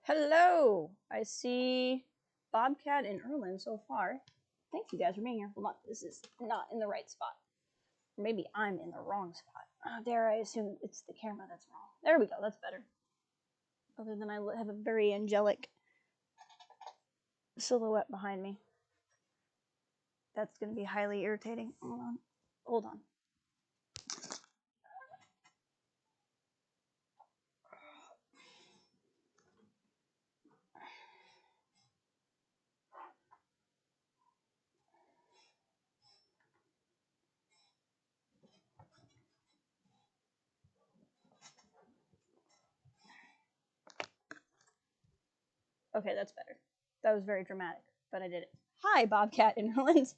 Hello! I see Bobcat and Erlen so far. Thank you guys for being here. Hold on, this is not in the right spot. Or maybe I'm in the wrong spot. Dare I assume it's the camera that's wrong. There we go, that's better. Other than I have a very angelic silhouette behind me. That's going to be highly irritating. Hold on. Hold on. Okay, that's better. That was very dramatic, but I did it. Hi, Bobcat and Erlen.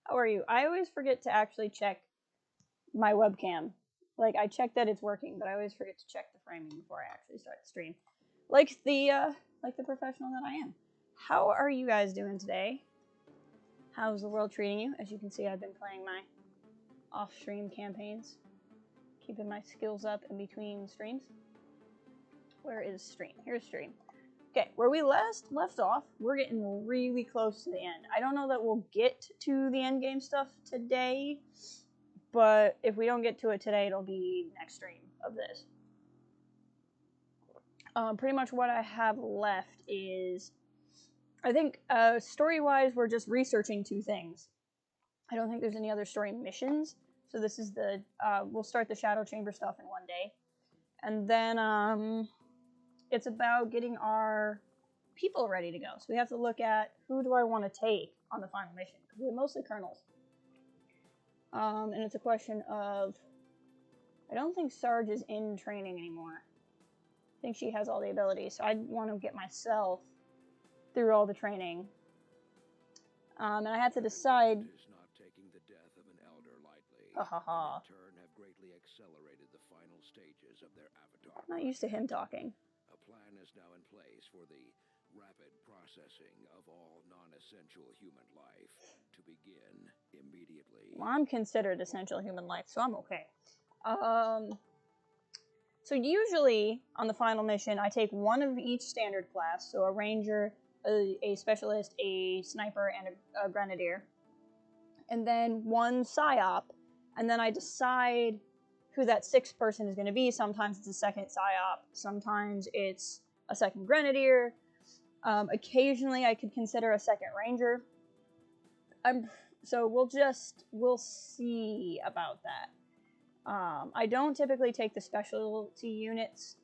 How are you? I always forget to actually check my webcam. Like, I check that it's working, but I always forget to check the framing before I actually start the stream. Like the professional that I am. How are you guys doing today? How's the world treating you? As you can see, I've been playing my off-stream campaigns. Keeping my skills up in between streams. Where is stream? Here's stream. Okay, where we left off, we're getting really close to the end. I don't know that we'll get to the end game stuff today, but if we don't get to it today, it'll be next stream of this. Pretty much what I have left is, I think story-wise, we're just researching two things. I don't think there's any other story missions, so this is the, we'll start the Shadow Chamber stuff in one day. And then, it's about getting our people ready to go. So we have to look at who do I want to take on the final mission, because we're mostly colonels. And it's a question of, I don't think Sarge is in training anymore. I think she has all the abilities, so I want to get myself through all the training. And I have to decide. Not taking the death of an elder lightly. Ha ha ha. In turn, have greatly accelerated the final stages of their avatar. I'm not used to him talking. A plan is now in place for the rapid processing of all non-essential human life to begin immediately. Well, I'm considered essential human life, so I'm okay. So usually on the final mission, I take one of each standard class, so a ranger, a specialist, a sniper, and a grenadier, and then one psyop, and then I decide who that sixth person is going to be. Sometimes it's a second psyop, sometimes it's a second grenadier. Occasionally I could consider a second ranger. So we'll see about that. I don't typically take the specialty units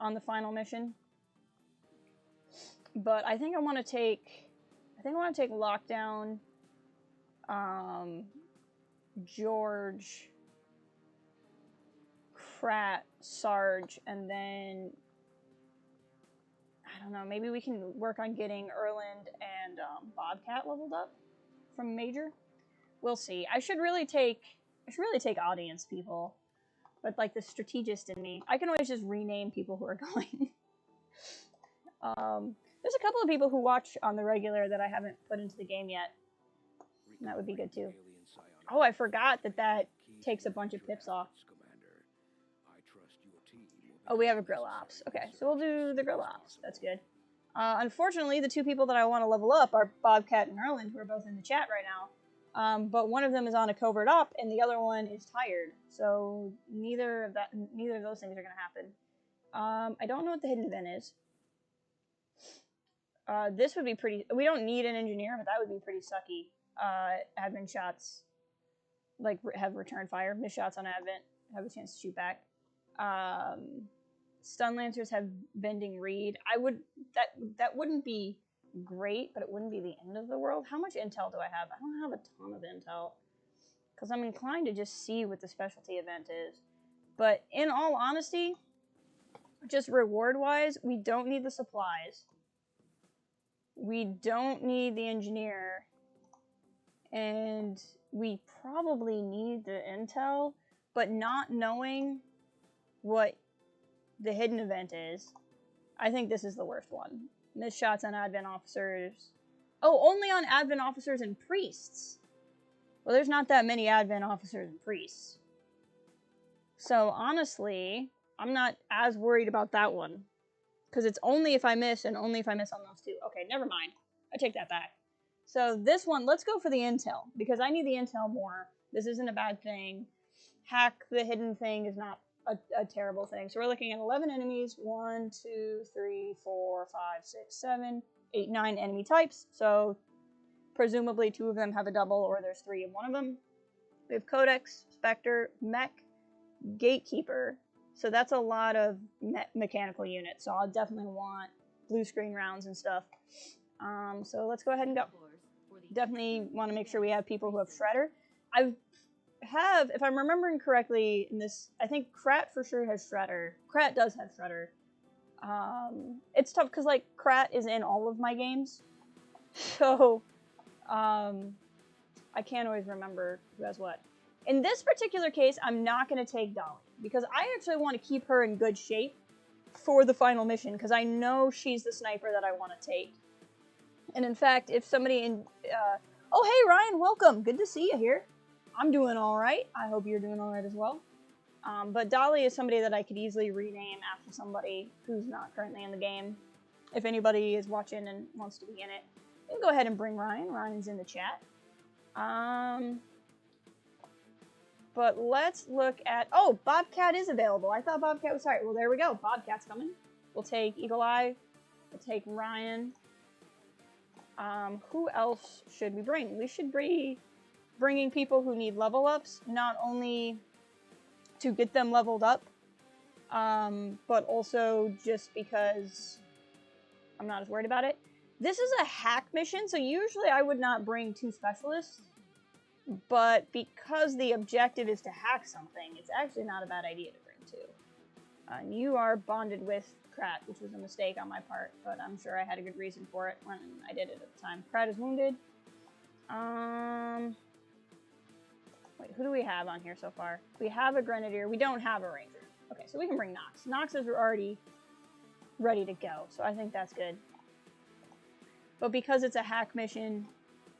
on the final mission, but I think I want to take Lockdown, George, Krat, Sarge, and then I don't know, maybe we can work on getting Erland and Bobcat leveled up from Major. We'll see. I should really take audience people, but like the strategist in me, I can always just rename people who are going. There's a couple of people who watch on the regular that I haven't put into the game yet, and that would be good too. Oh, I forgot that takes a bunch of pips off. Oh, we have a grill ops. Okay, so we'll do the grill ops. That's good. Unfortunately, the two people that I want to level up are Bobcat and Erland, who are both in the chat right now. But one of them is on a covert op, and the other one is tired. So neither of those things are going to happen. I don't know what the hidden event is. This would be pretty. We don't need an engineer, but that would be pretty sucky. Advent shots, like have return fire. Miss shots on Advent, have a chance to shoot back. Stun Lancers have bending read. That wouldn't be great, but it wouldn't be the end of the world. How much intel do I have? I don't have a ton of intel, because I'm inclined to just see what the specialty event is. But in all honesty, just reward-wise, we don't need the supplies. We don't need the engineer. And we probably need the intel, but not knowing what the hidden event is, I think this is the worst one. Missed shots on Advent officers. Oh, only on Advent officers and priests. Well, there's not that many Advent officers and priests. So honestly, I'm not as worried about that one. Because it's only if I miss, and only if I miss on those two. Okay, never mind. I take that back. So this one, let's go for the intel, because I need the intel more. This isn't a bad thing. Hack the hidden thing is not a terrible thing. So we're looking at 11 enemies. 1, 2, 3, 4, 5, 6, 7, 8, 9 enemy types. So presumably 2 of them have a double, or there's 3 in one of them. We have Codex, Spectre, Mech, Gatekeeper. So that's a lot of mechanical units. So I'll definitely want blue screen rounds and stuff. So let's go ahead and go. Definitely want to make sure we have people who have Shredder. If I'm remembering correctly, in this, I think Krat for sure has Shredder. Krat does have Shredder. It's tough because, like, Krat is in all of my games. So, I can't always remember who has what. In this particular case, I'm not going to take Dolly, because I actually want to keep her in good shape for the final mission, because I know she's the sniper that I want to take. And in fact, if somebody in... oh, hey, Ryan, welcome. Good to see you here. I'm doing all right. I hope you're doing all right as well. But Dolly is somebody that I could easily rename after somebody who's not currently in the game. If anybody is watching and wants to be in it, you can go ahead and bring Ryan. Ryan's in the chat. But let's look at... Oh, Bobcat is available. I thought Bobcat was... Sorry. Well, there we go. Bobcat's coming. We'll take Eagle Eye. We'll take Ryan. Who else should we bring? We should be bringing people who need level ups, not only to get them leveled up, but also just because I'm not as worried about it. This is a hack mission, so usually I would not bring 2 specialists, but because the objective is to hack something, it's actually not a bad idea to bring 2. And you are bonded with Krat, which was a mistake on my part, but I'm sure I had a good reason for it when I did it at the time. Krat is wounded. Wait, who do we have on here so far? We have a Grenadier. We don't have a Ranger. Okay, so we can bring Nox. Nox is already ready to go, so I think that's good. But because it's a hack mission,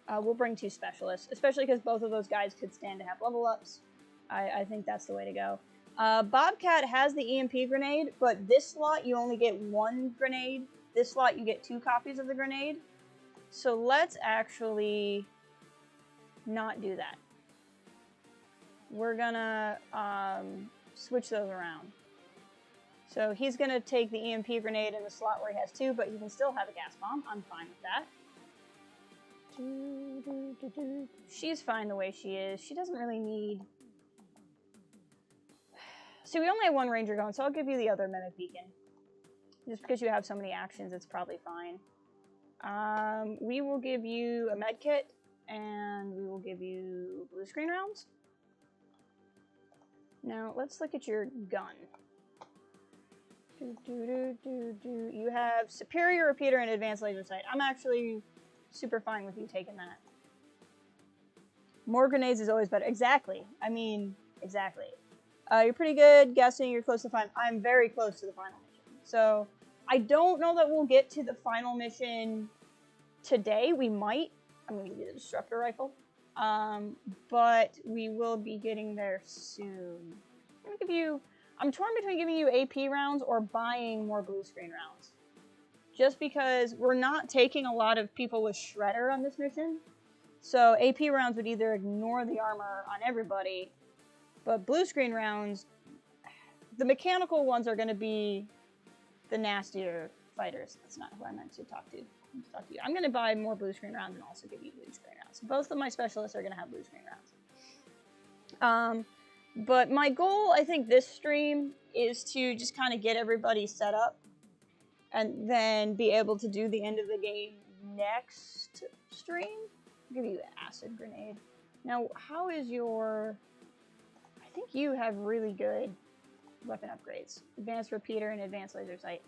we'll bring 2 specialists, especially because both of those guys could stand to have level ups. I think that's the way to go. Bobcat has the EMP grenade, but this slot you only get 1 grenade. This slot you get 2 copies of the grenade. So let's actually not do that. We're gonna switch those around. So he's gonna take the EMP grenade in the slot where he has 2, but he can still have a gas bomb. I'm fine with that. She's fine the way she is. She doesn't really need... See, we only have 1 Ranger going, so I'll give you the other Mimic Beacon. Just because you have so many actions, it's probably fine. We will give you a med kit, and we will give you blue screen rounds. Now, let's look at your gun. You have Superior Repeater and Advanced Laser Sight. I'm actually super fine with you taking that. More grenades is always better. Exactly. I mean, exactly. You're pretty good. Guessing you're close to final. I'm very close to the final mission. So, I don't know that we'll get to the final mission today. We might. I'm going to give you the Disruptor Rifle. But we will be getting there soon. I'm going to give you... I'm torn between giving you AP rounds or buying more blue screen rounds. Just because we're not taking a lot of people with Shredder on this mission. So AP rounds would either ignore the armor on everybody, but blue screen rounds, the mechanical ones are going to be the nastier fighters. That's not who I meant to talk to. I'm going to buy more blue screen rounds and also give you blue screen rounds. Both of my specialists are going to have blue screen rounds. But my goal, I think, this stream is to just kind of get everybody set up and then be able to do the end of the game next stream. I'll give you an acid grenade. Now, how is your... I think you have really good weapon upgrades. Advanced Repeater and Advanced Laser Sight.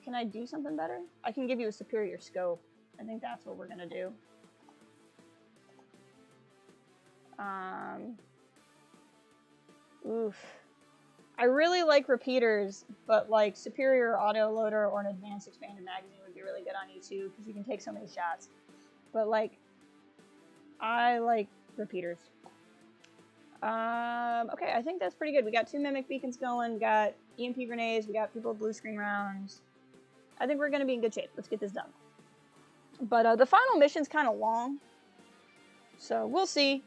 Can I do something better? I can give you a superior scope. I think that's what we're gonna do. Oof. I really like repeaters, but like superior auto loader or an advanced expanded magazine would be really good on you too, because you can take so many shots. But like, I like repeaters. Okay, I think that's pretty good. We got 2 Mimic Beacons going, we got EMP grenades, we got people with blue screen rounds. I think we're going to be in good shape. Let's get this done. But the final mission's kind of long. So we'll see.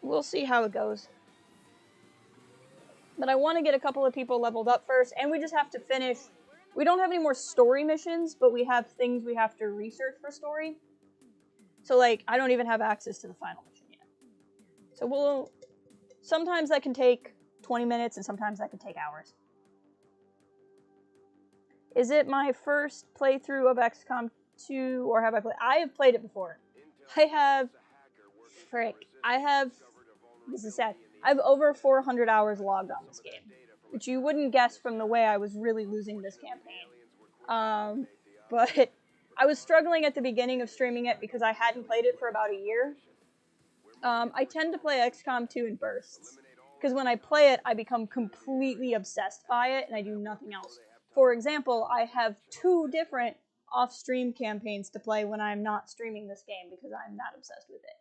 We'll see how it goes. But I want to get a couple of people leveled up first, and we just have to finish. We don't have any more story missions, but we have things we have to research for story. So, like, I don't even have access to the final mission yet. So sometimes that can take 20 minutes, and sometimes that can take hours. Is it my first playthrough of XCOM 2, or have I played? I have played it before. This is sad. I have over 400 hours logged on this game, which you wouldn't guess from the way I was really losing this campaign. But I was struggling at the beginning of streaming it because I hadn't played it for about a year. I tend to play XCOM 2 in bursts, because when I play it, I become completely obsessed by it, and I do nothing else. For example, I have 2 different off-stream campaigns to play when I'm not streaming this game, because I'm that obsessed with it.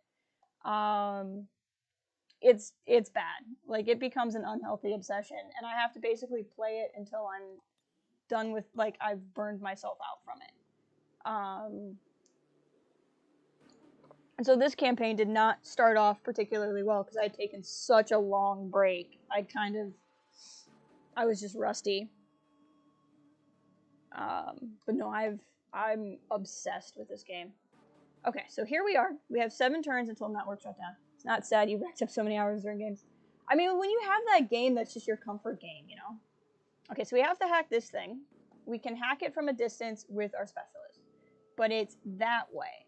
It's bad. Like, it becomes an unhealthy obsession, and I have to basically play it until I'm done with, like, I've burned myself out from it. And so this campaign did not start off particularly well, because I had taken such a long break. I was just rusty. But no, I'm obsessed with this game. Okay, so here we are. We have 7 turns until network shutdown. It's not sad you racked up so many hours during games. I mean, when you have that game, that's just your comfort game, you know? Okay, so we have to hack this thing. We can hack it from a distance with our specialist. But it's that way.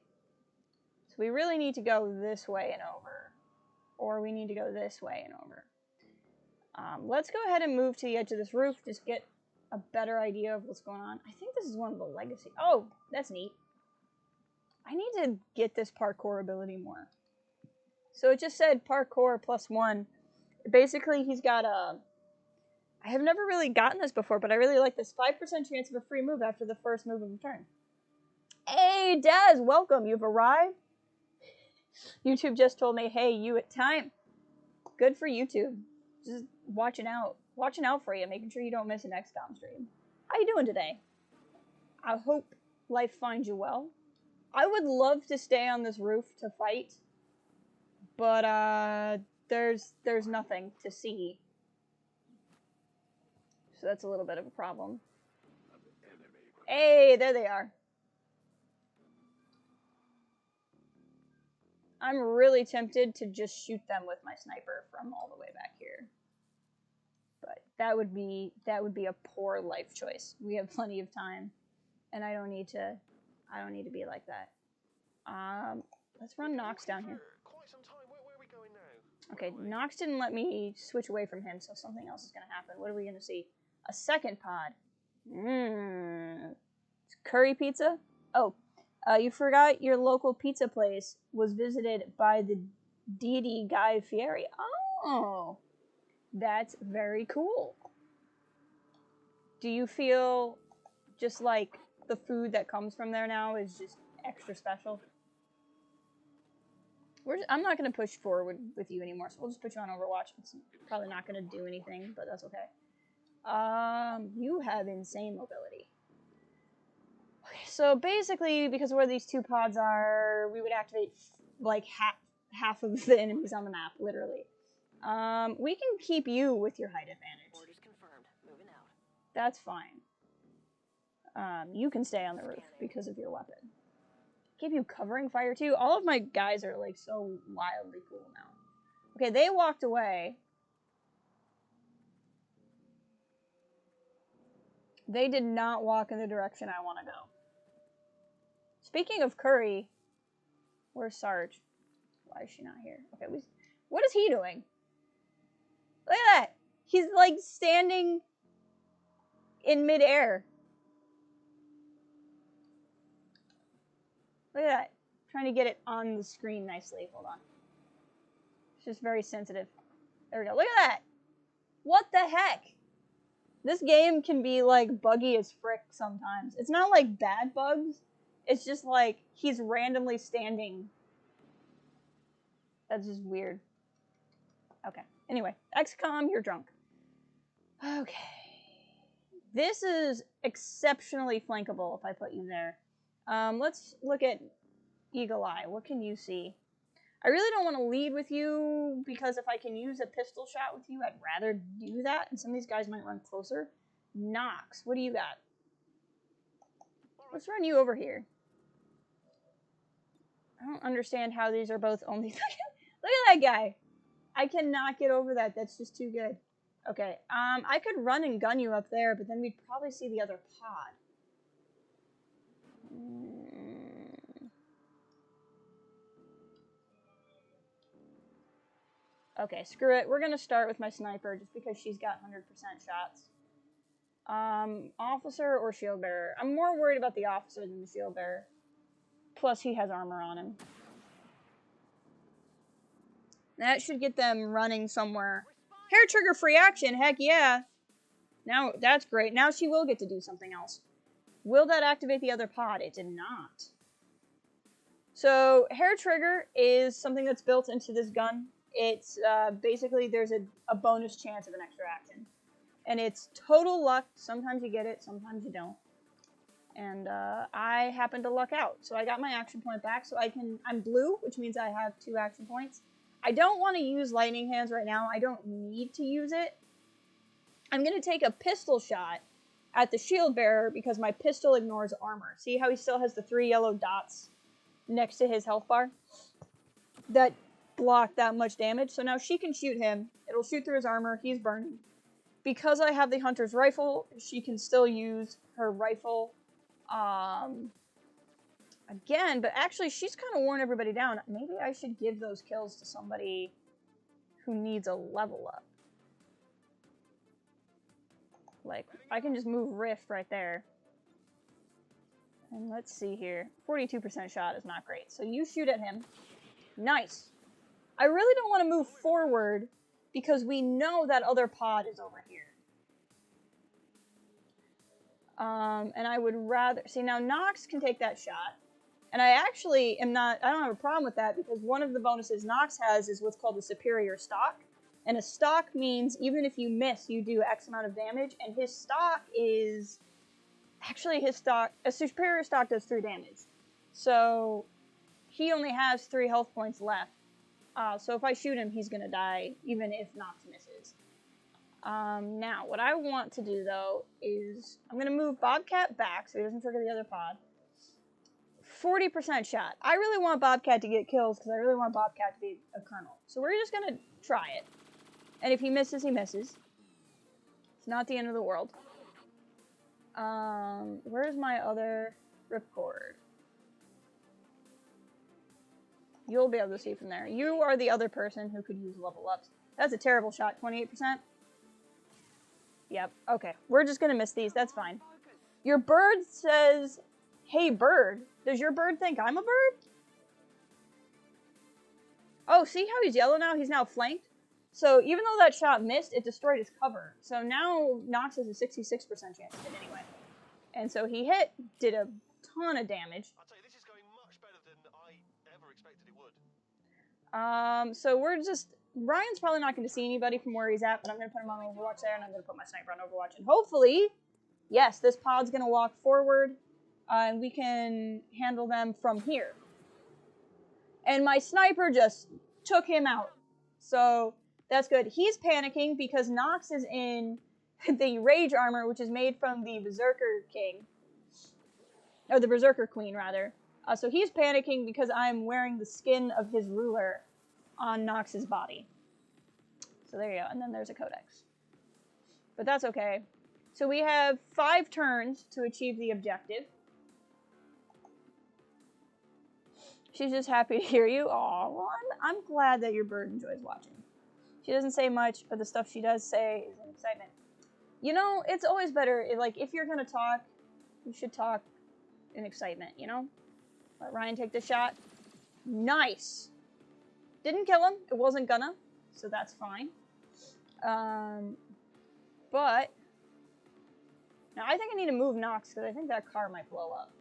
So we really need to go this way and over. Or we need to go this way and over. Let's go ahead and move to the edge of this roof. Just get a better idea of what's going on. I think this is one of the legacy. Oh, that's neat. I need to get this parkour ability more. So it just said parkour +1. Basically, he's got a... I have never really gotten this before, but I really like this 5% chance of a free move after the first move of the turn. Hey, Daz, welcome. You've arrived. YouTube just told me, hey, you at time. Good for YouTube. Just watching out for you, making sure you don't miss an XCOM stream. How you doing today? I hope life finds you well. I would love to stay on this roof to fight, but there's nothing to see. So that's a little bit of a problem. Hey, there they are. I'm really tempted to just shoot them with my sniper from all the way back here. But that would be a poor life choice. We have plenty of time, and I don't need to be like that. Let's run Nox down here. Okay, Nox didn't let me switch away from him, so something else is going to happen. What are we going to see? A second pod. It's curry pizza? Oh, you forgot your local pizza place was visited by the deity Guy Fieri. Oh, that's very cool. Do you feel just like the food that comes from there now is just extra special? I'm not going to push forward with you anymore, so we'll just put you on Overwatch. It's probably not going to do anything, but that's okay. You have insane mobility. Okay, so basically, because of where these 2 pods are, we would activate like half of the enemies on the map, literally. We can keep you with your height advantage. Orders confirmed. Moving out. That's fine. You can stay on the roof because of your weapon. Give you covering fire too. All of my guys are like so wildly cool now. Okay, they walked away. They did not walk in the direction I want to go. Speaking of Curry, where's Sarge? Why is she not here? Okay, what is he doing? Look at that. He's like standing in midair. Look at that. I'm trying to get it on the screen nicely. Hold on. It's just very sensitive. There we go. Look at that. What the heck? This game can be like buggy as frick sometimes. It's not like bad bugs. It's just like he's randomly standing. That's just weird. Okay. Anyway, XCOM, you're drunk. Okay. This is exceptionally flankable if I put you there. Let's look at Eagle Eye. What can you see? I really don't want to lead with you, because if I can use a pistol shot with you, I'd rather do that, and some of these guys might run closer. Nox, what do you got? Let's run you over here. I don't understand how these are both only... Look at that guy! I cannot get over that. That's just too good. Okay, I could run and gun you up there, but then we'd probably see the other pod. Okay, screw it. We're gonna start with my sniper, just because she's got 100% shots. Officer or shield bearer? I'm more worried about the officer than the shield bearer. Plus, he has armor on him. That should get them running somewhere. Hair trigger free action, heck yeah. Now, that's great. Now she will get to do something else. Will that activate the other pod? It did not. So, hair trigger is something that's built into this gun. It's, basically, there's a bonus chance of an extra action. And it's total luck. Sometimes you get it, sometimes you don't. And, I happen to luck out. So I got my action point back, so I'm blue, which means I have 2 action points. I don't want to use lightning hands right now. I don't need to use it. I'm going to take a pistol shot at the shield bearer because my pistol ignores armor. See how he still has the 3 yellow dots next to his health bar? That block that much damage. So now she can shoot him. It'll shoot through his armor. He's burning. Because I have the hunter's rifle, she can still use her rifle again, but actually she's kind of worn everybody down. Maybe I should give those kills to somebody who needs a level up. Like, I can just move Rift right there. And let's see here. 42% shot is not great. So you shoot at him. Nice. I really don't want to move forward because we know that other pod is over here. And I would rather... See, now Nox can take that shot. And I actually am not... I don't have a problem with that because one of the bonuses Nox has is what's called a superior stock. And a stock means even if you miss, you do X amount of damage. And his stock is... Actually, his stock... A superior stock does 3 damage. So he only has 3 health points left. So if I shoot him, he's going to die, even if Nox misses. Now, what I want to do, though, is I'm going to move Bobcat back so he doesn't trigger the other pod. 40% shot. I really want Bobcat to get kills because I really want Bobcat to be a colonel. So we're just going to try it. And if he misses, he misses. It's not the end of the world. Where's my other ripcord? You'll be able to see from there. You are the other person who could use level ups. That's a terrible shot. 28%? Yep. Okay. We're just going to miss these. That's fine. Your bird says, hey, bird. Does your bird think I'm a bird? Oh, see how he's yellow now? He's now flanked. So even though that shot missed, it destroyed his cover. So now Nox has a 66% chance to hit anyway. And so he hit, did a ton of damage. I'll tell you, this is going much better than I ever expected it would. So we're just... Ryan's probably not going to see anybody from where he's at, but I'm going to put him on Overwatch there, and I'm going to put my sniper on Overwatch. And hopefully, yes, this pod's going to walk forward, and we can handle them from here. And my sniper just took him out. So that's good. He's panicking because Nox is in the Rage armor, which is made from the Berserker King. Or the Berserker Queen, rather. So he's panicking because I'm wearing the skin of his ruler on Nox's body. So there you go. And then there's a codex. But that's okay. So we have 5 turns to achieve the objective. She's just happy to hear you. Aw, well, I'm glad that your bird enjoys watching. She doesn't say much, but the stuff she does say is an excitement. You know, it's always better, if you're going to talk, you should talk in excitement, you know? Let Ryan take the shot. Nice! Didn't kill him. It wasn't gonna, so that's fine. But now I think I need to move Nox because I think that car might blow up.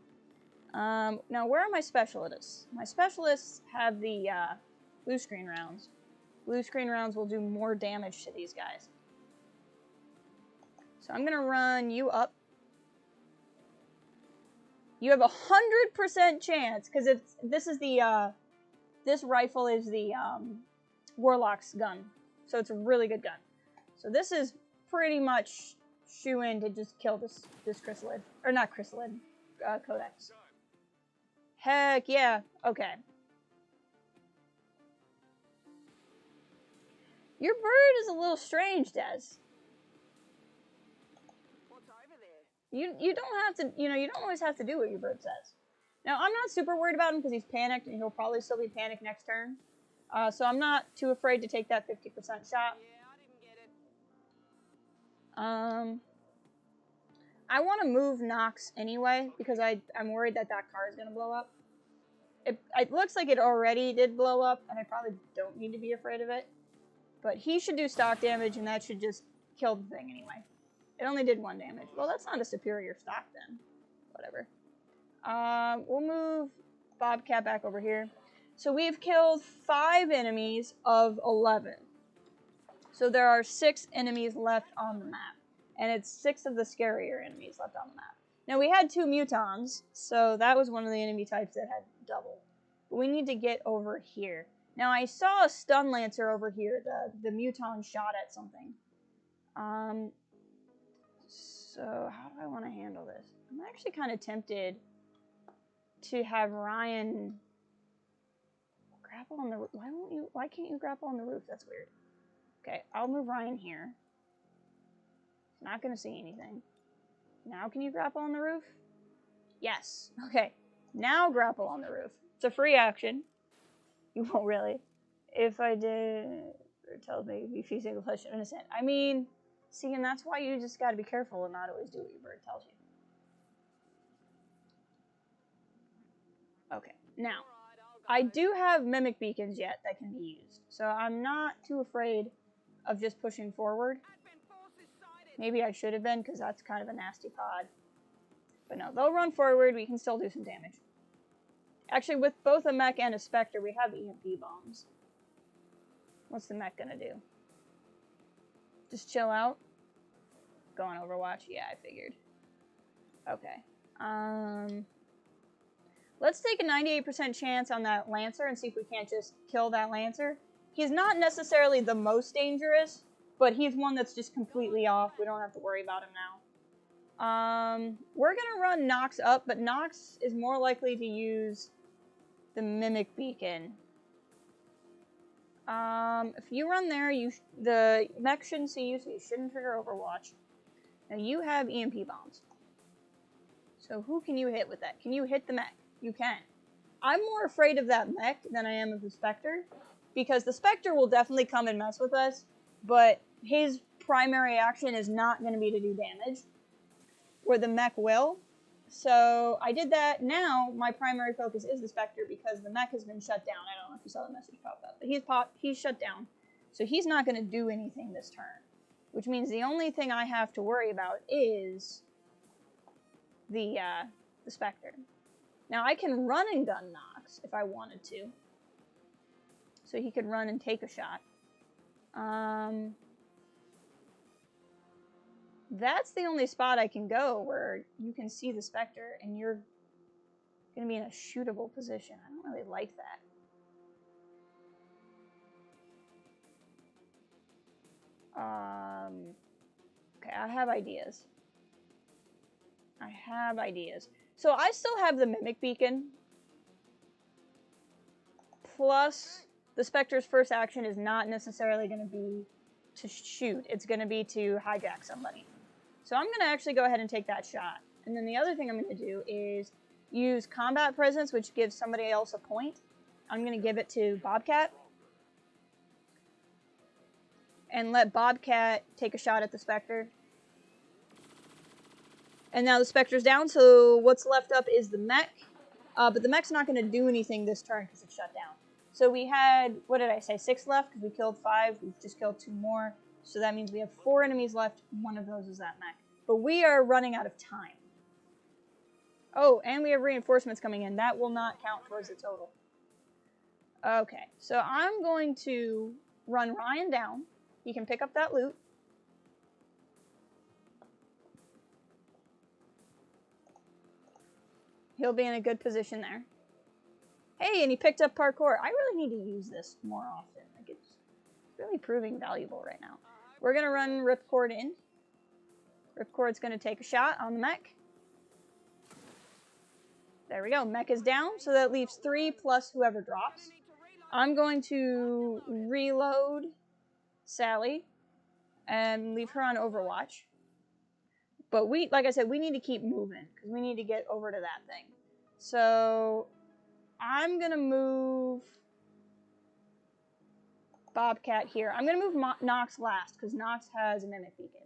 Now where are my specialists? My specialists have the blue screen rounds. Blue screen rounds will do more damage to these guys. So I'm gonna run you up. You have 100% chance, because this is the this rifle is the Warlock's gun, so it's a really good gun. So this is pretty much shoe-in to just kill this chrysalid, or not chrysalid, codex. Heck yeah. Okay. Your bird is a little strange, Des. What's over there? You don't have to, you don't always have to do what your bird says. Now, I'm not super worried about him because he's panicked, and he'll probably still be panicked next turn. So I'm not too afraid to take that 50% shot. Yeah, I didn't get it. I want to move Nox anyway, because I'm worried that car is going to blow up. It looks like it already did blow up, and I probably don't need to be afraid of it. But he should do stock damage, and that should just kill the thing anyway. It only did 1 damage. Well, that's not a superior stock then. Whatever. We'll move Bobcat back over here. So we've killed 5 enemies of 11. So there are 6 enemies left on the map. And it's 6 of the scarier enemies left on the map. Now we had 2 mutons, so that was one of the enemy types that had double. But we need to get over here. Now I saw a stun lancer over here. The muton shot at something. So how do I want to handle this? I'm actually kind of tempted to have Ryan grapple on the roof. Why can't you grapple on the roof? That's weird. Okay, I'll move Ryan here. He's not gonna see anything. Now can you grapple on the roof? Yes. Okay, now grapple on the roof. It's a free action. You won't really. If I did, it tells me if you single flesh innocent. I mean, see, and that's why you just gotta be careful and not always do what your bird tells you. Okay, now, I do have mimic beacons yet that can be used, so I'm not too afraid of just pushing forward. Maybe I should have been, because that's kind of a nasty pod. But no, they'll run forward, we can still do some damage. Actually, with both a mech and a specter, we have EMP bombs. What's the mech gonna do? Just chill out? Go on Overwatch? Yeah, I figured. Okay. Let's take a 98% chance on that Lancer and see if we can't just kill that Lancer. He's not necessarily the most dangerous, but he's one that's just completely off. We don't have to worry about him now. We're gonna run Nox up, but Nox is more likely to use the Mimic Beacon. If you run there, the mech shouldn't see you, so you shouldn't trigger Overwatch. Now you have EMP bombs. So who can you hit with that? Can you hit the mech? You can. I'm more afraid of that mech than I am of the Spectre, because the Spectre will definitely come and mess with us, but his primary action is not going to be to do damage, where the mech will. So I did that. Now my primary focus is the Spectre, because the mech has been shut down. I don't know if you saw the message pop up, but he's shut down. So he's not going to do anything this turn, which means the only thing I have to worry about is the Spectre. Now I can run and gun Nox if I wanted to. So he could run and take a shot. That's the only spot I can go where you can see the Spectre and you're going to be in a shootable position. I don't really like that. Okay, I have ideas. So I still have the Mimic Beacon. Plus, the Spectre's first action is not necessarily going to be to shoot. It's going to be to hijack somebody. So I'm going to actually go ahead and take that shot. And then the other thing I'm going to do is use Combat Presence, which gives somebody else a point. I'm going to give it to Bobcat. And let Bobcat take a shot at the Spectre. And now the Spectre's down, so what's left up is the mech. But the mech's not going to do anything this turn because it's shut down. So we had, what did I say, 6 left? Because we killed 5. We've just killed 2 more. So that means we have 4 enemies left. One of those is that mech. But we are running out of time. Oh, and we have reinforcements coming in. That will not count towards the total. Okay, so I'm going to run Ryan down. He can pick up that loot. He'll be in a good position there. Hey, and he picked up parkour. I really need to use this more often. Like, it's really proving valuable right now. We're going to run Ripcord in. Ripcord's going to take a shot on the mech. There we go. Mech is down, so that leaves 3 plus whoever drops. I'm going to reload Sally and leave her on Overwatch. But like I said, we need to keep moving because we need to get over to that thing. So I'm going to move Bobcat here. I'm going to move Nox last because Nox has a Mimic Beacon.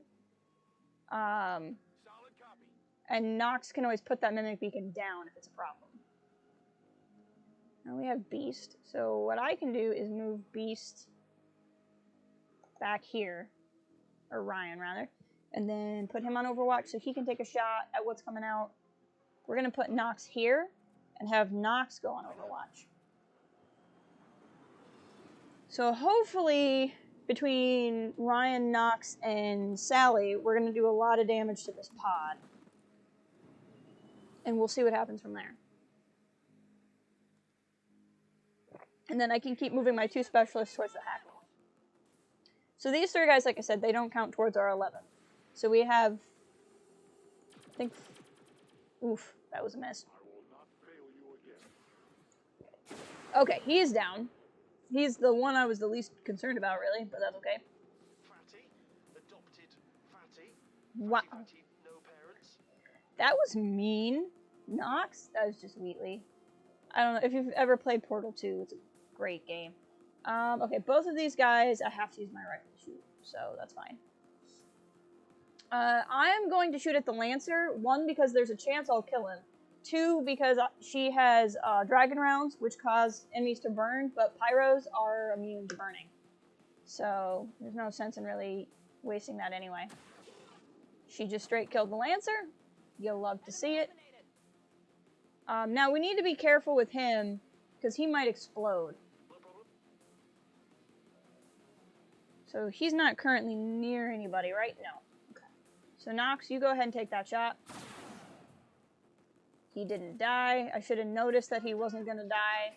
And Nox can always put that Mimic Beacon down if it's a problem. Now we have Beast. So what I can do is move Beast back here. Or Ryan, rather. And then put him on Overwatch so he can take a shot at what's coming out. We're going to put Nox here and have Nox go on Overwatch. So hopefully, between Ryan, Nox, and Sally, we're going to do a lot of damage to this pod. And we'll see what happens from there. And then I can keep moving my 2 specialists towards the hack. So these 3 guys, like I said, they don't count towards our 11. So we have, I think, oof, that was a miss. Okay, he is down. He's the one I was the least concerned about, really, but that's okay. Fatty, adopted Fatty. Wow. Fatty, no parents. That was mean. Nox? That was just Wheatley. I don't know if you've ever played Portal 2. It's a great game. Okay, both of these guys, I have to use my rifle to shoot, so that's fine. I am going to shoot at the Lancer. 1, because there's a chance I'll kill him. 2, because she has dragon rounds, which cause enemies to burn, but pyros are immune to burning. So there's no sense in really wasting that anyway. She just straight killed the Lancer. You'll love to see it. Now we need to be careful with him, because he might explode. So he's not currently near anybody, right? No. Okay. So Nox, you go ahead and take that shot. He didn't die. I should have noticed that he wasn't going to die.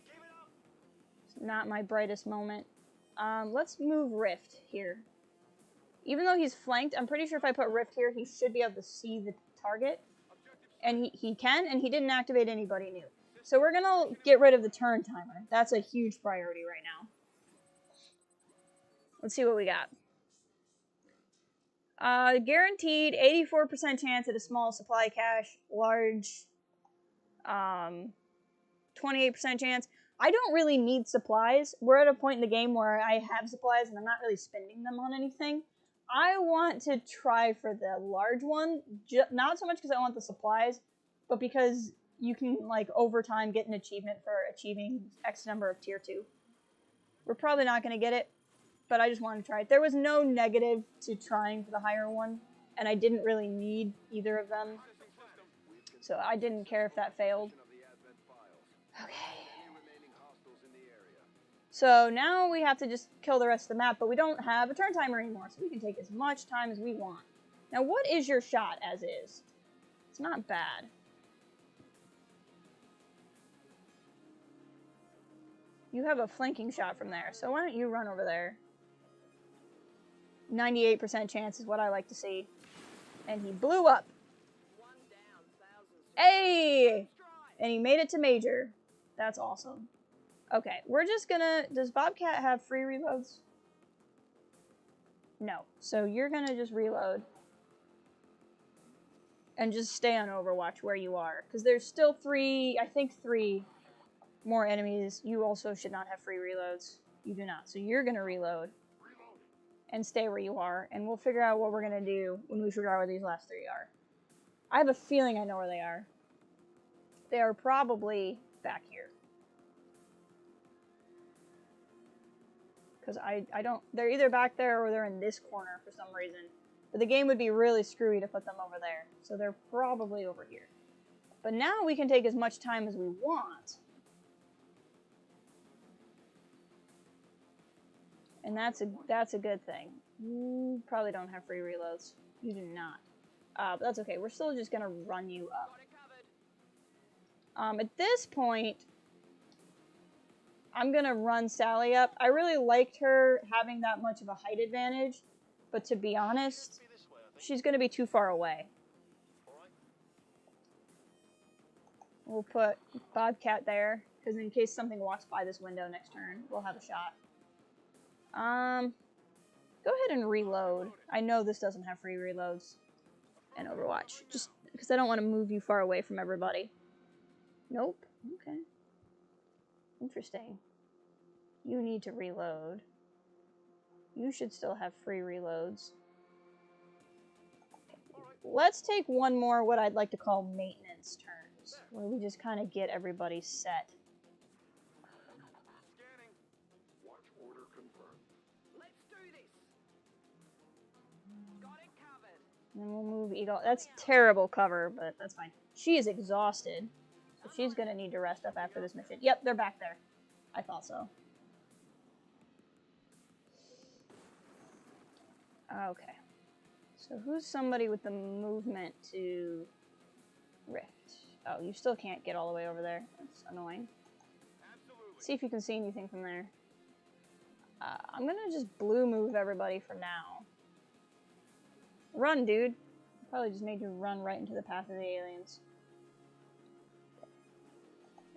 It's not my brightest moment. Let's move Rift here. Even though he's flanked, I'm pretty sure if I put Rift here, he should be able to see the target. And he can, and he didn't activate anybody new. So we're going to get rid of the turn timer. That's a huge priority right now. Let's see what we got. Guaranteed 84% chance at a small supply cache, large 28% chance. I don't really need supplies. We're at a point in the game where I have supplies and I'm not really spending them on anything. I want to try for the large one, not so much because I want the supplies, but because you can, like, over time get an achievement for achieving X number of tier 2. We're probably not going to get it, but I just want to try it. There was no negative to trying for the higher one, and I didn't really need either of them, so I didn't care if that failed. Okay. So now we have to just kill the rest of the map, but we don't have a turn timer anymore, so we can take as much time as we want. Now, what is your shot as is? It's not bad. You have a flanking shot from there, so why don't you run over there? 98% chance is what I like to see. And he blew up. Hey! And he made it to Major. That's awesome. Okay, we're just gonna... Does Bobcat have free reloads? No. So you're gonna just reload. And just stay on Overwatch where you are. Because there's still 3 more enemies. You also should not have free reloads. You do not. So you're gonna reload. And stay where you are. And we'll figure out what we're gonna do when we figure out where these last 3 are. I have a feeling I know where they are. They are probably back here. Because I don't... They're either back there or they're in this corner for some reason. But the game would be really screwy to put them over there. So they're probably over here. But now we can take as much time as we want. And that's a good thing. You probably don't have free reloads. You do not. But that's okay. We're still just going to run you up. At this point, I'm gonna run Sally up. I really liked her having that much of a height advantage, but to be honest, Be this way, I think. she's gonna be too far away. All right. We'll put Bobcat there, because in case something walks by this window next turn, we'll have a shot. Go ahead and reload. I know this doesn't have free reloads in Overwatch, just because I don't want to move you far away from everybody. Nope. Okay. Interesting. You need to reload. You should still have free reloads. Let's take one more what I'd like to call maintenance turns, where we just kind of get everybody set. Scanning. Watch order confirmed. Let's do this. Got it covered. And then we'll move Eagle. That's terrible cover, but that's fine. She is exhausted, so she's going to need to rest up after this mission. Yep, they're back there. I thought so. Okay. So who's somebody with the movement to Rift? Oh, you still can't get all the way over there. That's annoying. Absolutely. See if you can see anything from there. I'm going to just blue move everybody for now. Run, dude. Probably just made you run right into the path of the aliens.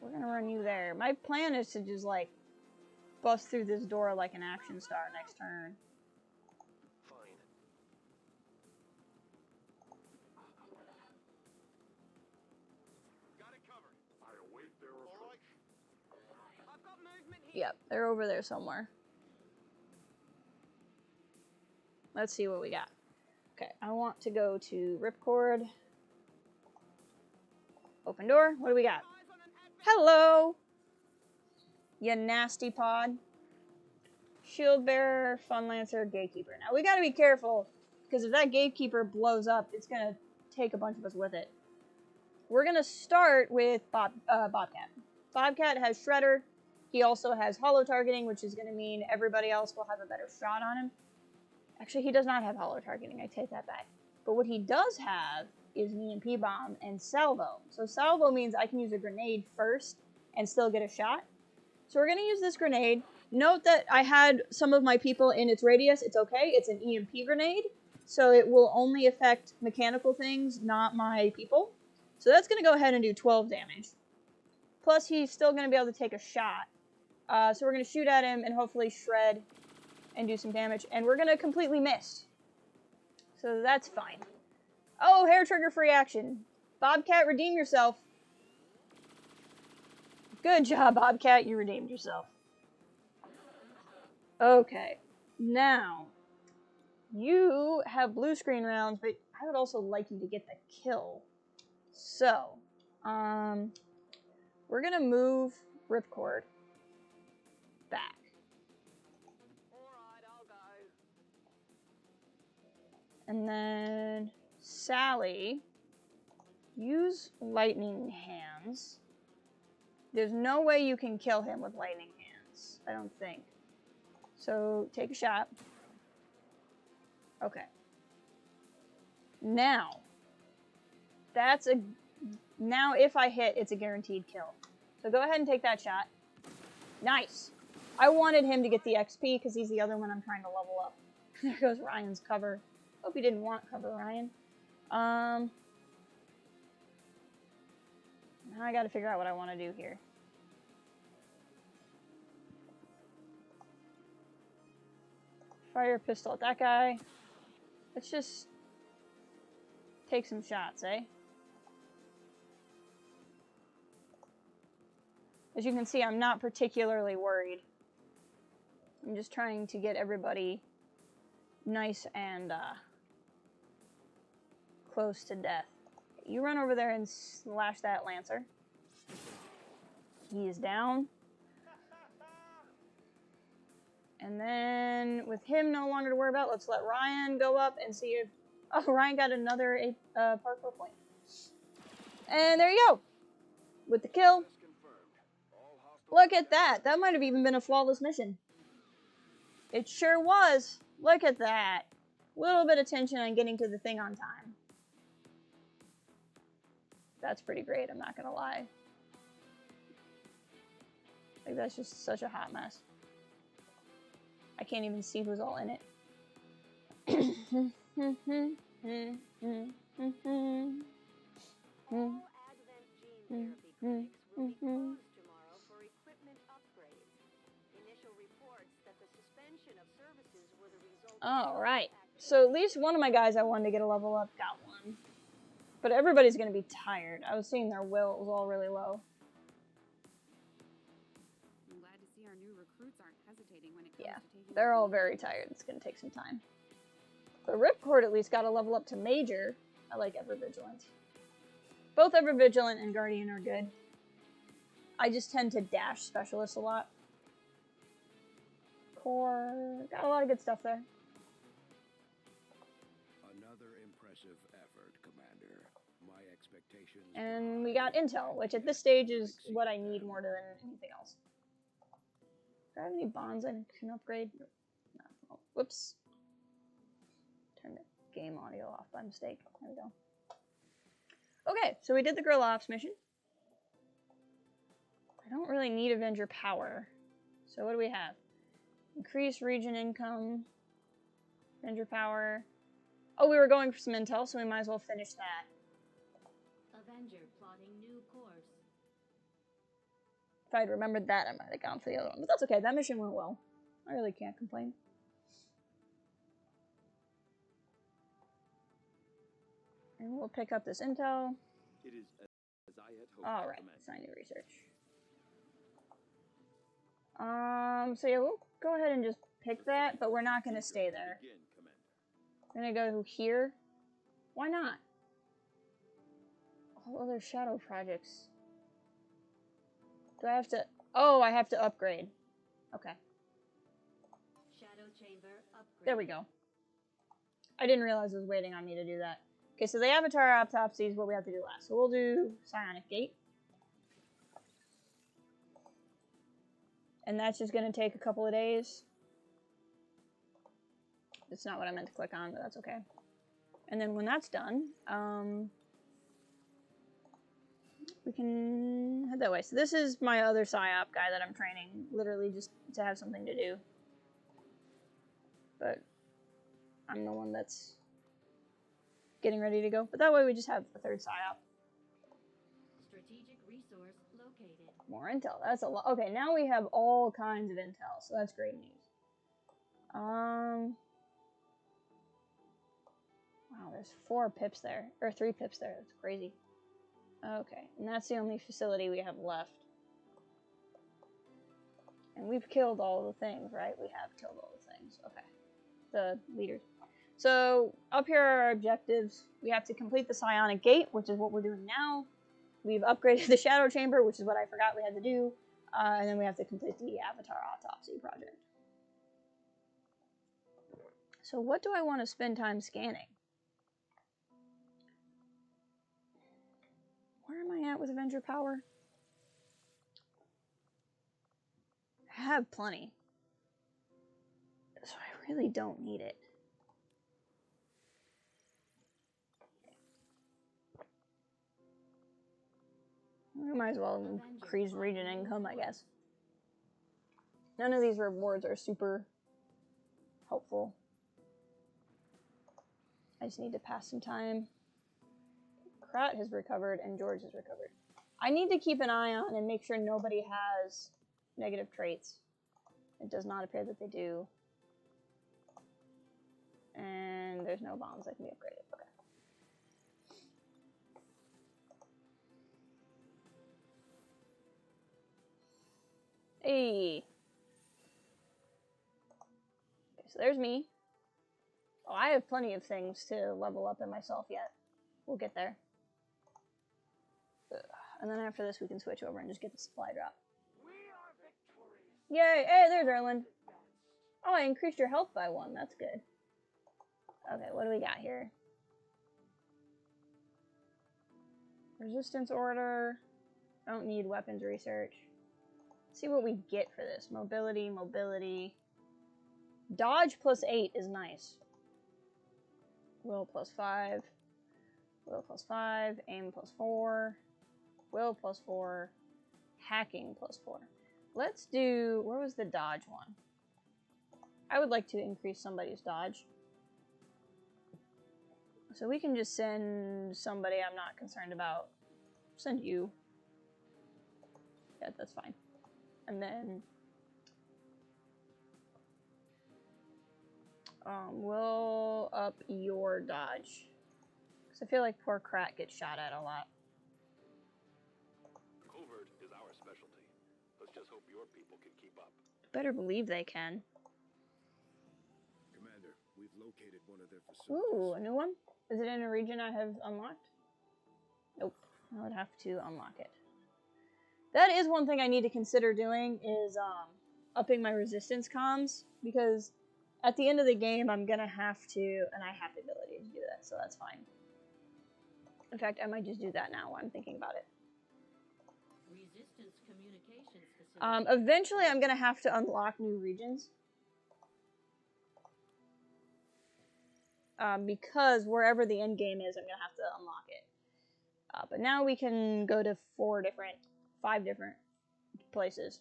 We're gonna run you there. My plan is to just, like, bust through this door like an action star next turn. Fine. Got it covered. I await their All right. approach. I've got movement here. Yep, they're over there somewhere. Let's see what we got. Okay, I want to go to Ripcord. Open door. What do we got? Eyes on an advert. Hello! You nasty pod. Shield bearer, fun lancer, gatekeeper. Now we gotta be careful, because if that gatekeeper blows up, it's gonna take a bunch of us with it. We're gonna start with Bobcat. Bobcat has Shredder. He also has holo targeting, which is gonna mean everybody else will have a better shot on him. Actually, he does not have holo targeting. I take that back. But what he does have is an EMP bomb and salvo. So salvo means I can use a grenade first and still get a shot. So we're going to use this grenade. Note that I had some of my people in its radius. It's okay. It's an EMP grenade. So it will only affect mechanical things, not my people. So that's going to go ahead and do 12 damage. Plus, he's still going to be able to take a shot. So we're going to shoot at him and hopefully shred and do some damage. And we're going to completely miss. So that's fine. Oh, hair trigger free action. Bobcat, redeem yourself. Good job, Bobcat. You redeemed yourself. Okay. Now, you have blue screen rounds, but I would also like you to get the kill. So, we're going to move Ripcord back. Alright, I'll go. And then Sally, use lightning hands. There's no way you can kill him with lightning hands, I don't think. So take a shot. Okay. Now, now if I hit, it's a guaranteed kill. So go ahead and take that shot. Nice. I wanted him to get the XP because he's the other one I'm trying to level up. There goes Ryan's cover. Hope you didn't want cover, Ryan. Now I gotta figure out what I want to do here. Fire pistol at that guy. Let's just take some shots, eh? As you can see, I'm not particularly worried. I'm just trying to get everybody nice and close to death. You run over there and slash that Lancer. He is down. And then, with him no longer to worry about, let's let Ryan go up and see if... Oh, Ryan got another parkour point. And there you go. With the kill. Look at that. That might have even been a flawless mission. It sure was. Look at that. Little bit of tension on getting to the thing on time. That's pretty great, I'm not gonna lie. Like, that's just such a hot mess. I can't even see who's all in it. All Advent gene therapy clinics will be closed tomorrow for equipment upgrades. Initial reports that the suspension of services were the result of Alright. So at least one of my guys I wanted to get a level up got one. But everybody's gonna be tired. I was seeing their will was all really low. I'm glad to see our new recruits aren't hesitating when it comes Yeah, to taking they're all the very tired. It's gonna take some time. The Ripcord at least got a level up to Major. I like Ever-Vigilant. Both Ever-Vigilant and Guardian are good. I just tend to dash Specialist a lot. Core, got a lot of good stuff there. Another impressive effort, Commander. My expectations. And we got Intel, which at this stage is what I need more than anything else. Do I have any bonds I can upgrade? No. Oh, whoops. Turn the game audio off by mistake. There we go. Okay, so we did the Grill Ops mission. I don't really need Avenger power. So what do we have? Increase region income. Avenger power. Oh, we were going for some intel, so we might as well finish that. Avenger plotting new course. If I'd remembered that, I might have gone for the other one. But that's okay, that mission went well. I really can't complain. And we'll pick up this intel. It is as I had hoped. Alright, Commander. assign new research. So yeah, we'll go ahead and just pick that, but we're not gonna stay there. Begin, Commander. We're gonna go here. Why not? All other shadow projects. Do I have to... Oh, I have to upgrade. Okay, Shadow chamber upgrade. there we go. I didn't realize it was waiting on me to do that. Okay, so the Avatar Autopsy is what we have to do last. So we'll do Psionic Gate. And that's just going to take a couple of days. It's not what I meant to click on, but that's okay. And then when that's done, we can head that way. So this is my other PSYOP guy that I'm training, literally just to have something to do. But I'm the one that's getting ready to go. But that way we just have the third PSYOP. Strategic resource located. More intel. That's a lot. Okay, now we have all kinds of intel, so that's great news. Wow, there's 4 pips there. Or 3 pips there. That's crazy. Okay, and that's the only facility we have left. And we've killed all the things, right? We have killed all the things. Okay. The leaders. So, up here are our objectives. We have to complete the Psionic Gate, which is what we're doing now. We've upgraded the Shadow Chamber, which is what I forgot we had to do. And then we have to complete the Avatar Autopsy project. So what do I want to spend time scanning? Where am I at with Avenger power? I have plenty. So I really don't need it. We might as well increase region income, I guess. None of these rewards are super helpful. I just need to pass some time. Krat has recovered and George has recovered. I need to keep an eye on and make sure nobody has negative traits. It does not appear that they do. And there's no bombs that can be upgraded. Okay. Hey. Okay, so there's me. Oh, I have plenty of things to level up in myself yet. We'll get there. Ugh. And then after this, we can switch over and just get the supply drop. Yay! Hey, there's Erland. Oh, I increased your health by 1. That's good. Okay, what do we got here? Resistance order. Don't need weapons research. Let's see what we get for this. Mobility, mobility. Dodge plus 8 is nice. Will plus 5. Will plus 5. Aim plus 4. Will plus 4. Hacking plus 4. let's do, where was the dodge one? I would like to increase somebody's dodge. So we can just send somebody I'm not concerned about. Send you. Yeah, that's fine. And then we'll up your dodge. Because I feel like poor Krat gets shot at a lot. Covert is our specialty. Let's just hope your people can keep up. Better believe they can. Commander, we've located one of their facilities. Ooh, a new one? Is it in a region I have unlocked? Nope. I would have to unlock it. That is one thing I need to consider doing, is upping my resistance comms, because at the end of the game I'm gonna have to, and I have the ability to do that, so that's fine. In fact, I might just do that now while I'm thinking about it. Resistance communications facility. Eventually I'm gonna have to unlock new regions. Because wherever the end game is, I'm gonna have to unlock it. But now we can go to 5 different places.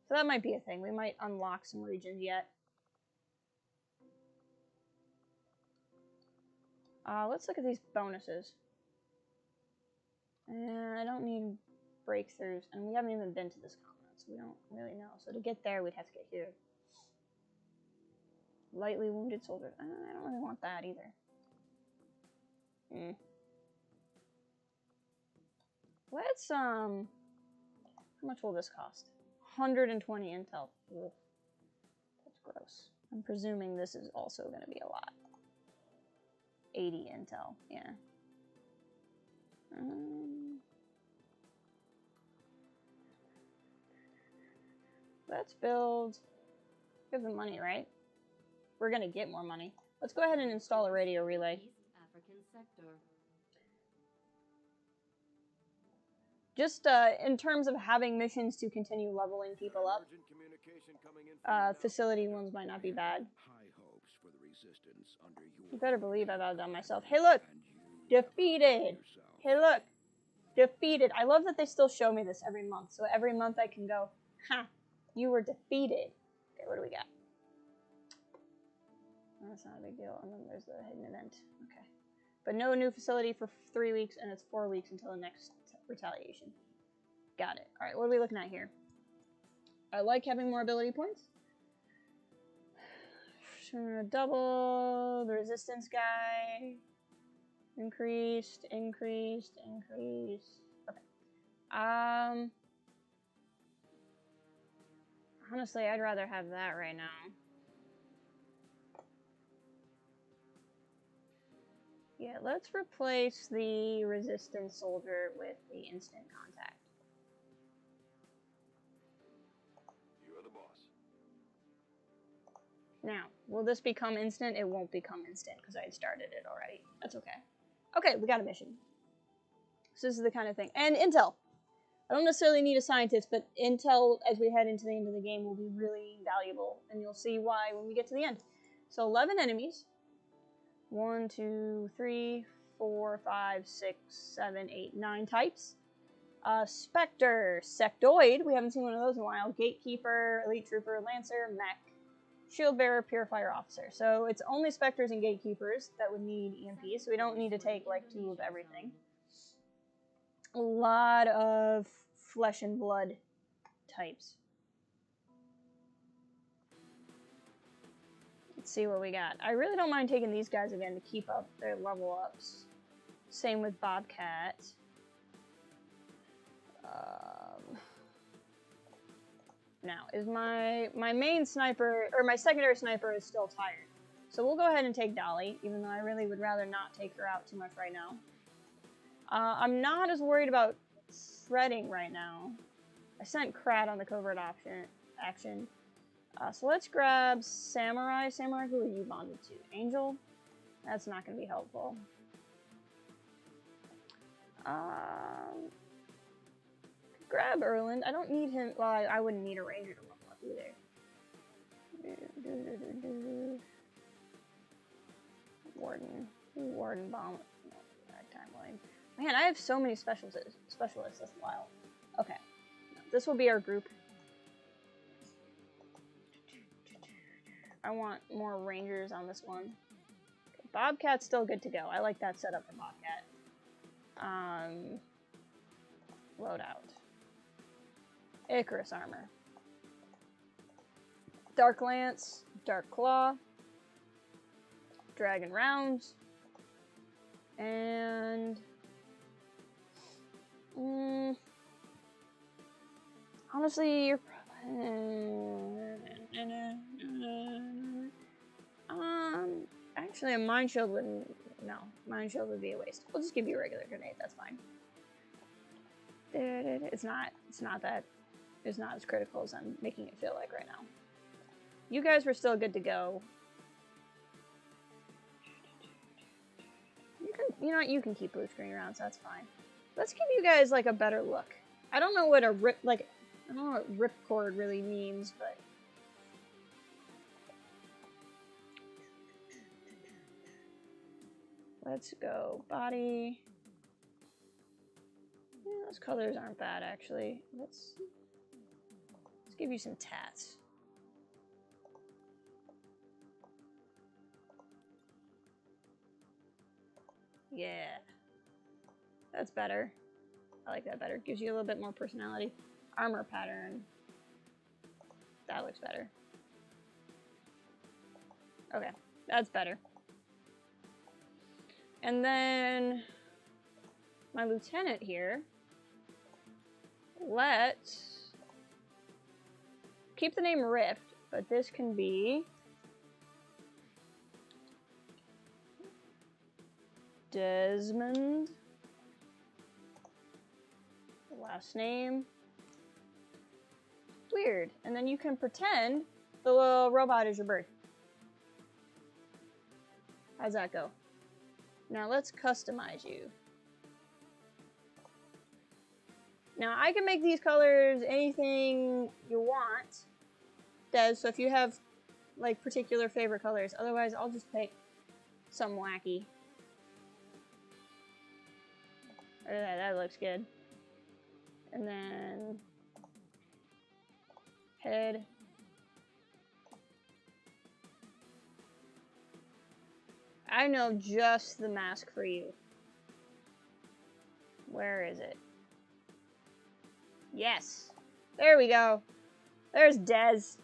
So that might be a thing. We might unlock some regions yet. Let's look at these bonuses. And I don't need breakthroughs, and we haven't even been to this continent, so we don't really know. So to get there, we'd have to get here. Lightly wounded soldiers. I don't really want that either. Let's, how much will this cost? 120 intel. Ugh. That's gross. I'm presuming this is also going to be a lot. 80 intel, yeah. Let's build. We have the money, right? We're gonna get more money. Let's go ahead and install a radio relay. East African sector. Just in terms of having missions to continue leveling people up, Urgent communication coming in from facility ones might not be bad. high hopes for the resistance under your You better believe I've outdone myself. Hey, look! and you Defeated! yourself. Hey, look! Defeated! I love that they still show me this every month. So every month I can go, ha! You were defeated. Okay, what do we got? That's not a big deal. And then there's the hidden event. Okay. But no new facility for 3 weeks, and it's 4 weeks until the next retaliation. Got it. Alright, what are we looking at here? I like having more ability points. Double the resistance guy. Increased. Okay. Honestly, I'd rather have that right now. Yeah, let's replace the resistance soldier with the instant contact. You're the boss. Now, will this become instant? It won't become instant because I had started it already. That's okay. Okay, we got a mission. So this is the kind of thing. And intel. I don't necessarily need a scientist, but intel as we head into the end of the game will be really valuable. And you'll see why when we get to the end. So 11 enemies. 1, 2, 3, 4, 5, 6, 7, 8, 9 types. Spectre, Sectoid, we haven't seen one of those in a while. Gatekeeper, Elite Trooper, Lancer, Mech, Shield Bearer, Purifier Officer. So it's only Spectres and Gatekeepers that would need EMPs, so we don't need to take like 2 of everything. A lot of flesh and blood types. Let's see what we got. I really don't mind taking these guys again to keep up their level ups. Same with Bobcat. Now, is my main sniper, or my secondary sniper is still tired. So we'll go ahead and take Dolly, even though I really would rather not take her out too much right now. I'm not as worried about threading right now. I sent Krat on the covert action. So let's grab Samurai. Samurai, who are you bonded to? Angel? That's not going to be helpful. Grab Erland. I don't need him. Well, I wouldn't need a ranger to level up either. Warden bomb. Man, I have so many specialists. That's wild. Okay. This will be our group. I want more rangers on this one. Okay, Bobcat's still good to go. I like that setup for Bobcat. Loadout. Icarus armor. Dark Lance, Dark Claw, Dragon Rounds, and honestly, you're actually a Mind Shield wouldn't. No, Mind Shield would be a waste. We'll just give you a regular grenade. That's fine. It's not that. It's not as critical as I'm making it feel like right now. You guys were still good to go. You know what? You can keep blue screen rounds. That's fine. Let's give you guys like a better look. I don't know what a I don't know what ripcord really means, but let's go body. Yeah, those colors aren't bad actually. Let's give you some tats. Yeah, that's better. I like that better. Gives you a little bit more personality. Armor pattern. That looks better. Okay, that's better. And then my lieutenant here. Let's keep the name Rift, but this can be Desmond. Last name. Weird. And then you can pretend the little robot is your bird. How's that go? Now let's customize you. Now I can make these colors anything you want, Des, so if you have like particular favorite colors, otherwise I'll just pick some wacky. That looks good. And then head. I know just the mask for you. Where is it? Yes. There we go. There's Dez.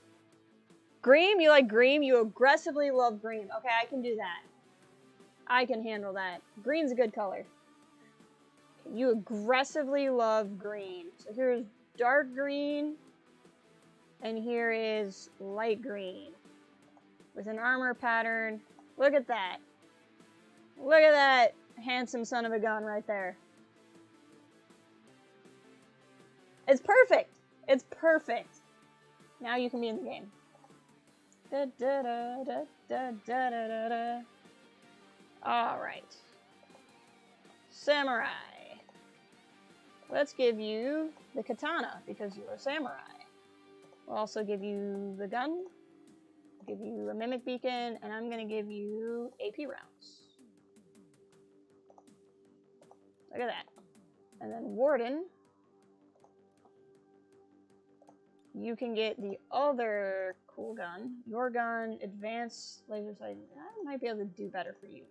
Green? You like green? You aggressively love green. Okay, I can do that. I can handle that. Green's a good color. You aggressively love green. So here's dark green, and here is light green with an armor pattern. Look at that. Look at that handsome son of a gun right there. It's perfect. It's perfect. Now you can be in the game. Da, da, da, da, da, da, da, da. All right. Samurai. Let's give you the katana, because you're a samurai. We'll also give you the gun, give you a mimic beacon, and I'm going to give you AP rounds. Look at that. And then Warden, you can get the other cool gun. Your gun, advanced laser sight. I might be able to do better for you.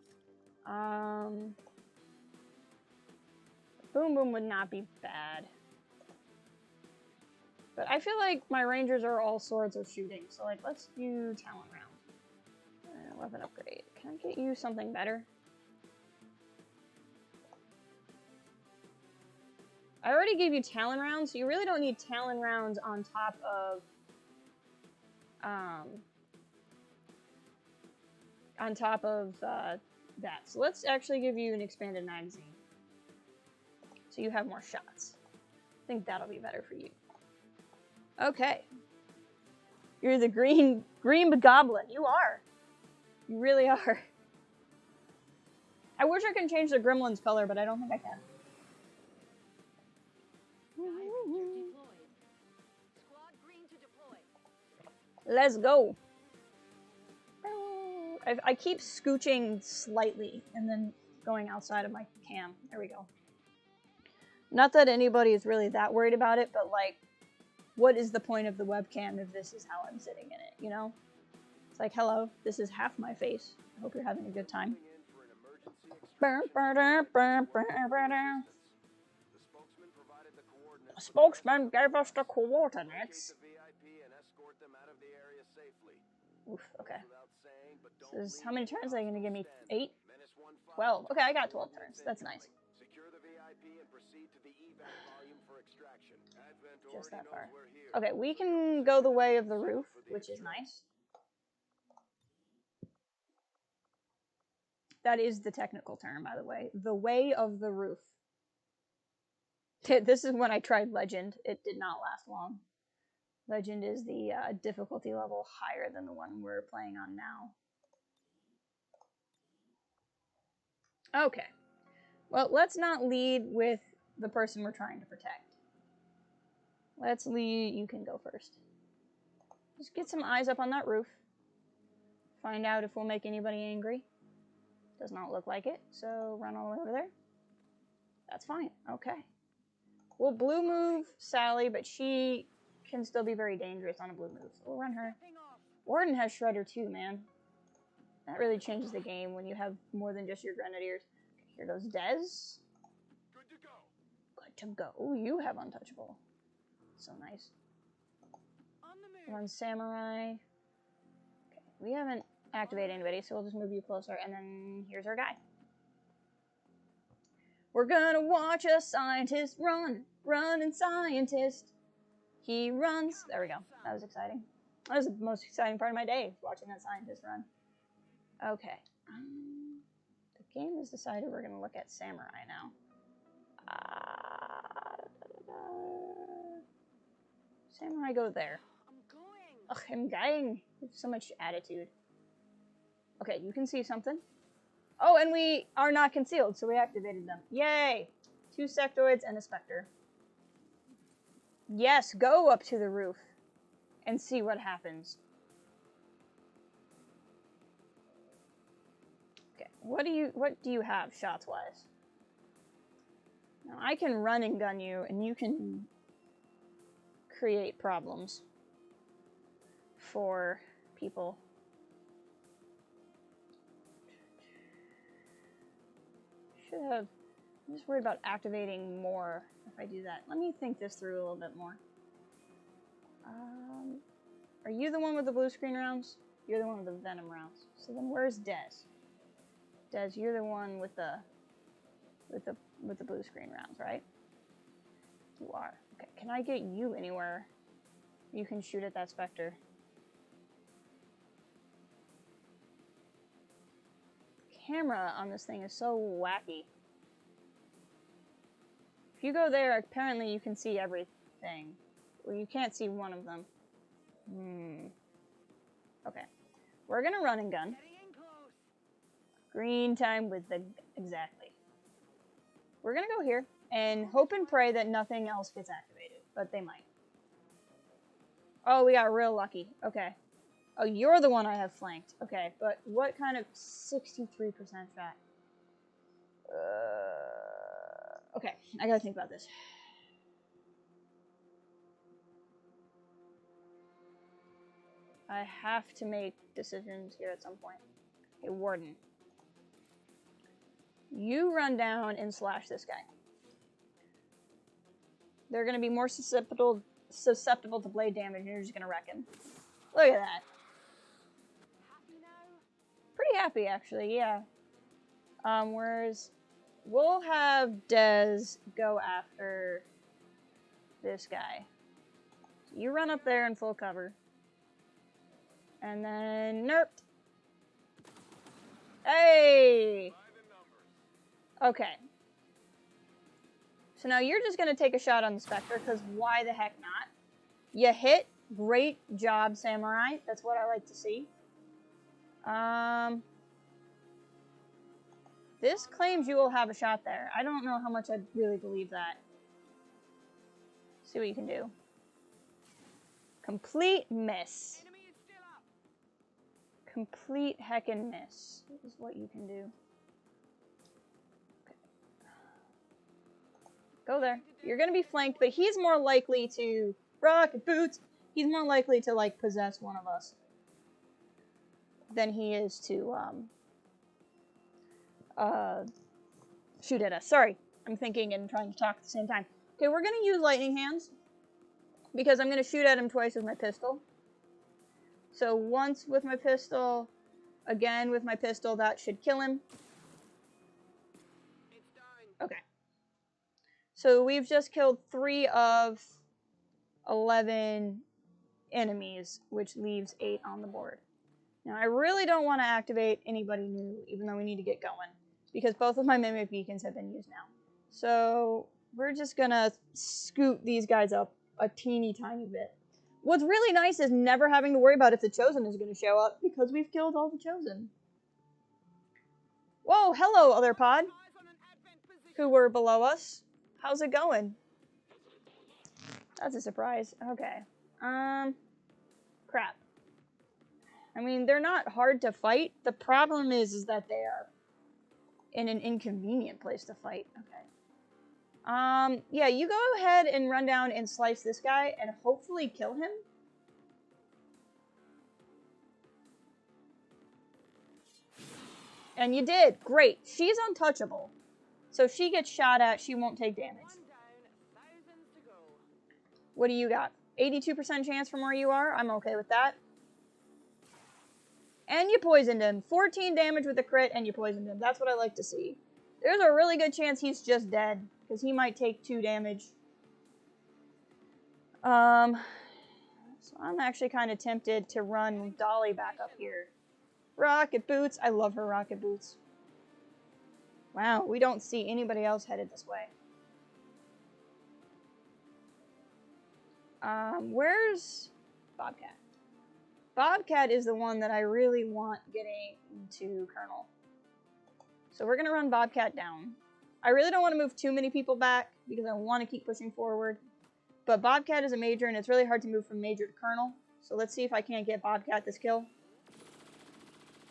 Boom Boom would not be bad. But I feel like my rangers are all swords or shooting, so like let's do talent round. Weapon upgrade. Can I get you something better? I already gave you talent rounds, so you really don't need talent rounds on top of that. So let's actually give you an expanded magazine, so you have more shots. I think that'll be better for you. Okay. You're the green goblin. You are. You really are. I wish I could change the gremlin's color, but I don't think I can. Let's go. I keep scooching slightly and then going outside of my cam. There we go. Not that anybody is really that worried about it, but like, what is the point of the webcam if this is how I'm sitting in it, you know? It's like, hello, this is half my face. I hope you're having a good time. The spokesman gave us the coordinates. Oof, okay. So this is, how many turns are they going to give me? 8? 12. Okay, I got 12 turns. That's nice. Just that far. Okay, we can go the way of the roof, which is nice. That is the technical term, by the way. The way of the roof. This is when I tried Legend. It did not last long. Legend is the difficulty level higher than the one we're playing on now. Okay. Well, let's not lead with the person we're trying to protect. Let's lead... You can go first. Just get some eyes up on that roof. Find out if we'll make anybody angry. Does not look like it, so run all the way over there. That's fine. Okay. We'll blue move Sally, but she can still be very dangerous on a blue move. So we'll run her. Warden has Shredder too, man. That really changes the game when you have more than just your Grenadiers. Okay, here goes Dez. Good to go. Good to go. Ooh, you have Untouchable. So nice. Run Samurai. Okay, we haven't activated anybody, so we'll just move you closer, and then here's our guy. We're gonna watch a scientist running scientist. He runs. There we go. That was exciting. That was the most exciting part of my day, watching that scientist run. Okay. The game has decided we're gonna look at Samurai now. Samurai, go there. Ugh, I'm going. So much attitude. Okay, you can see something. Oh, and we are not concealed, so we activated them. Yay! 2 sectoids and a specter. Yes, go up to the roof and see what happens. Okay, what do you have shots-wise? Now, I can run and gun you, and you can create problems for people. I'm just worried about activating more if I do that. Let me think this through a little bit more. Are you the one with the blue screen rounds? You're the one with the Venom rounds. So then where's Dez? Dez, you're the one with the blue screen rounds, right? You are. Okay, can I get you anywhere? You can shoot at that Spectre. Camera on this thing is so wacky. If you go there, apparently you can see everything. Well, you can't see one of them. Okay. We're gonna run and gun. Green time with the... Exactly. We're gonna go here and hope and pray that nothing else gets activated, but they might. Oh, we got real lucky. Okay. Oh, you're the one I have flanked. Okay, but what kind of 63% shot? Okay, I gotta think about this. I have to make decisions here at some point. Okay, Warden. You run down and slash this guy. They're gonna be more susceptible to blade damage, and you're just gonna wreck him. Look at that. Pretty happy, actually, yeah. Whereas we'll have Dez go after this guy. You run up there in full cover. And then nerfed. Hey! Okay. So now you're just gonna take a shot on the Spectre, because why the heck not? You hit. Great job, Samurai. That's what I like to see. This claims you will have a shot there. I don't know how much I really believe that. See what you can do. Complete miss. Complete heckin' miss is what you can do. Okay. Go there. You're gonna be flanked, but he's more likely to... Rocket boots! He's more likely to, like, possess one of us. than he is to shoot at us. Sorry, I'm thinking and trying to talk at the same time. Okay, we're gonna use lightning hands because I'm gonna shoot at him twice with my pistol. So once with my pistol, again with my pistol, that should kill him. Okay. So we've just killed 3 of 11 enemies, which leaves 8 on the board. Now, I really don't want to activate anybody new, even though we need to get going, because both of my mimic beacons have been used now. So we're just gonna scoot these guys up a teeny tiny bit. What's really nice is never having to worry about if the Chosen is going to show up, because we've killed all the Chosen. Whoa, hello, other pod, who were below us. How's it going? That's a surprise. Okay. Crap. I mean, they're not hard to fight. The problem is that they are in an inconvenient place to fight. Okay. Yeah, you go ahead and run down and slice this guy and hopefully kill him. And you did. Great. She's untouchable. So if she gets shot at, she won't take damage. What do you got? 82% chance from where you are? I'm okay with that. And you poisoned him. 14 damage with a crit, and you poisoned him. That's what I like to see. There's a really good chance he's just dead, because he might take 2 damage. So I'm actually kind of tempted to run Dolly back up here. Rocket boots. I love her rocket boots. Wow, we don't see anybody else headed this way. Where's Bobcat? Bobcat is the one that I really want getting into Colonel. So we're going to run Bobcat down. I really don't want to move too many people back because I want to keep pushing forward. But Bobcat is a major and it's really hard to move from major to Colonel. So let's see if I can't get Bobcat this kill.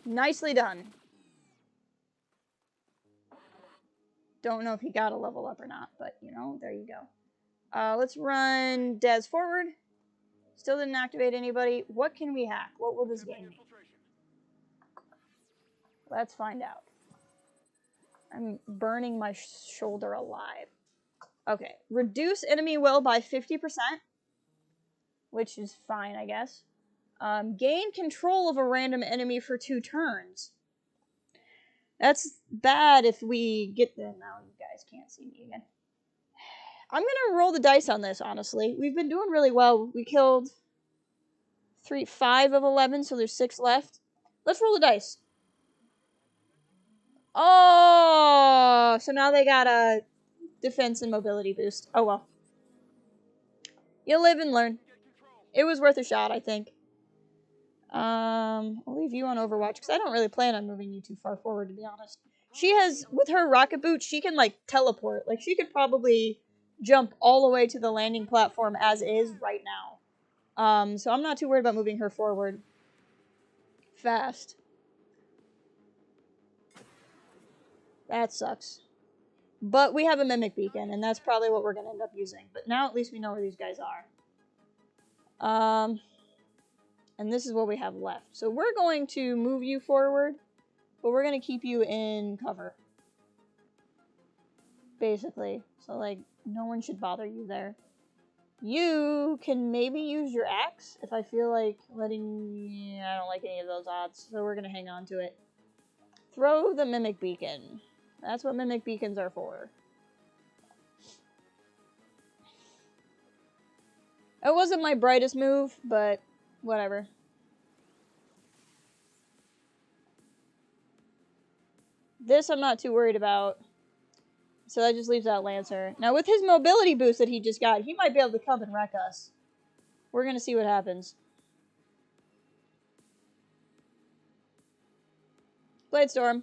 Nicely done. Don't know if he got a level up or not, but you know, there you go. Let's run Des forward. Still didn't activate anybody. What can we hack? What will this gain me? Let's find out. I'm burning my shoulder alive. Okay. Reduce enemy will by 50%. Which is fine, I guess. Gain control of a random enemy for 2 turns. That's bad if we get them. Now you guys can't see me again. I'm gonna roll the dice on this, honestly. We've been doing really well. We killed 5 of 11, so there's 6 left. Let's roll the dice. Oh, so now they got a defense and mobility boost. Oh well. You live and learn. It was worth a shot, I think. I'll leave you on Overwatch, because I don't really plan on moving you too far forward, to be honest. She has, with her rocket boot, she can, like, teleport. Like, she could probably jump all the way to the landing platform as is right now. So I'm not too worried about moving her forward fast. That sucks. But we have a Mimic Beacon, and that's probably what we're going to end up using. But now at least we know where these guys are. And this is what we have left. So we're going to move you forward, but we're going to keep you in cover. Basically. So, like, no one should bother you there. You can maybe use your axe if I feel like letting... Yeah, I don't like any of those odds, so we're going to hang on to it. Throw the Mimic Beacon. That's what Mimic Beacons are for. It wasn't my brightest move, but whatever. This I'm not too worried about. So that just leaves out Lancer. Now with his mobility boost that he just got, he might be able to come and wreck us. We're going to see what happens. Blade Storm.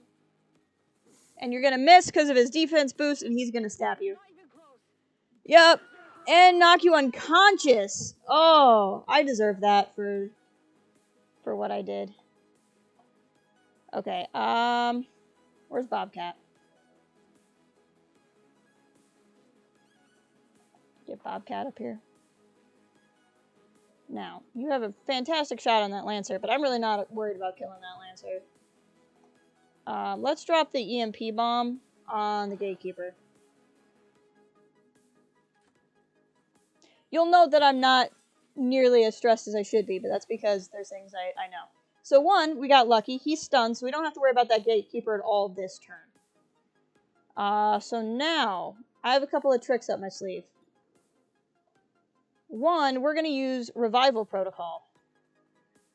And you're going to miss because of his defense boost, and he's going to stab you. Yep. And knock you unconscious. Oh, I deserve that for what I did. Okay, where's Bobcat? Get Bobcat up here. Now, you have a fantastic shot on that Lancer, but I'm really not worried about killing that Lancer. Let's drop the EMP bomb on the Gatekeeper. You'll note that I'm not nearly as stressed as I should be, but that's because there's things I know. So one, we got lucky. He's stunned, so we don't have to worry about that Gatekeeper at all this turn. So now, I have a couple of tricks up my sleeve. One, we're going to use Revival Protocol.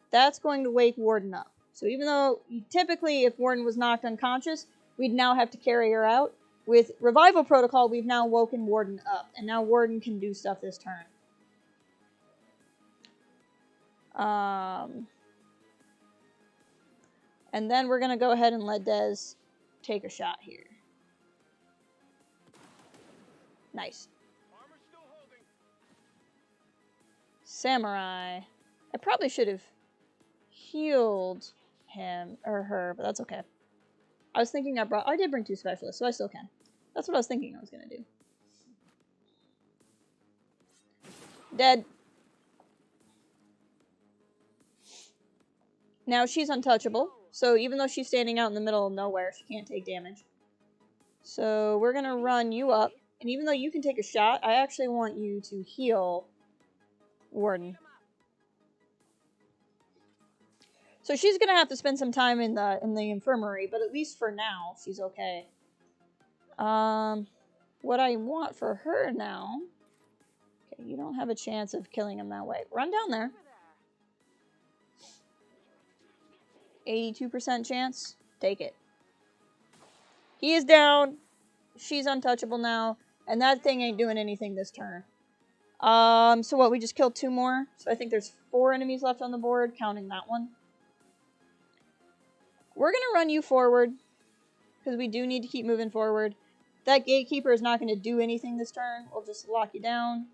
That's going to wake Warden up. So even though, typically, if Warden was knocked unconscious, we'd now have to carry her out. With Revival Protocol, we've now woken Warden up, and now Warden can do stuff this turn. And then we're going to go ahead and let Dez take a shot here. Nice. Samurai. I probably should have healed him or her, but that's okay. I was thinking I did bring 2 specialists, so I still can. That's what I was thinking I was going to do. Dead. Now she's untouchable, so even though she's standing out in the middle of nowhere, she can't take damage. So we're going to run you up, and even though you can take a shot, I actually want you to heal Warden. So she's going to have to spend some time in the infirmary, but at least for now, she's okay. What I want for her now... Okay, you don't have a chance of killing him that way. Run down there. 82% chance. Take it. He is down. She's untouchable now. And that thing ain't doing anything this turn. So what, we just killed 2 more? So I think there's 4 enemies left on the board, counting that one. We're going to run you forward, because we do need to keep moving forward. That Gatekeeper is not going to do anything this turn. We'll just lock you down.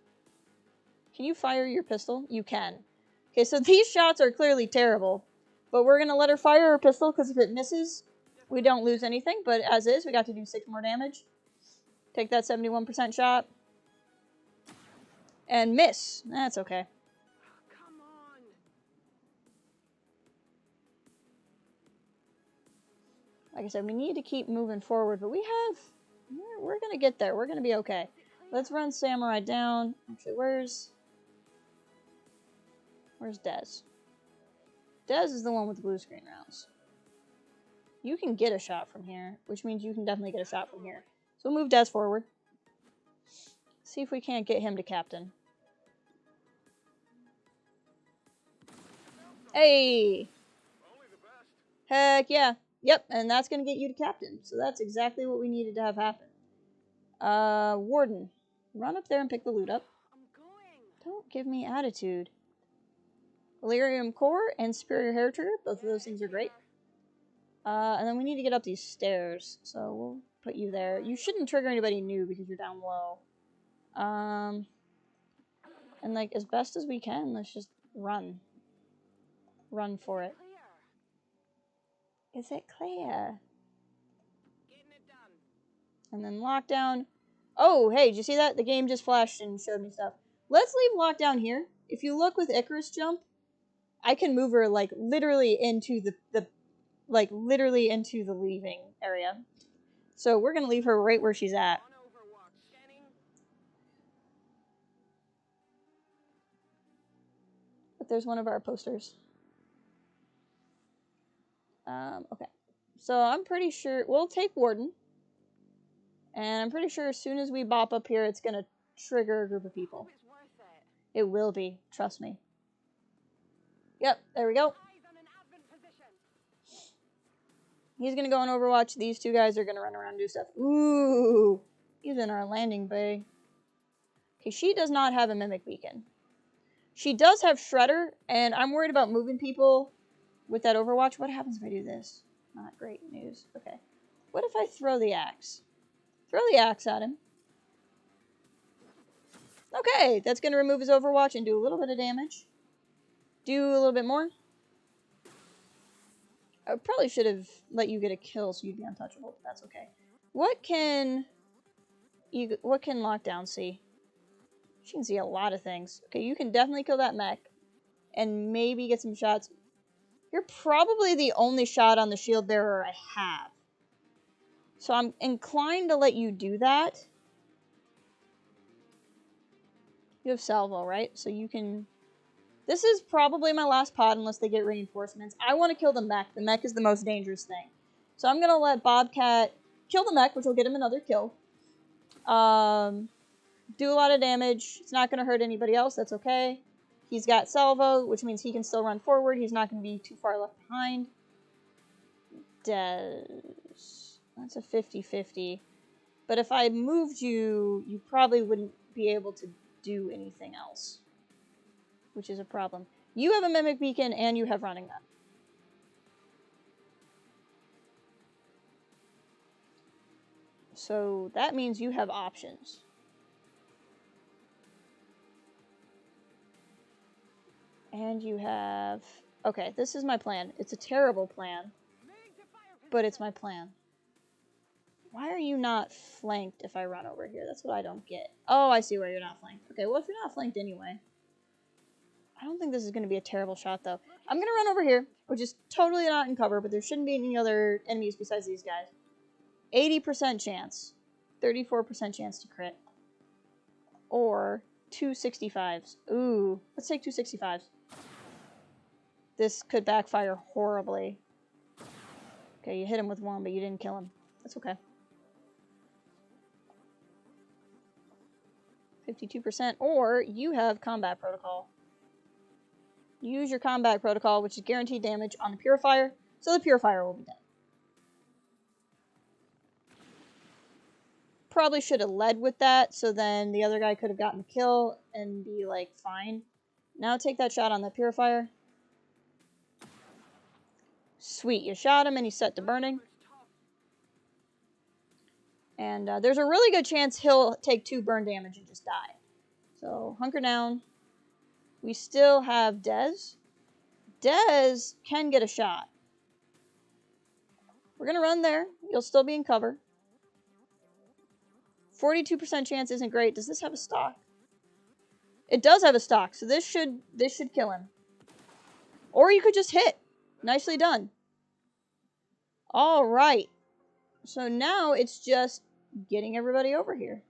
Can you fire your pistol? You can. Okay, so these shots are clearly terrible. But we're going to let her fire her pistol, because if it misses, we don't lose anything. But as is, we got to do 6 more damage. Take that 71% shot. And miss. That's okay. Come on. Like I said, we need to keep moving forward, but we're going to get there. We're going to be okay. Let's run Samurai down. Actually, where's Dez? Dez is the one with the blue screen rounds. You can get a shot from here, which means you can definitely get a shot from here. So we'll move Dez forward. See if we can't get him to captain. Hey! Heck yeah. Yep, and that's going to get you to captain. So that's exactly what we needed to have happen. Warden. Run up there and pick the loot up. Don't give me attitude. Delirium Core and Superior Hair Trigger. Both of those things are great. And then we need to get up these stairs. So we'll put you there. You shouldn't trigger anybody new because you're down low. And like, as best as we can, let's just run. Run for it. Is it clear? And then lockdown. Oh, hey, did you see that? The game just flashed and showed me stuff. Let's leave lockdown here. If you look with Icarus Jump, I can move her, like, literally into the leaving area. So we're going to leave her right where she's at. But there's one of our posters. Okay. So I'm pretty sure we'll take Warden. And I'm pretty sure as soon as we bop up here, it's going to trigger a group of people. It will be. Trust me. Yep, there we go. He's going to go on Overwatch. These 2 guys are going to run around and do stuff. Ooh. He's in our landing bay. Okay, she does not have a Mimic Beacon. She does have Shredder, and I'm worried about moving people with that Overwatch. What happens if I do this? Not great news. Okay. What if I throw the axe? Throw the axe at him. Okay, that's going to remove his Overwatch and do a little bit of damage. Do a little bit more. I probably should have let you get a kill so you'd be untouchable, but that's okay. What can Lockdown see? She can see a lot of things. Okay, you can definitely kill that mech. and maybe get some shots. You're probably the only shot on the shield bearer I have. So I'm inclined to let you do that. You have salvo, right? So you can... This is probably my last pod unless they get reinforcements. I want to kill the mech. The mech is the most dangerous thing. So I'm going to let Bobcat kill the mech, which will get him another kill. Do a lot of damage. It's not going to hurt anybody else. That's okay. He's got salvo, which means he can still run forward. He's not going to be too far left behind. That's a 50-50. But if I moved you, you probably wouldn't be able to do anything else, which is a problem. You have a Mimic Beacon, and you have Running Gun. So that means you have options. And you have... Okay, this is my plan. It's a terrible plan, but it's my plan. Why are you not flanked if I run over here? That's what I don't get. Oh, I see why you're not flanked. Okay, well, if you're not flanked anyway. I don't think this is going to be a terrible shot, though. I'm going to run over here, which is totally not in cover, but there shouldn't be any other enemies besides these guys. 80% chance. 34% chance to crit. Or 265s. Ooh, let's take 265s. This could backfire horribly. Okay, you hit him with one, but you didn't kill him. That's okay. 52%, or you have combat protocol. Use your combat protocol, which is guaranteed damage on the purifier, so the purifier will be dead. Probably should have led with that, so then the other guy could have gotten the kill and be like, fine. Now take that shot on the purifier. Sweet, you shot him and he's set to burning. And there's a really good chance he'll take 2 burn damage and just die. So, hunker down. We still have Dez. Dez can get a shot. We're going to run there. You'll still be in cover. 42% chance isn't great. Does this have a stock? It does have a stock, so this should kill him. Or you could just hit. Nicely done. All right. So now it's just getting everybody over here.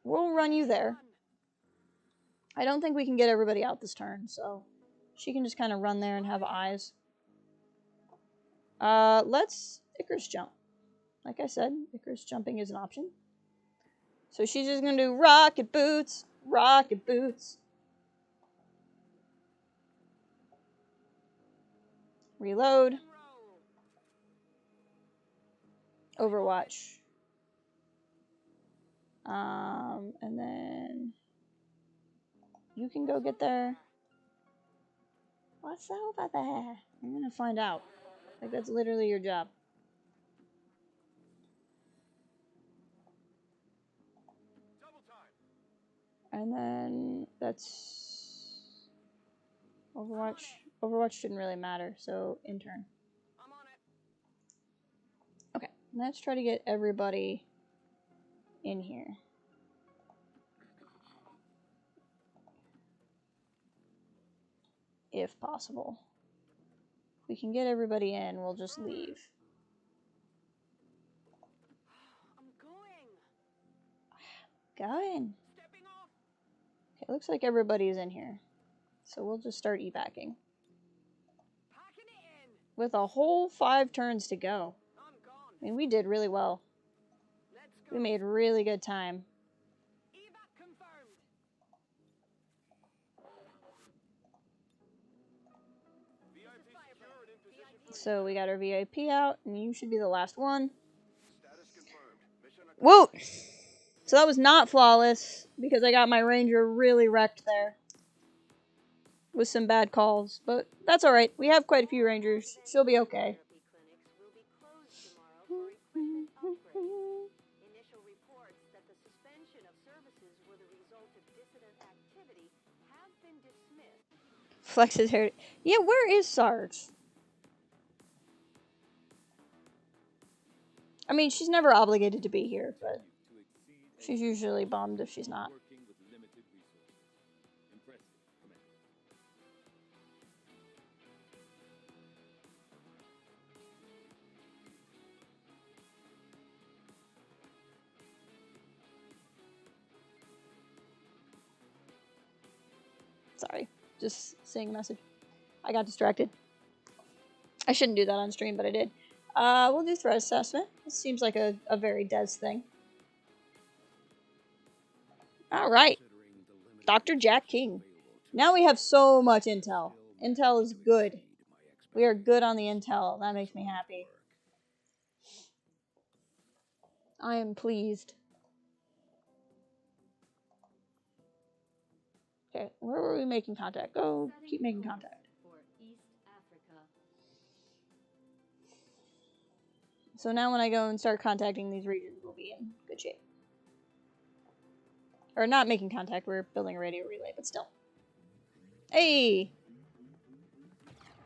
We'll run you there. I don't think we can get everybody out this turn, so she can just kind of run there and have eyes. Let's Icarus jump. Like I said, Icarus jumping is an option. So she's just going to do rocket boots, rocket boots. Reload. Overwatch. And then you can go get there. What's over there? I'm gonna find out. Like, that's literally your job. And then that's Overwatch. Overwatch shouldn't really matter, so intern. Okay, let's try to get everybody in here. If possible. If we can get everybody in, we'll just leave. I'm going. Going. Stepping off. Okay, looks like everybody's in here. So we'll just start evacing. Packing it in. With a whole 5 turns to go. I'm gone. I mean, we did really well. Let's go. We made really good time. Evac confirmed. VIP secure and in position. So we got our VIP out, and you should be the last one. Status confirmed. Mission Whoa! So that was not flawless, because I got my ranger really wrecked there. With some bad calls, but that's alright. We have quite a few rangers. She'll be okay. Therapy clinics will be closed tomorrow for equipment upgrades. Initial reports that the suspension of services were the result of dissident activity have been dismissed. Flex's hair. Yeah, where is Sarge? I mean, she's never obligated to be here, but she's usually bummed if she's not. Working with limited resources. Impressive, Sorry, just seeing a message. I got distracted. I shouldn't do that on stream, but I did. We'll do threat assessment. This seems like a very Des thing. Alright. Dr. Jack King. Now we have so much intel. Intel is good. We are good on the intel. That makes me happy. I am pleased. Okay, where were we making contact? Go, keep making contact. For East Africa. So now when I go and start contacting these regions, we'll be in good shape. Or not making contact, we're building a radio relay, but still. Hey!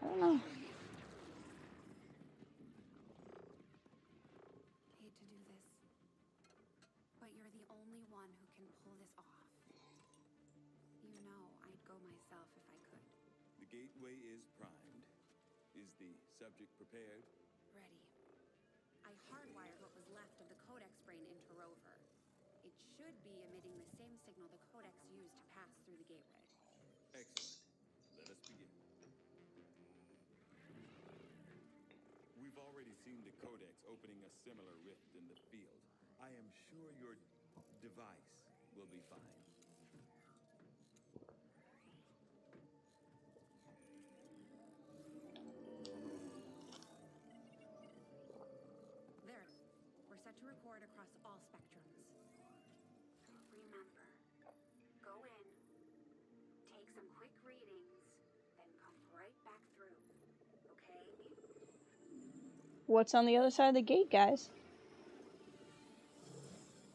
I don't know. Hate to do this, but you're the only one who can pull this off. You know I'd go myself if I could. The gateway is primed. Is the subject prepared? Ready. I hardwired what was left of the codex brain into Rover. It should be emitting the same signal the codex used to pass through the gateway. Excellent. Let us begin. We've already seen the codex opening a similar rift in the field. I am sure your device will be fine. There. We're set to record across all spectrums. Remember, go in, take some quick readings, then come right back through. Okay? What's on the other side of the gate, guys?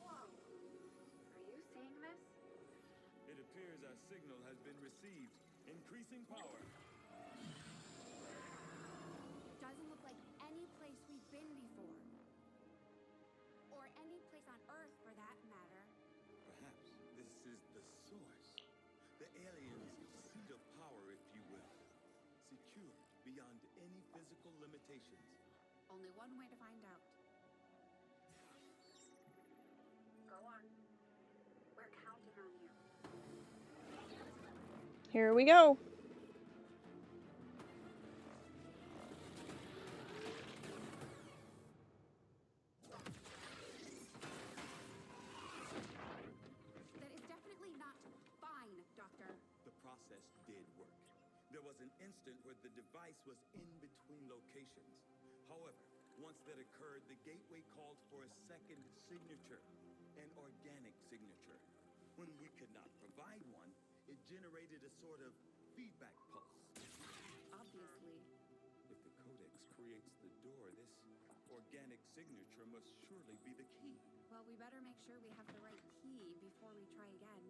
Whoa. Are you seeing this? It appears our signal has been received. Increasing power. Doesn't look like any place we've been before. Or any place on Earth, for that matter. Perhaps this is the source. The aliens' seat of power, if you will. Secured beyond any physical limitations. Only one way to find out. Go on. We're counting on you. Here we go. That is definitely not fine, Doctor. The process did work. There was an instant where the device was in between locations. However, once that occurred, the gateway called for a second signature, an organic signature. When we could not provide one, it generated a sort of feedback pulse. Obviously. If the codex creates the door, this organic signature must surely be the key. Well, we better make sure we have the right key before we try again.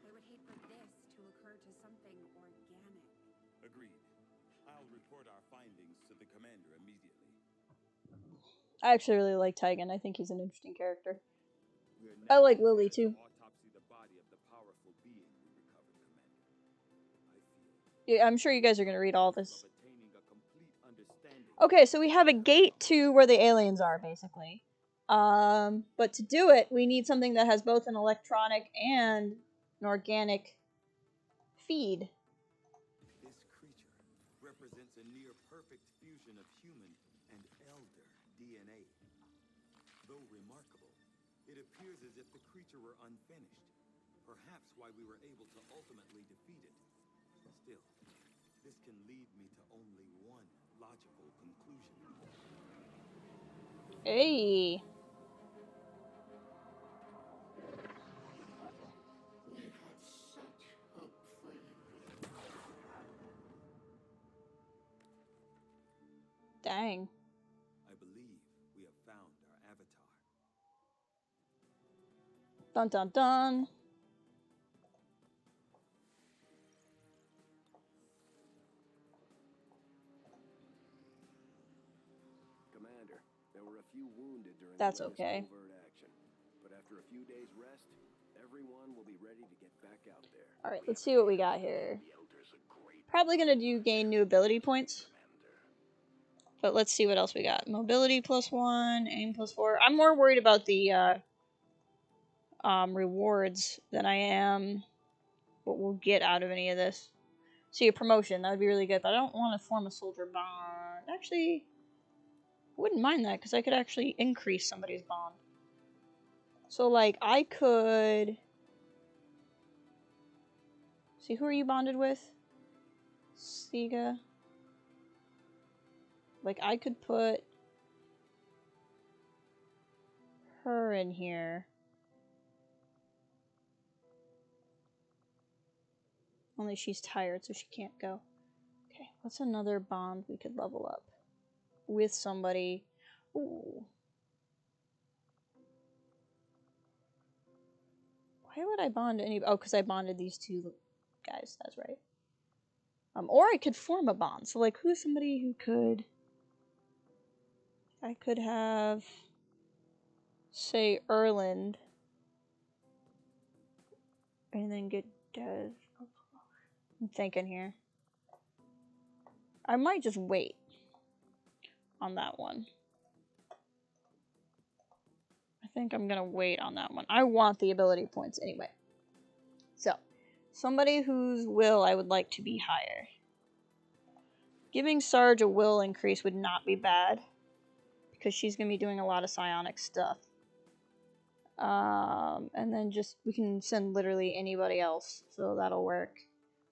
I would hate for this to occur to something organic. Agreed. I'll report our findings to the commander immediately. I actually really like Tygan. I think he's an interesting character. I like Lily too. Autopsy the body of the powerful being we recovered, Commander. I feel Yeah, I'm sure you guys are gonna read all this. of attaining a complete understanding. Okay, so we have a gate to where the aliens are, basically. But to do it, we need something that has both an electronic and an organic feed. This creature represents a near-perfect fusion of human and elder DNA. Though remarkable, it appears as if the creature were unfinished. Perhaps why we were able to ultimately defeat it. Still, this can lead me to only one logical conclusion. Hey. We had such hope for you. Dang. I believe we have found our avatar. Dun dun dun. Commander, there were a few wounded during That's the latest okay. covert action. But after a few days rest, everyone will be ready to get back out there. Alright, let's see what we got here. Probably gonna do gain new ability points. But let's see what else we got. Mobility +1, aim +4. I'm more worried about the rewards than I am what we'll get out of any of this. See, a promotion, that would be really good, but I don't want to form a soldier bond. Actually, I wouldn't mind that, because I could actually increase somebody's bond. So, like, I could... See, who are you bonded with? Siga. Like, I could put her in here. Only she's tired, so she can't go. Okay, what's another bond we could level up with somebody? Ooh. Why would I bond any? Oh, because I bonded these two guys. That's right. Or I could form a bond. So, like, who's somebody who could? I could have, say, Erland, and then get Des. I'm thinking here. I might just wait on that one. I think I'm gonna wait on that one. I want the ability points anyway. So, somebody whose will I would like to be higher. Giving Sarge a will increase would not be bad, because she's gonna be doing a lot of psionic stuff. And then just, we can send literally anybody else, so that'll work.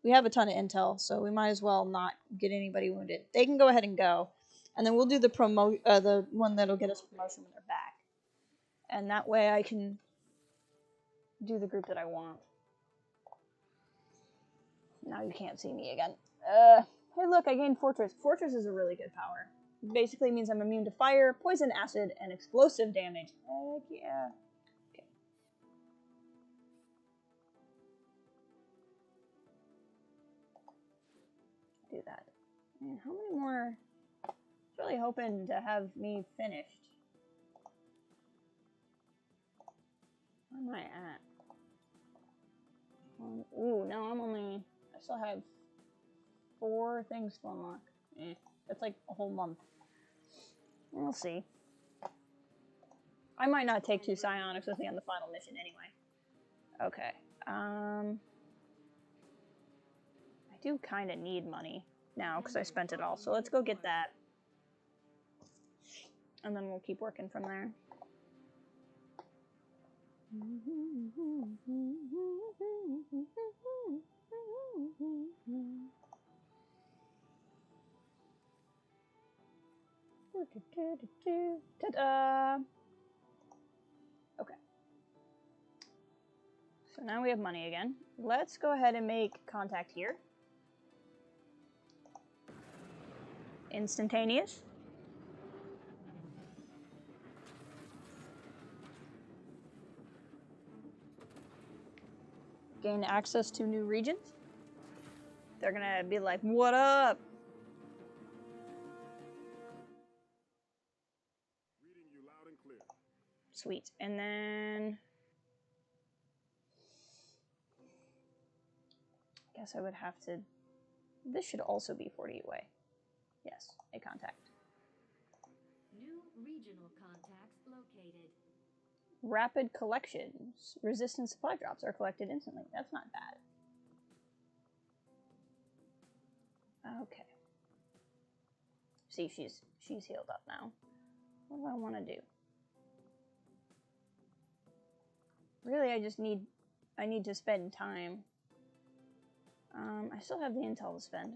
We have a ton of intel, so we might as well not get anybody wounded. They can go ahead and go, and then we'll do the one that'll get us promotion when they're back. And that way I can do the group that I want. Now you can't see me again. Hey look, I gained Fortress. Fortress is a really good power. It basically means I'm immune to fire, poison, acid, and explosive damage. Heck yeah. Okay. Do that. Man, how many more? I was really hoping to have me finished. Where am I at? Ooh, no, I still have 4 things to unlock. That's like a whole month. We'll see. I might not take 2 psionics with me on the final mission anyway. Okay. I do kind of need money now because I spent it all. So let's go get that. And then we'll keep working from there. Ta-da! Okay. So now we have money again. Let's go ahead and make contact here. Instantaneous. Gain access to new regions. They're gonna be like, what up? Reading you loud and clear. Sweet. And then I guess I would have to, this should also be 48 way. Yes, a contact. New regional contacts located. Rapid collections. Resistant supply drops are collected instantly. That's not bad. Okay. See, she's healed up now. What do I want to do? Really, I need to spend time. I still have the intel to spend.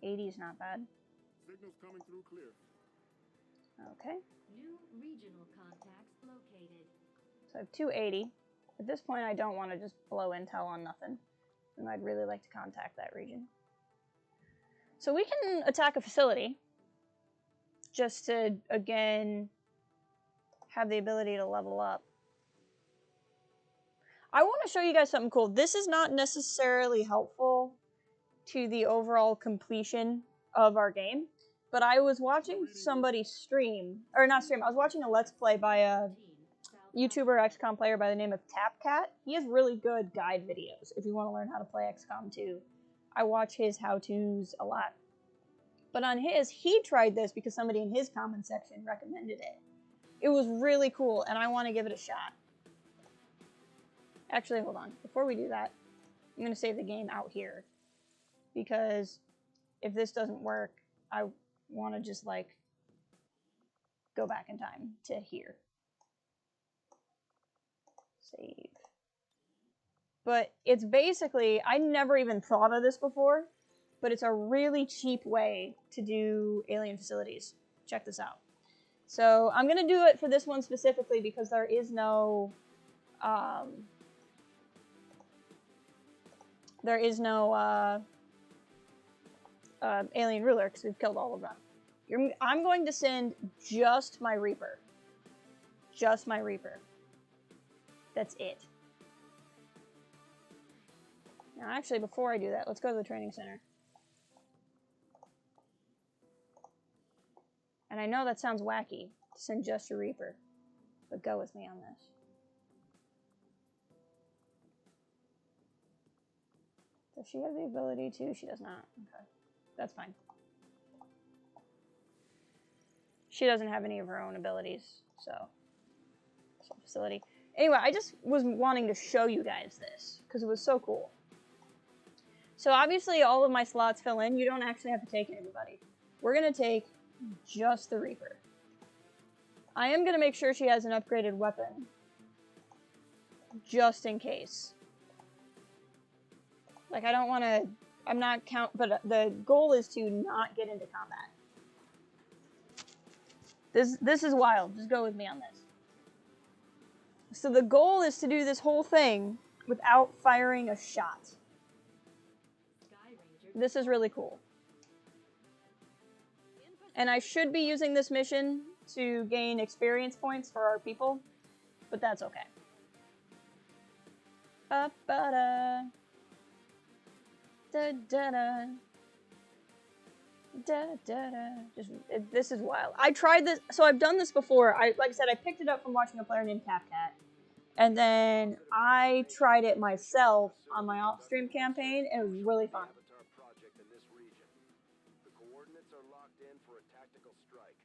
80 is not bad. Signals coming through clear. Okay. New regional contacts located. So I have 280. At this point, I don't want to just blow intel on nothing. And I'd really like to contact that region. So we can attack a facility. Just to, again, have the ability to level up. I want to show you guys something cool. This is not necessarily helpful to the overall completion of our game. But I was watching somebody stream, or not stream, I was watching a Let's Play by a YouTuber XCOM player by the name of TapCat. He has really good guide videos if you want to learn how to play XCOM 2. I watch his how-tos a lot. But on his, he tried this because somebody in his comment section recommended it. It was really cool, and I want to give it a shot. Actually, hold on. Before we do that, I'm going to save the game out here. Because if this doesn't work, I want to just, like, go back in time to here. Save. But it's basically, I never even thought of this before, but it's a really cheap way to do alien facilities. Check this out. So I'm going to do it for this one specifically because there is no, alien ruler because we've killed all of them. I'm going to send just my Reaper. Just my Reaper. That's it. Now, actually, before I do that, let's go to the training center. And I know that sounds wacky to send just your Reaper, but go with me on this. Does she have the ability to? She does not. Okay. That's fine. She doesn't have any of her own abilities, so facility. Anyway, I just was wanting to show you guys this because it was so cool. So obviously all of my slots fill in. You don't actually have to take anybody. We're going to take just the Reaper. I am going to make sure she has an upgraded weapon just in case. Like, I don't want to, I'm not but the goal is to not get into combat. This is wild. Just go with me on this. So the goal is to do this whole thing without firing a shot. This is really cool. And I should be using this mission to gain experience points for our people, but that's okay. Ba-ba-da. Da-da-da. Da-da-da. This is wild. I tried this, so I've done this before. Like I said, I picked it up from watching a player named CapCat. And then I tried it myself on my off-stream campaign, and it was really fun. Project in this region. The coordinates are locked in for a tactical strike.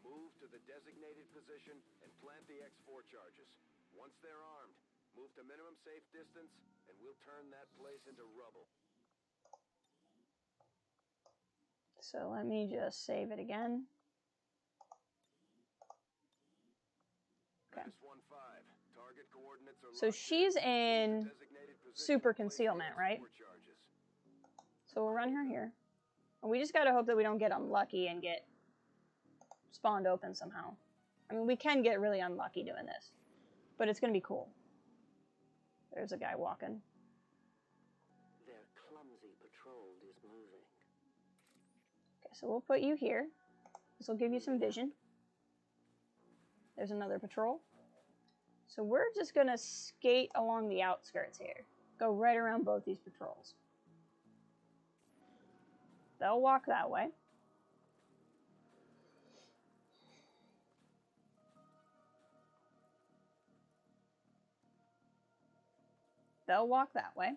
Move to the designated position and plant the X4 charges. Once they're armed, move to minimum safe distance, and we'll turn that place into rubble. So let me just save it again. Okay. So she's in super concealment, right? So we'll run her here. And we just gotta hope that we don't get unlucky and get spawned open somehow. I mean, we can get really unlucky doing this, but it's gonna be cool. There's a guy walking. Their clumsy patrol is moving. Okay, so we'll put you here. This will give you some vision. There's another patrol. So we're just gonna skate along the outskirts here. Go right around both these patrols. They'll walk that way. They'll walk that way.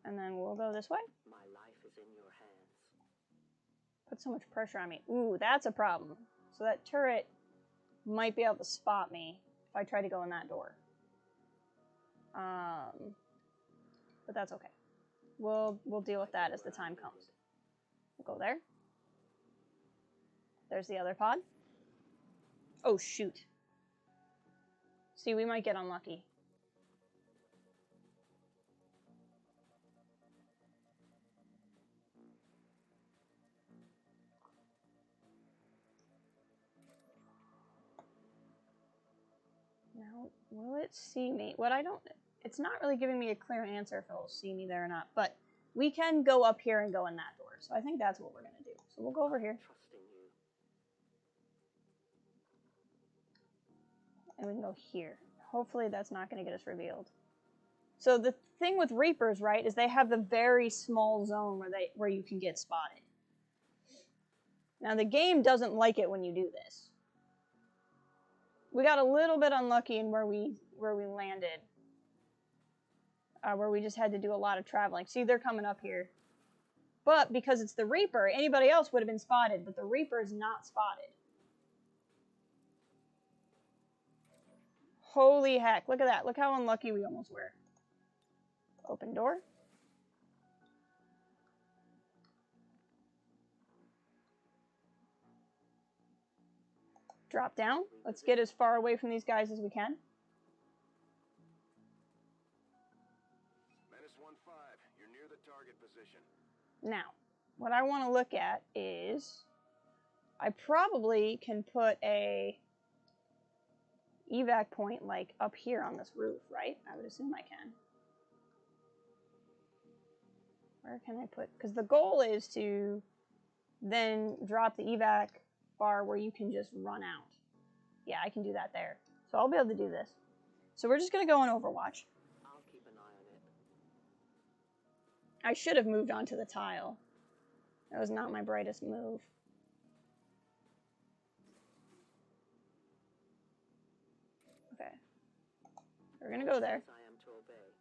And then we'll go this way. My life is in your hands. Put so much pressure on me. Ooh, that's a problem. So that turret might be able to spot me if I try to go in that door. But that's okay. We'll deal with that as the time comes. We'll go there. There's the other pod. Oh, shoot. See, we might get unlucky. Now, will it see me? It's not really giving me a clear answer if it'll see me there or not, but we can go up here and go in that door. So I think that's what we're going to do. So we'll go over here. And we can go here. Hopefully that's not going to get us revealed. So the thing with Reapers, right, is they have the very small zone where you can get spotted. Now the game doesn't like it when you do this. We got a little bit unlucky in where we landed. Where we just had to do a lot of traveling. See, they're coming up here. But because it's the Reaper, anybody else would have been spotted, but the Reaper is not spotted. Holy heck. Look at that. Look how unlucky we almost were. Open door. Drop down. Let's get as far away from these guys as we can. Menace 1-5, you're near the target position. Now, what I want to look at is I probably can put a evac point like up here on this roof, right? I would assume I can. Where can I put? Because the goal is to then drop the evac bar where you can just run out. Yeah, I can do that there. So I'll be able to do this. So we're just going to go on Overwatch. I'll keep an eye on it. I should have moved onto the tile. That was not my brightest move. Okay. We're going to go there. I am to obey.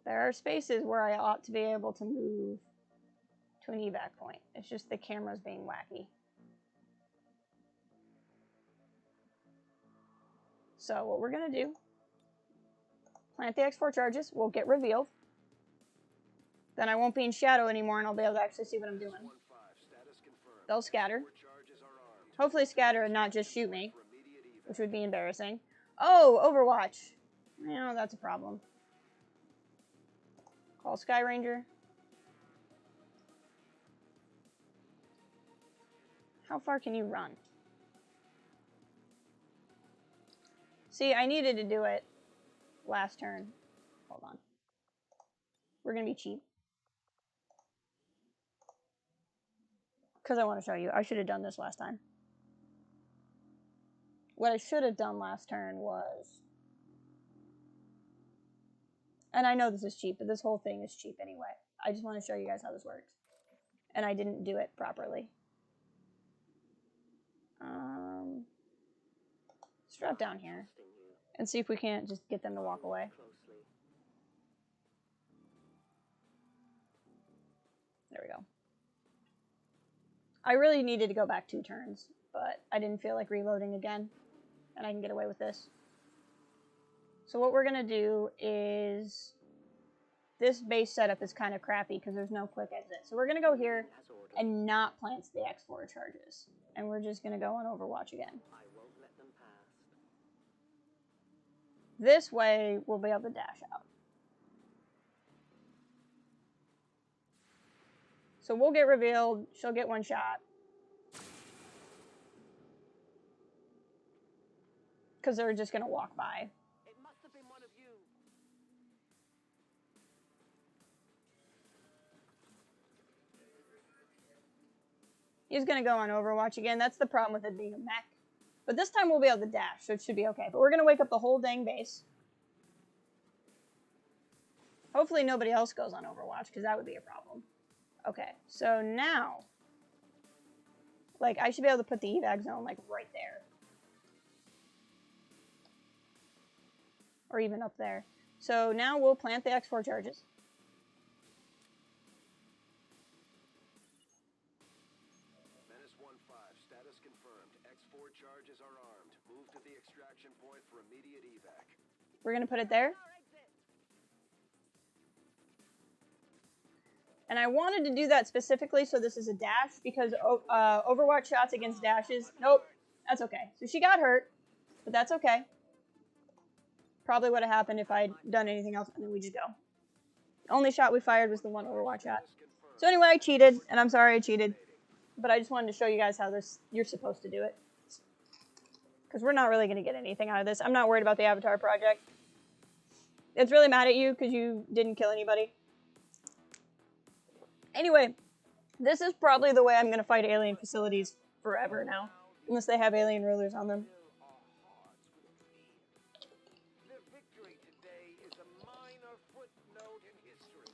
There are spaces where I ought to be able to move to an evac point. It's just the camera's being wacky. So what we're going to do, plant the X4 charges, we'll get revealed. Then I won't be in shadow anymore and I'll be able to actually see what I'm doing. They'll scatter. Hopefully scatter and not just shoot me, which would be embarrassing. Oh, Overwatch. You know, that's a problem. Call Sky Ranger. How far can you run? See, I needed to do it last turn. Hold on. We're going to be cheap. Because I want to show you. I should have done this last time. What I should have done last turn was... And I know this is cheap, but this whole thing is cheap anyway. I just want to show you guys how this works. And I didn't do it properly. Let's drop down here. And see if we can't just get them to walk away. There we go. I really needed to go back 2 turns, but I didn't feel like reloading again. And I can get away with this. So what we're going to do is... This base setup is kind of crappy because there's no quick exit. So we're going to go here and not plant the X4 charges. And we're just going to go on Overwatch again. I won't let them pass. This way, we'll be able to dash out. So we'll get revealed. She'll get 1 shot. Because they're just going to walk by. It must have been one of you. He's going to go on Overwatch again. That's the problem with it being a mech. But this time we'll be able to dash, so it should be okay. But we're going to wake up the whole dang base. Hopefully nobody else goes on Overwatch, because that would be a problem. Okay, so now... Like, I should be able to put the evac zone, like, right there. Or even up there. So now we'll plant the X4 charges. Menace 1-5, status confirmed. X4 charges are armed. Move to the extraction point for immediate evac. We're going to put it there. And I wanted to do that specifically so this is a dash because Overwatch shots against dashes. Nope, that's okay. So she got hurt, but that's okay. Probably would have happened if I'd done anything else, and then we just go. The only shot we fired was the one Overwatch shot. So anyway, I cheated, and I'm sorry I cheated. But I just wanted to show you guys how you're supposed to do it. Because we're not really going to get anything out of this. I'm not worried about the Avatar project. It's really mad at you because you didn't kill anybody. Anyway, this is probably the way I'm going to fight alien facilities forever now. Unless they have alien rulers on them. Their victory today is a minor footnote in history.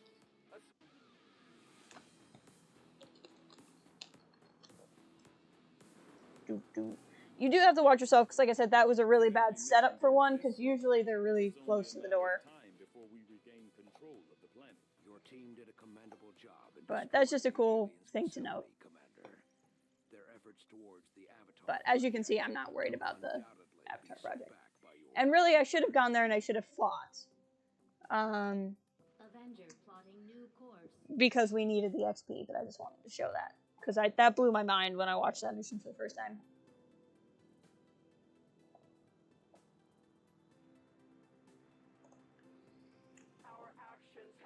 You do have to watch yourself, because like I said, that was a really bad setup for one, because usually they're really close to the door. Your team did a commendable job. But that's just a cool thing to note. Commander. Their efforts towards the Avatar But as you can see, I'm not worried about the Avatar project. And really, I should have gone there and I should have fought. Avenger plotting new course. Because we needed the XP, but I just wanted to show that. Because that blew my mind when I watched that mission for the first time.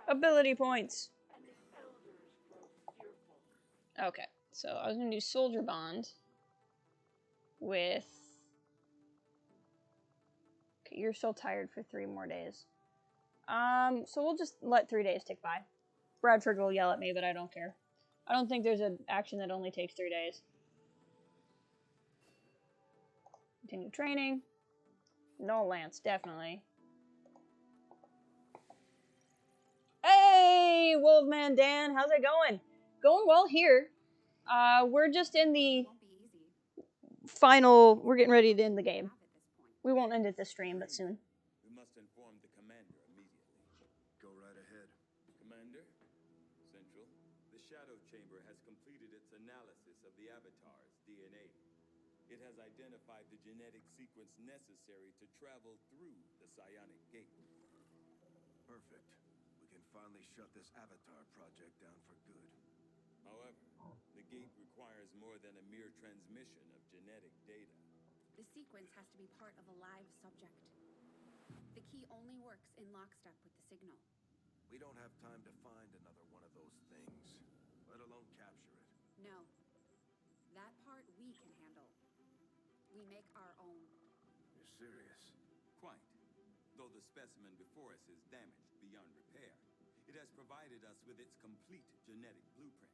Ability points. Okay, so I was going to do Soldier Bond with... Okay, you're still tired for 3 more days. So we'll just let 3 days tick by. Bradford will yell at me, but I don't care. I don't think there's an action that only takes 3 days. Continue training. No Lance, definitely. Hey, Wolfman Dan, how's it going? Going well here. We're just in the final... We're getting ready to end the game. We won't end it this stream, but soon. We must inform the commander immediately. Go right ahead. Commander, Central, the Shadow Chamber has completed its analysis of the Avatar's DNA. It has identified the genetic sequence necessary to travel through the psionic gate. Perfect. We can finally shut this Avatar project down for good. However, the gate requires more than a mere transmission of genetic data. The sequence has to be part of a live subject. The key only works in lockstep with the signal. We don't have time to find another one of those things, let alone capture it. No. That part we can handle. We make our own. You're serious? Quite. Though the specimen before us is damaged beyond repair, it has provided us with its complete genetic blueprint.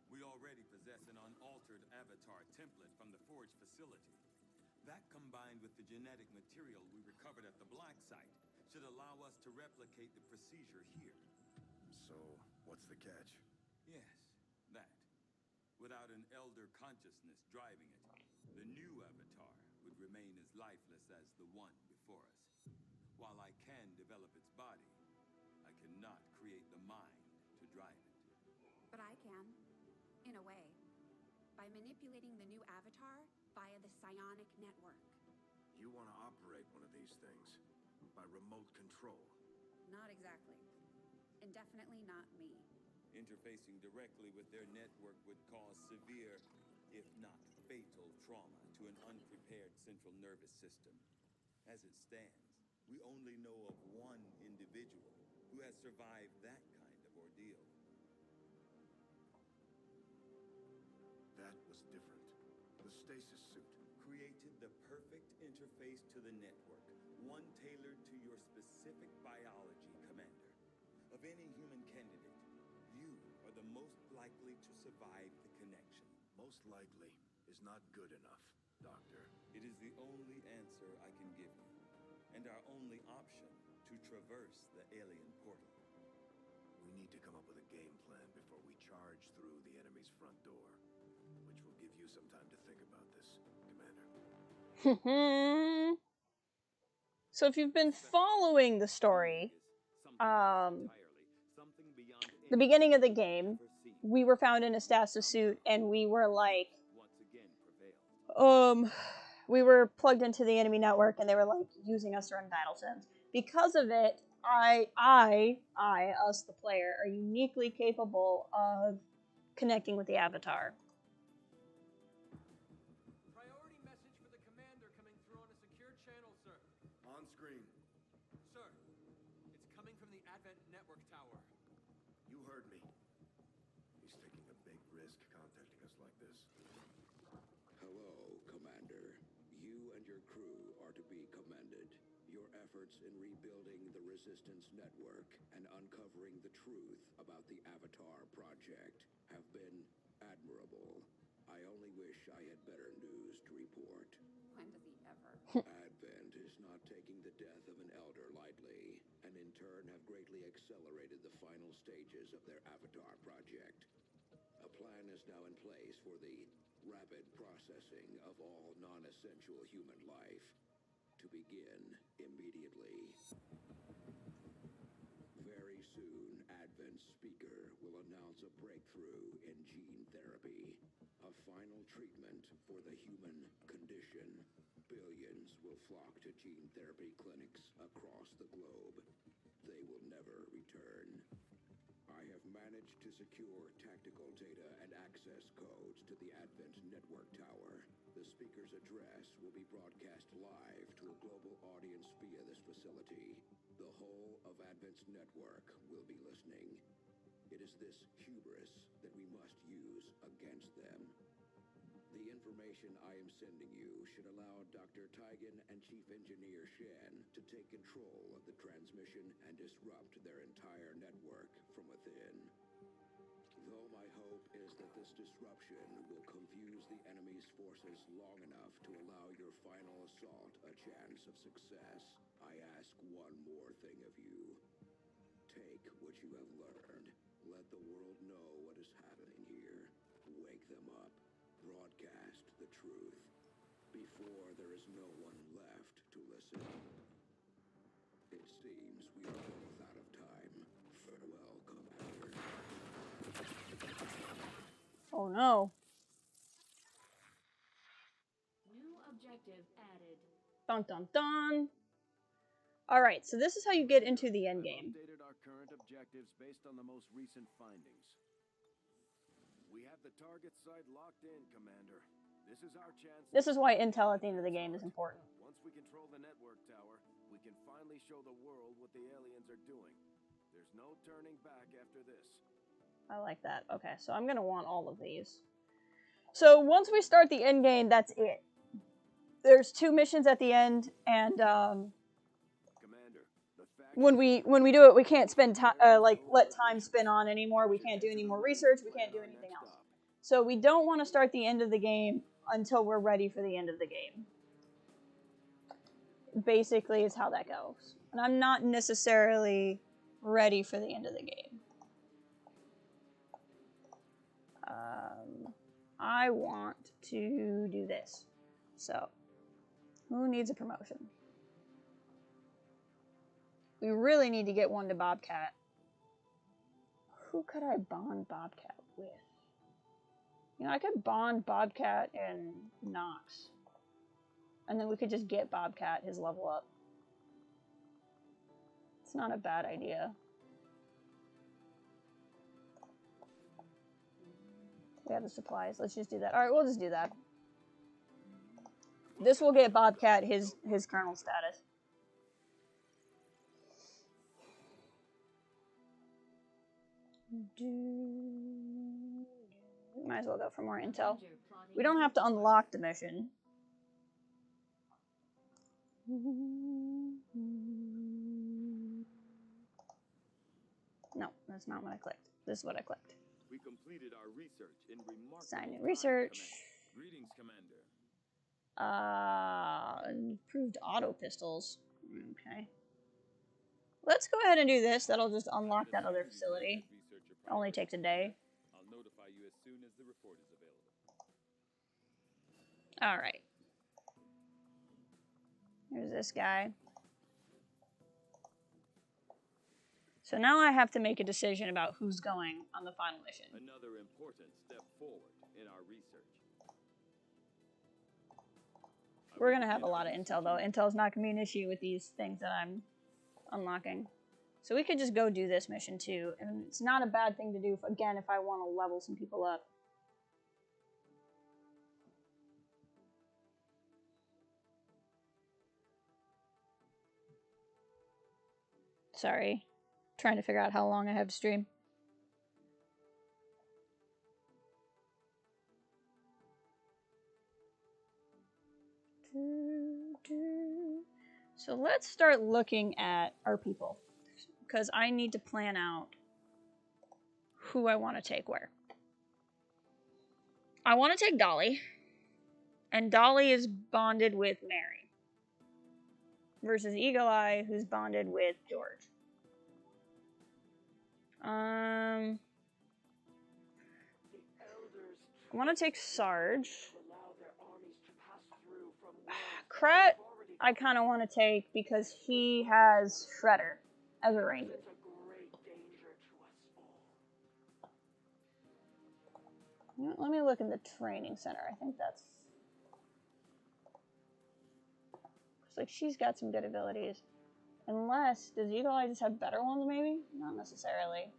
We already possess an unaltered Avatar template from the Forge facility. That, combined with the genetic material we recovered at the Black Site, should allow us to replicate the procedure here. So, what's the catch? Yes, that. Without an elder consciousness driving it, the new Avatar would remain as lifeless as the one before us. While I can develop its body, I cannot create the mind to drive it. But I can, in a way, by manipulating the new Avatar via the psionic network. You want to operate one of these things by remote control? Not exactly. And definitely not me. Interfacing directly with their network would cause severe, if not fatal, trauma to an unprepared central nervous system. As it stands, we only know of one individual who has survived that kind of ordeal. That was different. The stasis suit created the perfect interface to the network, one tailored to your specific biology, Commander. Of any human candidate, you are the most likely to survive the connection. most likely is not good enough, Doctor. It is the only answer I can give you, and our only option to traverse the alien portal. We need to come up with a game plan before we charge through the enemy's front door, which will give you some time to think about this, Commander. So if you've been following the story, the beginning of the game, we were found in a stasis suit and we were like, we were plugged into the enemy network and they were like using us to run battle sims. Because of it, I, us the player, are uniquely capable of connecting with the Avatar. Priority message for the commander coming through on a secure channel, sir. On screen. Sir, it's coming from the Advent Network Tower. You heard me. He's taking a big risk contacting us like this. Hello, Commander. You and your crew are to be commended. Your efforts in rebuilding the Resistance Network and uncovering the truth about the Avatar Project have been admirable. I only wish I had better news to report. When does he ever? Advent is not taking the death of an elder lightly, and in turn have greatly accelerated the final stages of their Avatar Project. A plan is now in place for the rapid processing of all non-essential human life to begin immediately. Very soon, Advent's speaker will announce a breakthrough in gene therapy, a final treatment for the human condition. Billions will flock to gene therapy clinics across the globe. They will never return. I have managed to secure tactical data and access codes to the Advent Network Tower. The speaker's address will be broadcast live to a global audience via this facility. The whole of Advent's network will be listening. It is this hubris that we must use against them. The information I am sending you should allow Dr. Tigan and Chief Engineer Shen to take control of the transmission and disrupt their entire network from within. Though my hope is that this disruption will confuse the enemy's forces long enough to allow your final assault a chance of success, I ask one more thing of you. Take what you have learned. Let the world know what is happening here. Wake them up. Broadcast the truth before there is no one left to listen. It seems we are both out of time. Farewell, Commander. Oh no. New objective added. Dun dun dun. Alright, so this is how you get into the end game. I've updated our current objectives based on the most recent findings. We have the target site locked in, Commander. This is our chance. This is why intel at the end of the game is important. Once we control the network tower, we can finally show the world what the aliens are doing. There's no turning back after this. I like that. Okay, so I'm gonna want all of these. So once we start the end game, that's it. There's 2 missions at the end, and when we do it, we can't spend time let time spin on anymore. We can't do any more research. We can't do anything else. So we don't want to start the end of the game until we're ready for the end of the game. Basically, is how that goes. And I'm not necessarily ready for the end of the game. I want to do this. So, who needs a promotion? We really need to get one to Bobcat. Who could I bond Bobcat with? You know, I could bond Bobcat and Nox. And then we could just get Bobcat his level up. It's not a bad idea. We have the supplies. Let's just do that. Alright, we'll just do that. This will get Bobcat his colonel status. Might as well go for more intel. We don't have to unlock the mission. No, that's not what I clicked. This is what I clicked. We completed our research in remarkable Sign in research. Greetings, Commander. Improved auto pistols. Okay. Let's go ahead and do this. That'll just unlock that other facility. It only takes a day. I'll notify you as soon as the report is available. Alright. Here's this guy. So now I have to make a decision about who's going on the final mission. Another important step forward in our research. We're going to have a lot of intel, though. Intel's not going to be an issue with these things that I'm unlocking. So we could just go do this mission, too. And it's not a bad thing to do, again, if I want to level some people up. Sorry. Trying to figure out how long I have to stream. So let's start looking at our people, because I need to plan out who I want to take where. I want to take Dolly, and Dolly is bonded with Mary, versus Eagle Eye, who's bonded with George. I want to take Sarge. Kret, I kind of want to take because he has Shredder as a ranger. Let me look in the training center. I think that's... Looks like she's got some good abilities. Unless, does Eagle Eye just have better ones maybe? Not necessarily.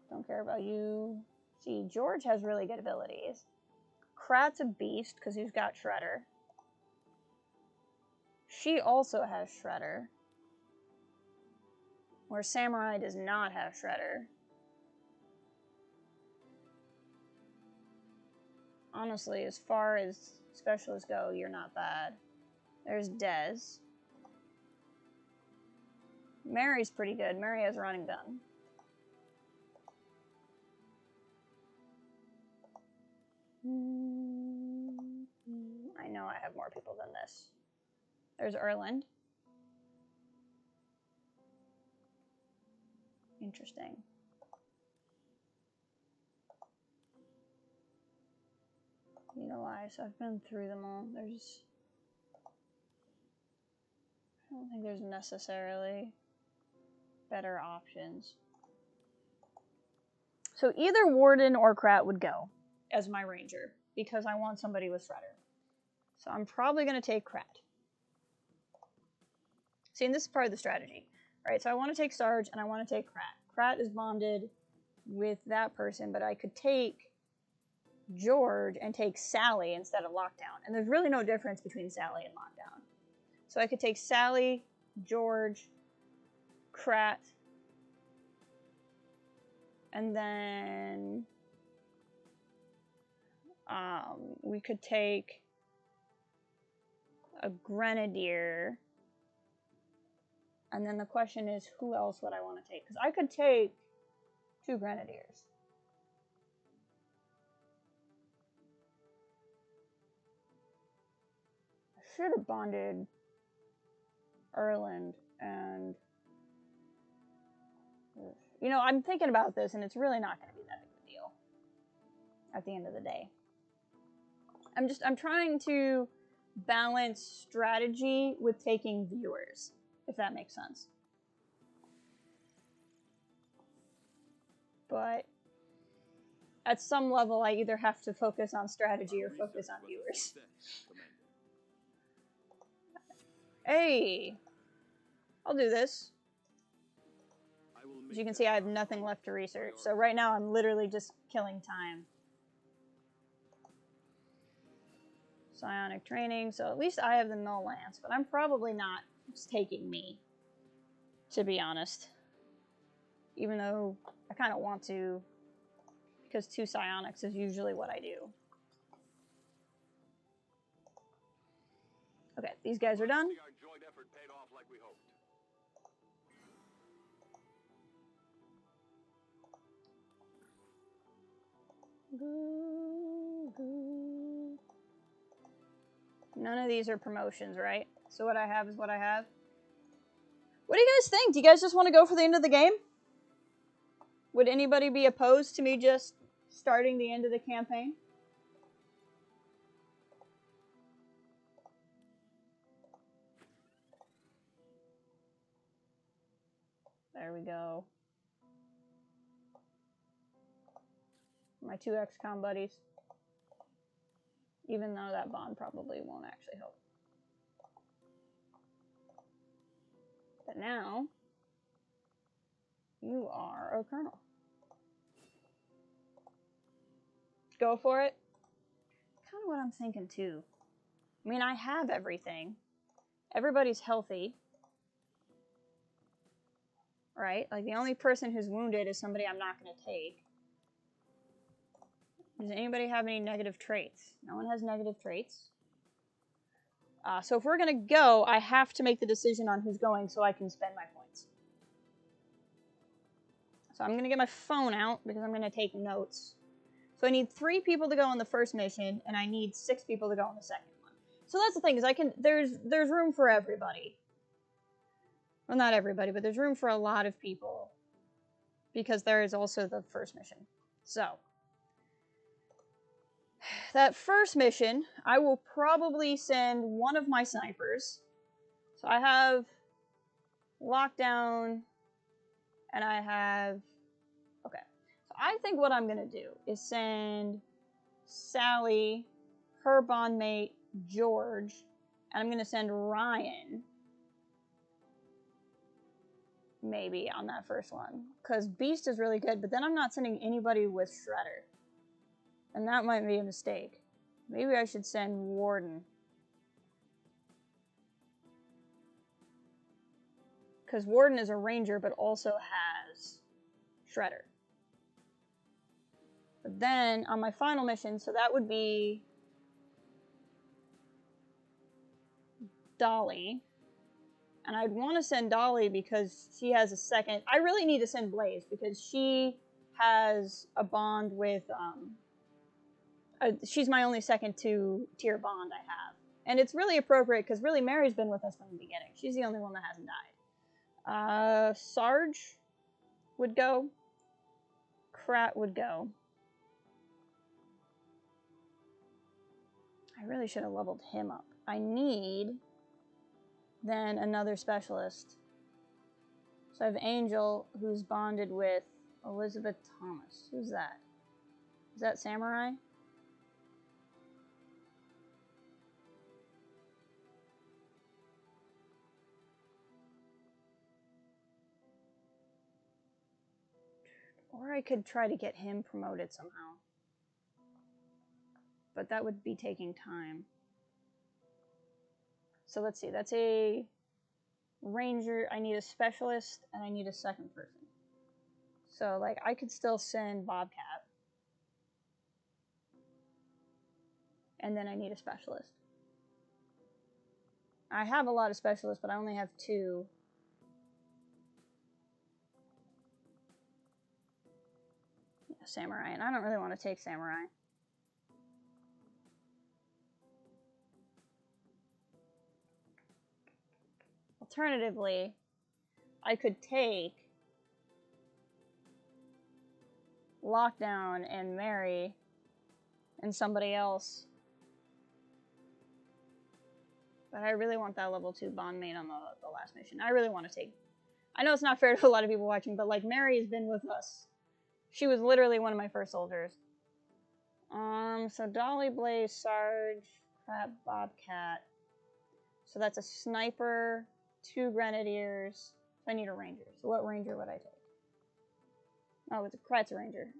Don't care about you. See, George has really good abilities. Krat's a beast because he's got Shredder. She also has Shredder. Where Samurai does not have Shredder. Honestly, as far as specialists go, you're not bad. There's Dez. Mary's pretty good. Mary has a running gun. I know I have more people than this. There's Erland. Interesting. You know why? So I've been through them all. I don't think there's necessarily better options. So either Warden or Krat would go as my ranger because I want somebody with Shredder. So I'm probably going to take Krat. See, and this is part of the strategy, right? So I want to take Sarge and I want to take Krat. Krat is bonded with that person, but I could take George and take Sally instead of Lockdown. And there's really no difference between Sally and Lockdown. So I could take Sally, George, Krat, and then we could take a Grenadier. And then the question is, who else would I want to take? Because I could take 2 Grenadiers. I should have bonded Erland and... You know, I'm thinking about this, and it's really not going to be that big of a deal at the end of the day. I'm trying to balance strategy with taking viewers, if that makes sense. But at some level, I either have to focus on strategy or focus on viewers. Hey! I'll do this. As you can see, I have nothing left to research. So right now, I'm literally just killing time. Psionic training. So at least I have the Null Lance. But I'm probably not just taking me, to be honest. Even though I kind of want to, because 2 psionics is usually what I do. Okay, these guys are done. None of these are promotions, right? So what I have is what I have. What do you guys think? Do you guys just want to go for the end of the game? Would anybody be opposed to me just starting the end of the campaign? There we go. My 2 XCOM buddies. Even though that bond probably won't actually help. But now, you are a colonel. Go for it. Kind of what I'm thinking too. I mean, I have everything. Everybody's healthy. Right? Like, the only person who's wounded is somebody I'm not going to take. Does anybody have any negative traits? No one has negative traits. So if we're going to go, I have to make the decision on who's going so I can spend my points. So I'm going to get my phone out because I'm going to take notes. So I need 3 people to go on the first mission, and I need 6 people to go on the second one. So that's the thing, is there's room for everybody. Well, not everybody, but there's room for a lot of people. Because there is also the first mission. So that first mission, I will probably send one of my snipers. So I have Lockdown, and I have... Okay. So I think what I'm going to do is send Sally, her bondmate, George, And I'm going to send Ryan, maybe, on that first one. Because Beast is really good, but then I'm not sending anybody with Shredder. And that might be a mistake. Maybe I should send Warden. Because Warden is a ranger, but also has Shredder. But then, on my final mission, so that would be Dolly. And I'd want to send Dolly because she has a second... I really need to send Blaze because she has a bond with... she's my only second tier bond I have. And it's really appropriate because really Mary's been with us from the beginning. She's the only one that hasn't died. Sarge would go. Krat would go. I really should have leveled him up. I need then another specialist. So I have Angel, who's bonded with Elizabeth Thomas. Who's that? Is that Samurai? Or I could try to get him promoted somehow. But that would be taking time. So let's see, that's a ranger. I need a specialist, and I need a second person. So, like, I could still send Bobcat. And then I need a specialist. I have a lot of specialists, but I only have 2. Yeah, Samurai, and I don't really want to take Samurai. Alternatively, I could take Lockdown and Mary and somebody else. But I really want that level 2 bond mate on the last mission. I really want to take... I know it's not fair to a lot of people watching, but like Mary has been with us. She was literally one of my first soldiers. So Dolly, Blaze, Sarge, Crab, Bobcat. So that's a sniper, 2 grenadiers. I need a ranger. So what ranger would I take? Oh, it's a Kratz ranger.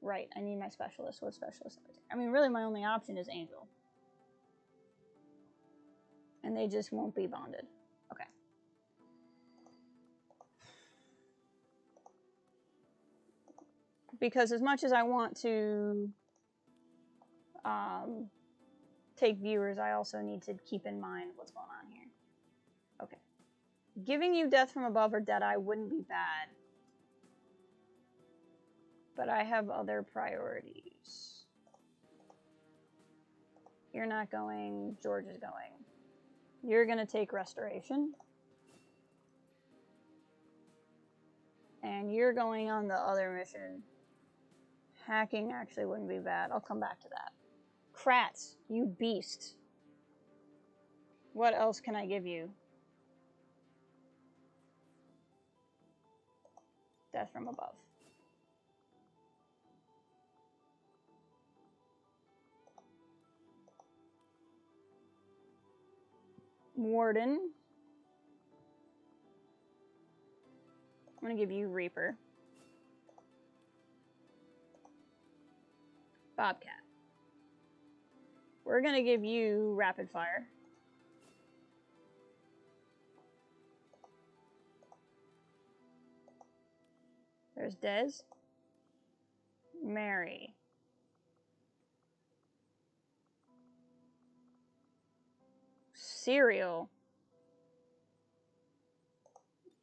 Right, I need my specialist. What specialist would I take? I mean, really my only option is Angel. And they just won't be bonded. Okay. Because as much as I want to take viewers, I also need to keep in mind what's going on here. Okay. Giving you Death from Above or Deadeye wouldn't be bad. But I have other priorities. You're not going, George is going. You're going to take Restoration. And you're going on the other mission. Hacking actually wouldn't be bad. I'll come back to that. Kratz, you beast. What else can I give you? Death from Above. Warden. I'm going to give you Reaper. Bobcat. We're going to give you Rapid Fire. There's Dez. Mary. Cereal.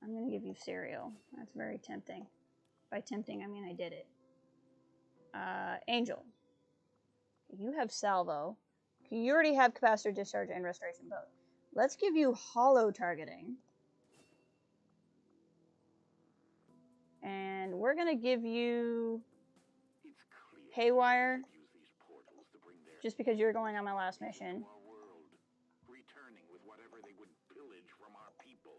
I'm going to give you Cereal. That's very tempting. By tempting, I mean I did it. Angel. You have Salvo. You already have Capacitor Discharge and Restoration both. Let's give you Hollow Targeting. And we're going to give you Haywire. Just because you're going on my last mission. Returning with whatever they would pillage from our people.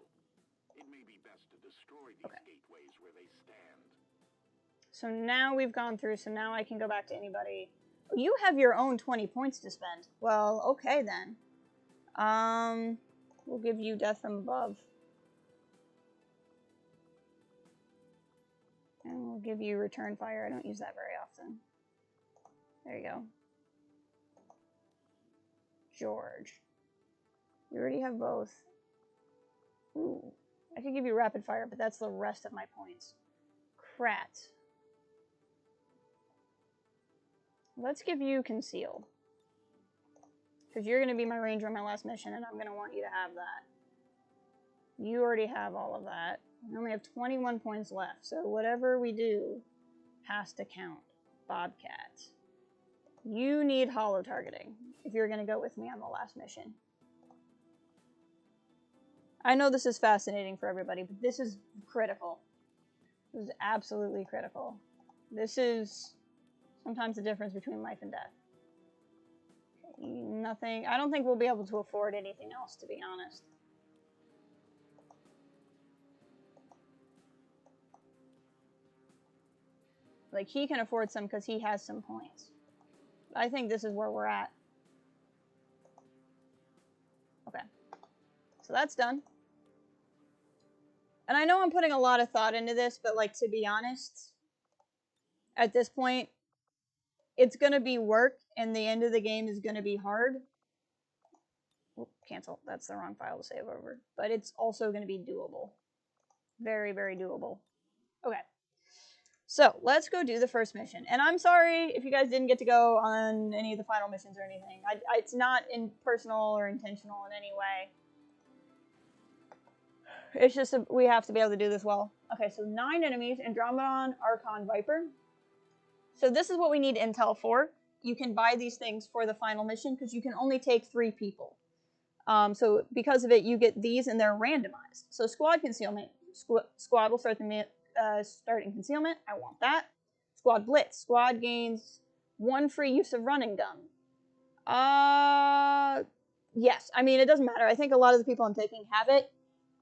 It may be best to destroy these gateways where they stand. So now we've gone through, so now I can go back to anybody You have your own 20 points to spend. Well, okay then. We'll give you Death from Above. And we'll give you Return Fire. I don't use that very often. There you go. George. You already have both. Ooh. I could give you Rapid Fire, but that's the rest of my points. Krat. Let's give you Conceal. Because you're going to be my ranger on my last mission, and I'm going to want you to have that. You already have all of that. I only have 21 points left, so whatever we do has to count. Bobcat. You need holo targeting if you're going to go with me on the last mission. I know this is fascinating for everybody, but this is critical. This is absolutely critical. This is sometimes the difference between life and death. Nothing. I don't think we'll be able to afford anything else, to be honest. Like, he can afford some because he has some points. I think this is where we're at. Okay. So that's done. And I know I'm putting a lot of thought into this, but, like, to be honest, at this point, it's going to be work, and the end of the game is going to be hard. Oop, cancel. That's the wrong file to save over. But it's also going to be doable. Very, very doable. Okay. So, let's go do the first mission. And I'm sorry if you guys didn't get to go on any of the final missions or anything. It's not personal or intentional in any way. It's just we have to be able to do this well. Okay, so 9 enemies. Andromedon, Archon, Viper. So this is what we need intel for. You can buy these things for the final mission because you can only take 3 people. So because of it, you get these and they're randomized. So squad concealment. Squad will start in concealment. I want that. Squad blitz. Squad gains 1 free use of run and gun. Yes. I mean, it doesn't matter. I think a lot of the people I'm taking have it.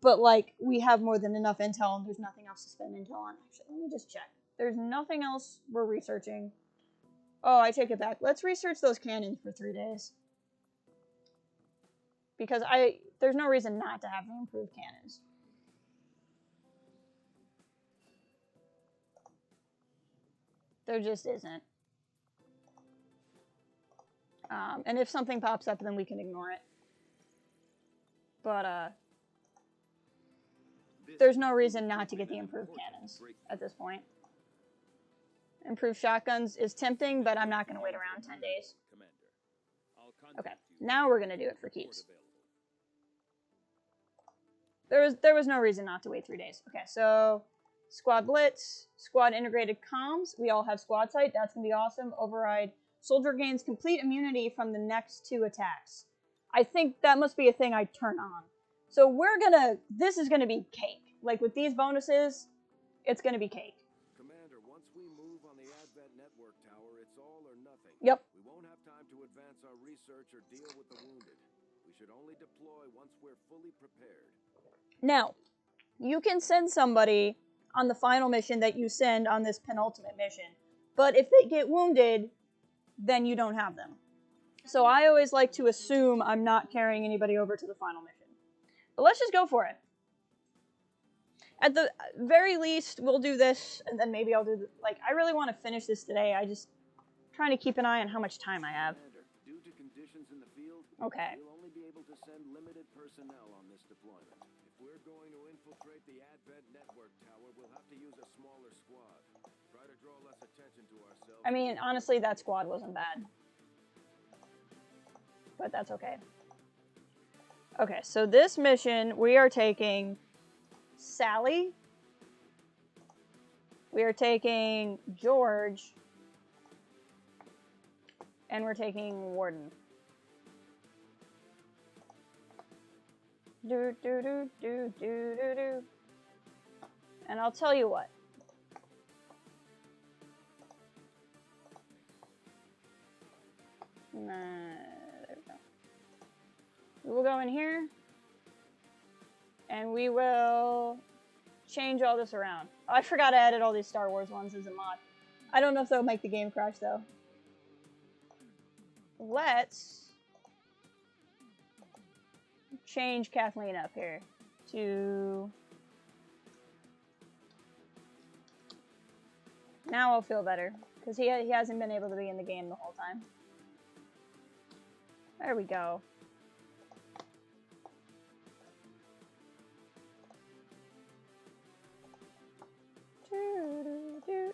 But, like, we have more than enough intel, and there's nothing else to spend intel on. Actually, let me just check. There's nothing else we're researching. Oh, I take it back. Let's research those cannons for 3 days. Because there's no reason not to have the improved cannons. There just isn't. And if something pops up, then we can ignore it. But, there's no reason not to get the improved cannons at this point. Improved shotguns is tempting, but I'm not going to wait around 10 days. Okay, now we're going to do it for keeps. There was no reason not to wait 3 days. Okay, so squad blitz, squad integrated comms. We all have squad sight. That's going to be awesome. Override. Soldier gains complete immunity from the next 2 attacks. I think that must be a thing I turn on. So this is going to be cake. Like, with these bonuses, it's going to be cake. Commander, once we move on the Advent network tower, it's all or nothing. Yep. We won't have time to advance our research or deal with the wounded. We should only deploy once we're fully prepared. Now, you can send somebody on the final mission that you send on this penultimate mission. But if they get wounded, then you don't have them. So I always like to assume I'm not carrying anybody over to the final mission. But let's just go for it. At the very least, we'll do this, and then maybe I'll do I really want to finish this today. I just trying to keep an eye on how much time I have. Commander, due to conditions in the field, Okay. we'll only be able to send limited personnel on this deployment. If we're going to infiltrate the Advent network tower, we'll have to use a smaller squad. Try to draw less attention to ourselves. I mean, honestly, that squad wasn't bad. But that's okay. Okay, so this mission, we are taking Sally. We are taking George. And we're taking Warden. Do, do, do, do, do, do, do. And I'll tell you what. There we go. We will go in here. And we will change all this around. Oh, I forgot I added all these Star Wars ones as a mod. I don't know if that'll make the game crash, though. let's change Kathleen up here to... Now I'll feel better, because he hasn't been able to be in the game the whole time. There we go.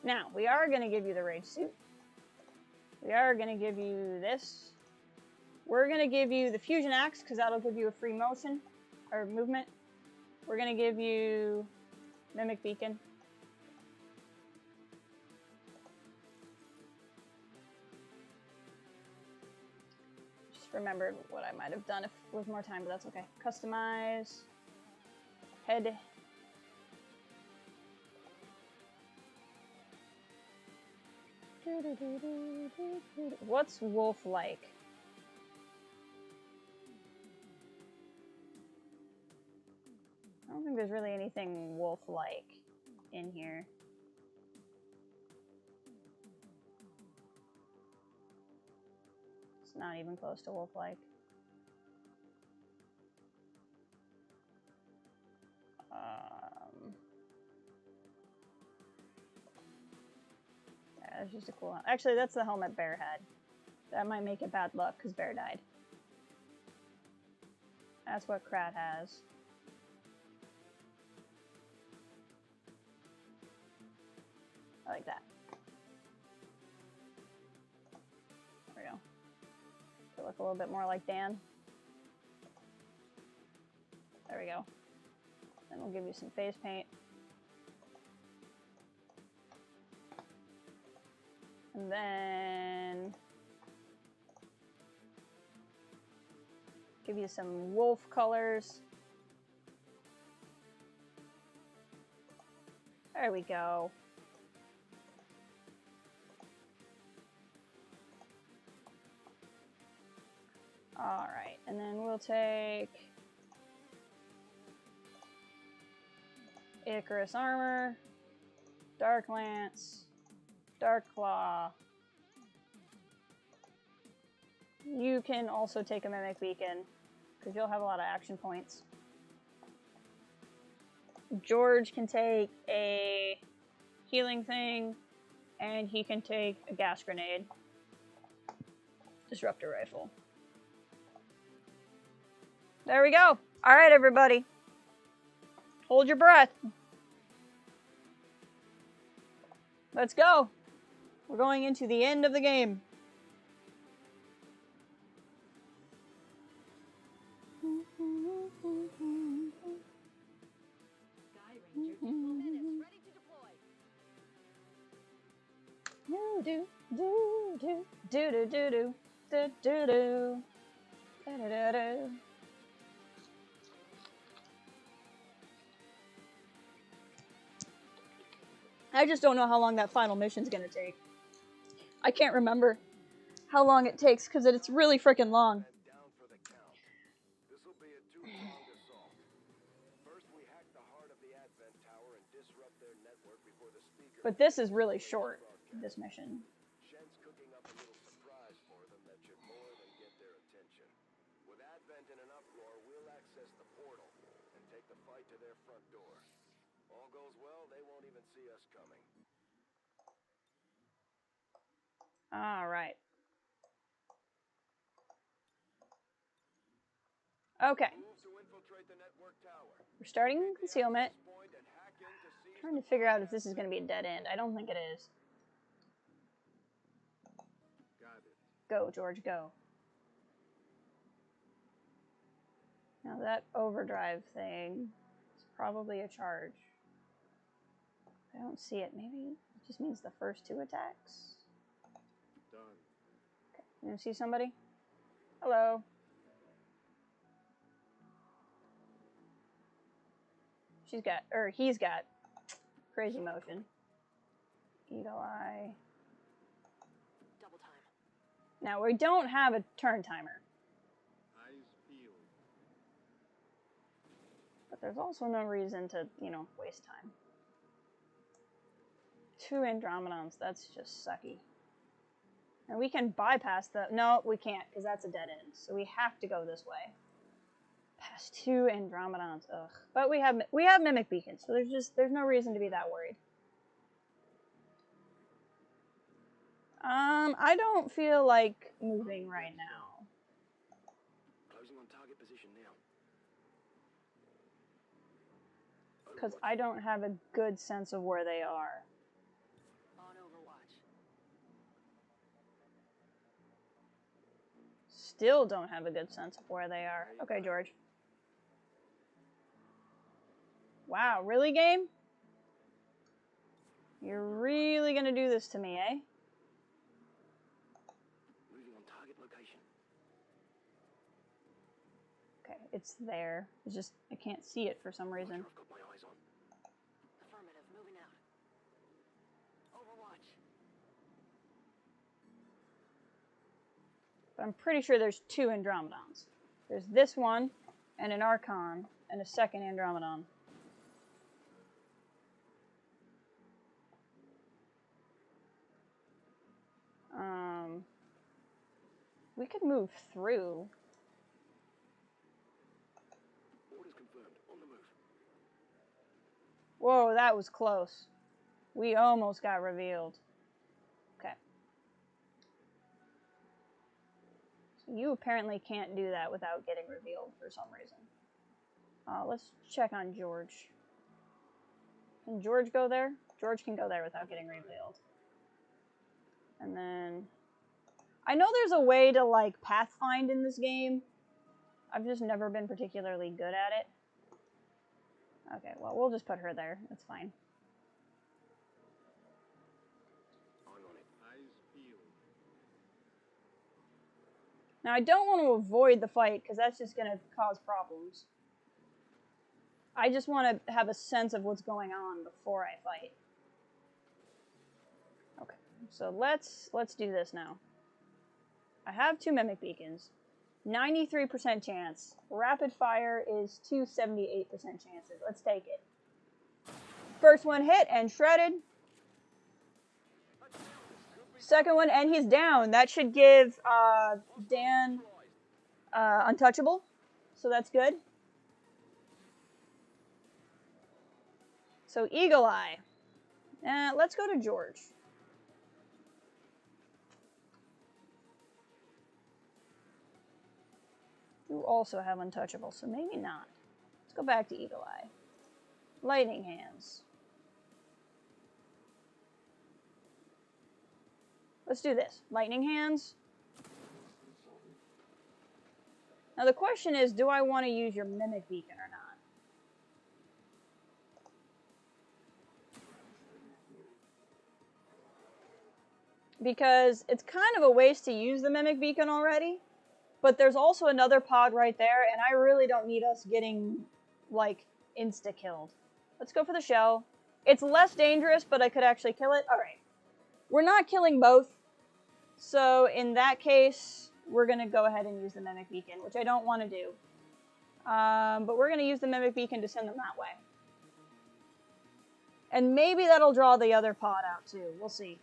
Now, we are going to give you the race suit. We are going to give you this. We're going to give you the fusion axe, because that'll give you a free motion, or movement. We're going to give you mimic beacon. Just remembered what I might have done if it was more time, but that's okay. Customize. Head. What's wolf like? I don't think there's really anything wolf-like in here. It's not even close to wolf-like. Yeah, that's just a cool one. Actually, that's the helmet Bear had. That might make it bad luck, because Bear died. That's what Krat has. I like that. There we go. To look a little bit more like Dan. There we go. Then we'll give you some face paint. And then give you some wolf colors. There we go. All right, and then we'll take Icarus armor, Dark Lance, Dark Claw. You can also take a Mimic Beacon, because you'll have a lot of action points. George can take a healing thing, and he can take a gas grenade. Disruptor rifle. There we go. All right, everybody. Hold your breath. Let's go. We're going into the end of the game. Do do do do do do do do do do do do do. I just don't know how long that final mission's gonna take. I can't remember how long it takes because it's really freaking long. This'll be a two-pronged assault. First, we hack the heart of the Advent Tower and disrupt their network before the speaker. But this is really short, this mission. Shen's cooking up a little surprise for them that should more than get their attention. With Advent in an uproar, we'll access the portal and take the fight to their front door. All goes well, they won't even see us coming. All right. Okay. We're starting concealment. I'm trying to figure out if this is going to be a dead end. I don't think it is. Go, George, go. Now that overdrive thing is probably a charge. I don't see it. Maybe it just means the first two attacks. Done. Okay. You see somebody? Hello. She's got, or he's got crazy motion. Eagle Eye. Double time. Now we don't have a turn timer. Eyes peeled. But there's also no reason to, you know, waste time. 2 Andromedons, that's just sucky. And we can bypass the... No, we can't, because that's a dead end. So we have to go this way. Past 2 Andromedons. Ugh. But we have Mimic Beacons, so there's no reason to be that worried. I don't feel like moving right now. Closing on target position now. Because I don't have a good sense of where they are. On Overwatch. Still don't have a good sense of where they are. Okay, George. Wow, really, game? You're really gonna do this to me, eh? Moving on target location. Okay, it's there. It's just, I can't see it for some reason. I've got my eyes on. Affirmative, moving out. Overwatch. But I'm pretty sure there's 2 Andromedons. There's this one, and an Archon, and a second Andromedon. We could move through. Orders confirmed. On the move. Whoa, that was close. We almost got revealed. Okay. So you apparently can't do that without getting revealed for some reason. Let's check on George. Can George go there? George can go there without getting revealed. And then... I know there's a way to, like, pathfind in this game. I've just never been particularly good at it. Okay, well, we'll just put her there. That's fine. I'm on it. Eyes peeled. Now, I don't want to avoid the fight, because that's just going to cause problems. I just want to have a sense of what's going on before I fight. Okay, so let's do this now. I have 2 Mimic Beacons. 93% chance. Rapid fire is 278% chances. Let's take it. First one hit and shredded. Second one, and he's down. That should give Dan untouchable. So that's good. So Eagle Eye. Let's go to George. You also have untouchable, so maybe not. Let's go back to Eagle Eye. Lightning Hands. Let's do this. Lightning Hands. Now the question is, do I want to use your Mimic Beacon or not? Because it's kind of a waste to use the Mimic Beacon already. But there's also another pod right there, and I really don't need us getting, like, insta-killed. Let's go for the shell. It's less dangerous, but I could actually kill it. Alright. We're not killing both. So, in that case, we're going to go ahead and use the Mimic Beacon, which I don't want to do. But we're going to use the Mimic Beacon to send them that way. And maybe that'll draw the other pod out, too. We'll see.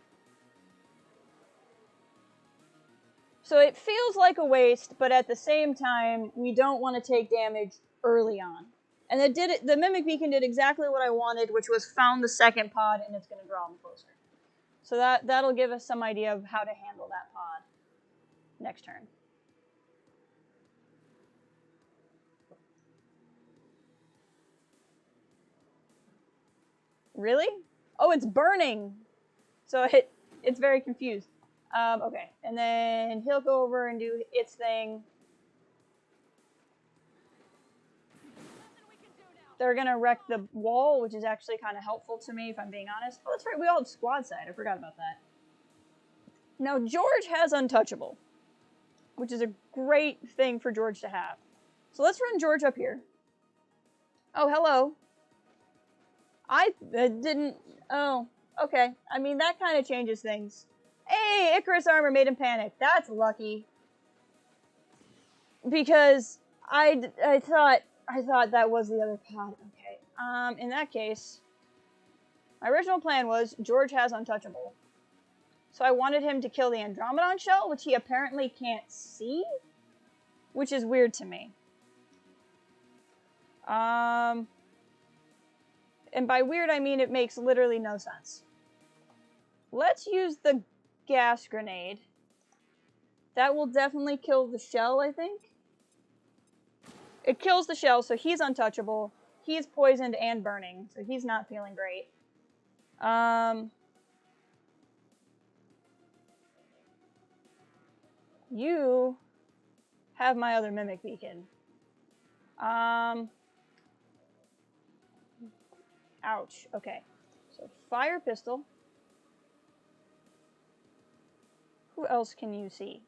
So it feels like a waste, but at the same time, we don't want to take damage early on. And the Mimic Beacon did exactly what I wanted, which was found the second pod, and it's going to draw them closer. So that'll give us some idea of how to handle that pod next turn. Really? Oh, it's burning! So it's very confused. Okay, and then he'll go over and do its thing. They're gonna wreck the wall, which is actually kind of helpful to me, if I'm being honest. Oh, that's right, we all have squad side. I forgot about that. Now, George has untouchable, which is a great thing for George to have. So let's run George up here. Oh, hello. I didn't... Oh, okay. I mean, that kind of changes things. Hey, Icarus armor made him panic. That's lucky. Because I thought that was the other pod. Okay. In that case, my original plan was George has untouchable. So I wanted him to kill the Andromedon shell, which he apparently can't see, which is weird to me. And by weird, I mean it makes literally no sense. Let's use the gas grenade. That will definitely kill the shell, I think. It kills the shell, so he's untouchable. He's poisoned and burning, so he's not feeling great. You have my other mimic beacon. Ouch. Okay. So fire pistol. Who else can you see?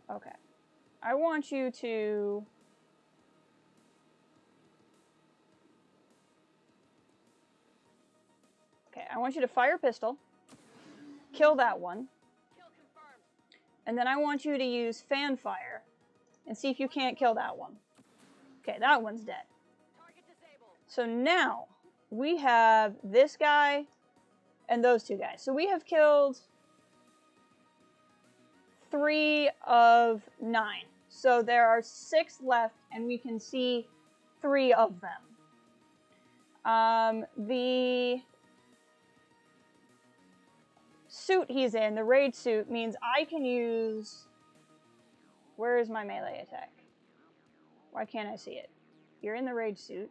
Okay. I want you to... Okay, I want you to fire pistol. Kill that one. Kill confirmed. And then I want you to use fan fire and see if you can't kill that one. Okay, that one's dead. Target disabled. So now we have this guy and those two guys. So we have killed 3 of 9. So there are 6 left and we can see 3 of them. The suit he's in, the raid suit, means I can use... Where is my melee attack? Why can't I see it? You're in the rage suit.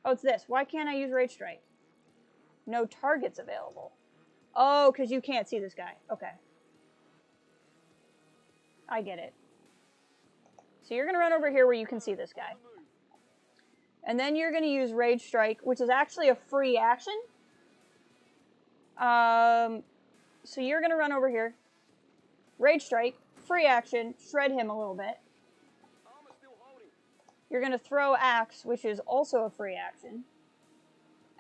Oh, it's this. Why can't I use Rage Strike? No targets available. Oh, because you can't see this guy. Okay. I get it. So you're going to run over here where you can see this guy. And then you're going to use Rage Strike, which is actually a free action. So you're going to run over here. Rage Strike, free action, shred him a little bit. You're going to throw Axe, which is also a free action,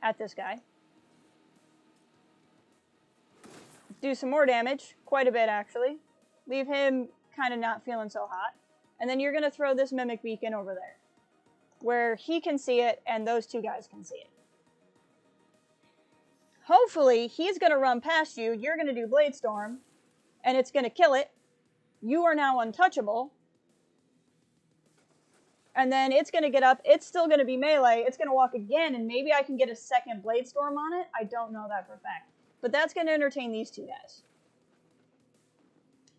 at this guy. Do some more damage, quite a bit actually. Leave him kind of not feeling so hot. And then you're going to throw this Mimic Beacon over there, where he can see it and those two guys can see it. Hopefully, he's going to run past you, you're going to do Blade Storm, and it's going to kill it. You are now untouchable. And then it's going to get up, it's still going to be melee, it's going to walk again, and maybe I can get a second Blade Storm on it. I don't know that for a fact. But that's going to entertain these two guys.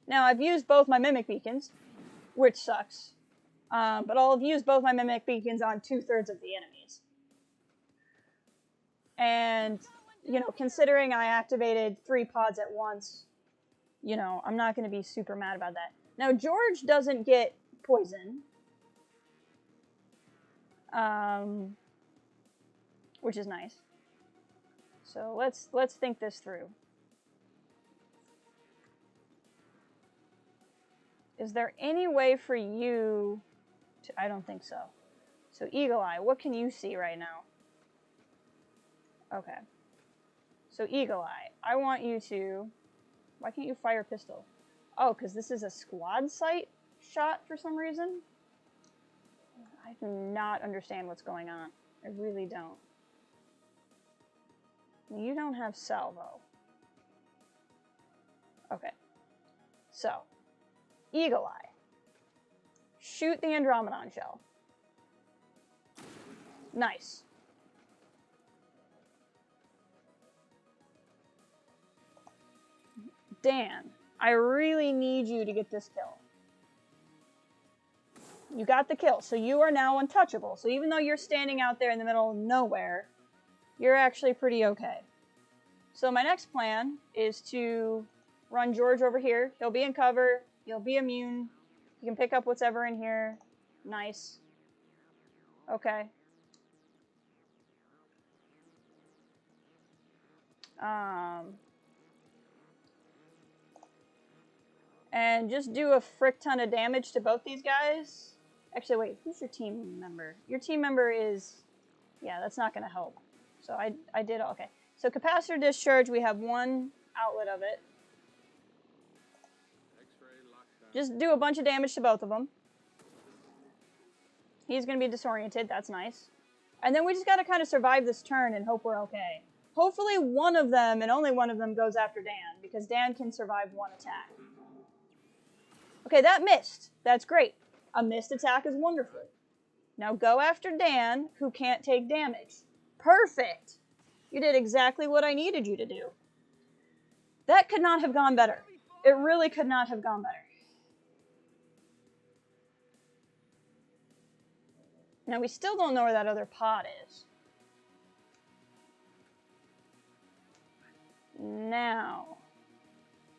Now, I've used both my Mimic Beacons, which sucks. But I'll have used both my Mimic Beacons on 2/3 of the enemies. And, you know, considering I activated 3 pods at once, you know, I'm not going to be super mad about that. Now, George doesn't get poison. Which is nice. So let's think this through. Is there any way for you to... I don't think so. So Eagle Eye, what can you see right now? Okay. So Eagle Eye, I want you to... Why can't you fire pistol? Oh, because this is a squad sight shot for some reason? I do not understand what's going on. I really don't. You don't have salvo. Okay. So, Eagle Eye. Shoot the Andromedon shell. Nice. Dan, I really need you to get this kill. You got the kill, so you are now untouchable. So even though you're standing out there in the middle of nowhere, you're actually pretty okay. So my next plan is to run George over here. He'll be in cover. He'll be immune. You can pick up what's ever in here. Nice. Okay. And just do a frick ton of damage to both these guys. Actually, wait, who's your team member? Your team member is... Yeah, that's not going to help. So I did... Okay. So capacitor discharge, we have 1 outlet of it. Just do a bunch of damage to both of them. He's going to be disoriented. That's nice. And then we just got to kind of survive this turn and hope we're okay. Hopefully one of them, and only one of them, goes after Dan, because Dan can survive one attack. Okay, that missed. That's great. A missed attack is wonderful. Now go after Dan, who can't take damage. Perfect. You did exactly what I needed you to do. That could not have gone better. It really could not have gone better. Now we still don't know where that other pod is. Now,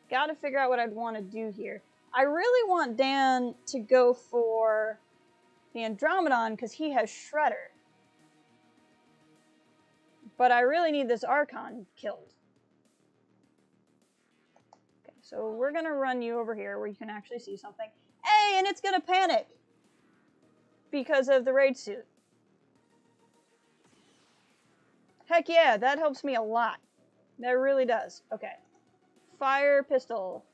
gotta figure out what I'd want to do here. I really want Dan to go for the Andromedon because he has Shredder. But I really need this Archon killed. Okay, so we're going to run you over here where you can actually see something. Hey, and it's going to panic because of the raid suit. Heck yeah, that helps me a lot. That really does. Okay. Fire pistol.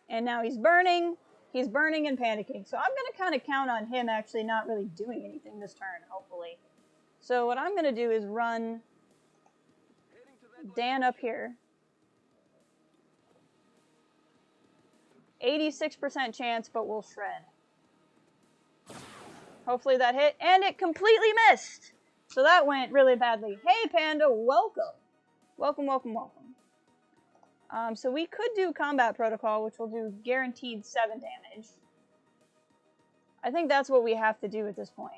And now he's burning. He's burning and panicking. So I'm going to kind of count on him actually not really doing anything this turn, hopefully. So what I'm going to do is run Dan up here. 86% chance, but we'll shred. Hopefully that hit. And it completely missed. So that went really badly. Hey, Panda, welcome. Welcome, welcome, welcome. So we could do Combat Protocol, which will do guaranteed 7 damage. I think that's what we have to do at this point.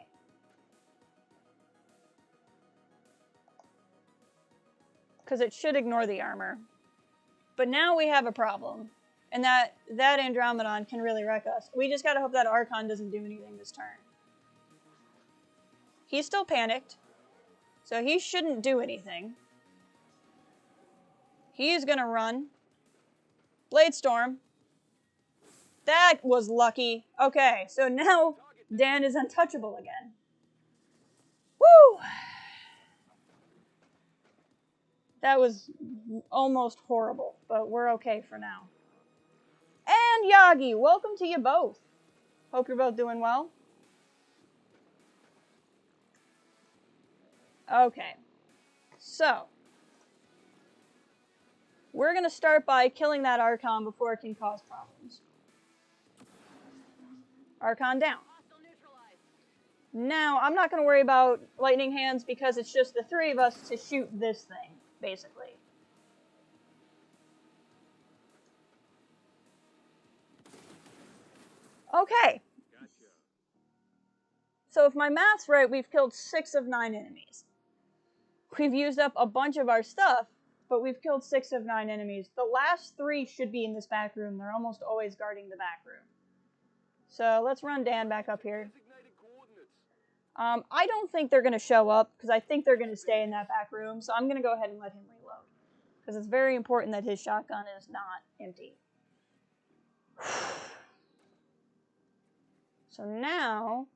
Because it should ignore the armor. But now we have a problem. And that Andromedon can really wreck us. We just gotta hope that Archon doesn't do anything this turn. He's still panicked. So he shouldn't do anything. He's gonna run. Blade Storm. That was lucky. Okay, so now Dan is untouchable again. Woo! That was almost horrible, but we're okay for now. And Yagi, welcome to you both. Hope you're both doing well. Okay, so we're going to start by killing that Archon before it can cause problems. Archon down. Now, I'm not going to worry about lightning hands because it's just the 3 of us to shoot this thing, basically. Okay. So if my math's right, we've killed 6 of 9 enemies. We've used up a bunch of our stuff, but we've killed 6 of 9 enemies. The last 3 should be in this back room. They're almost always guarding the back room. So let's run Dan back up here. I don't think they're going to show up, because I think they're going to stay in that back room, so I'm going to go ahead and let him reload. Because it's very important that his shotgun is not empty. So now,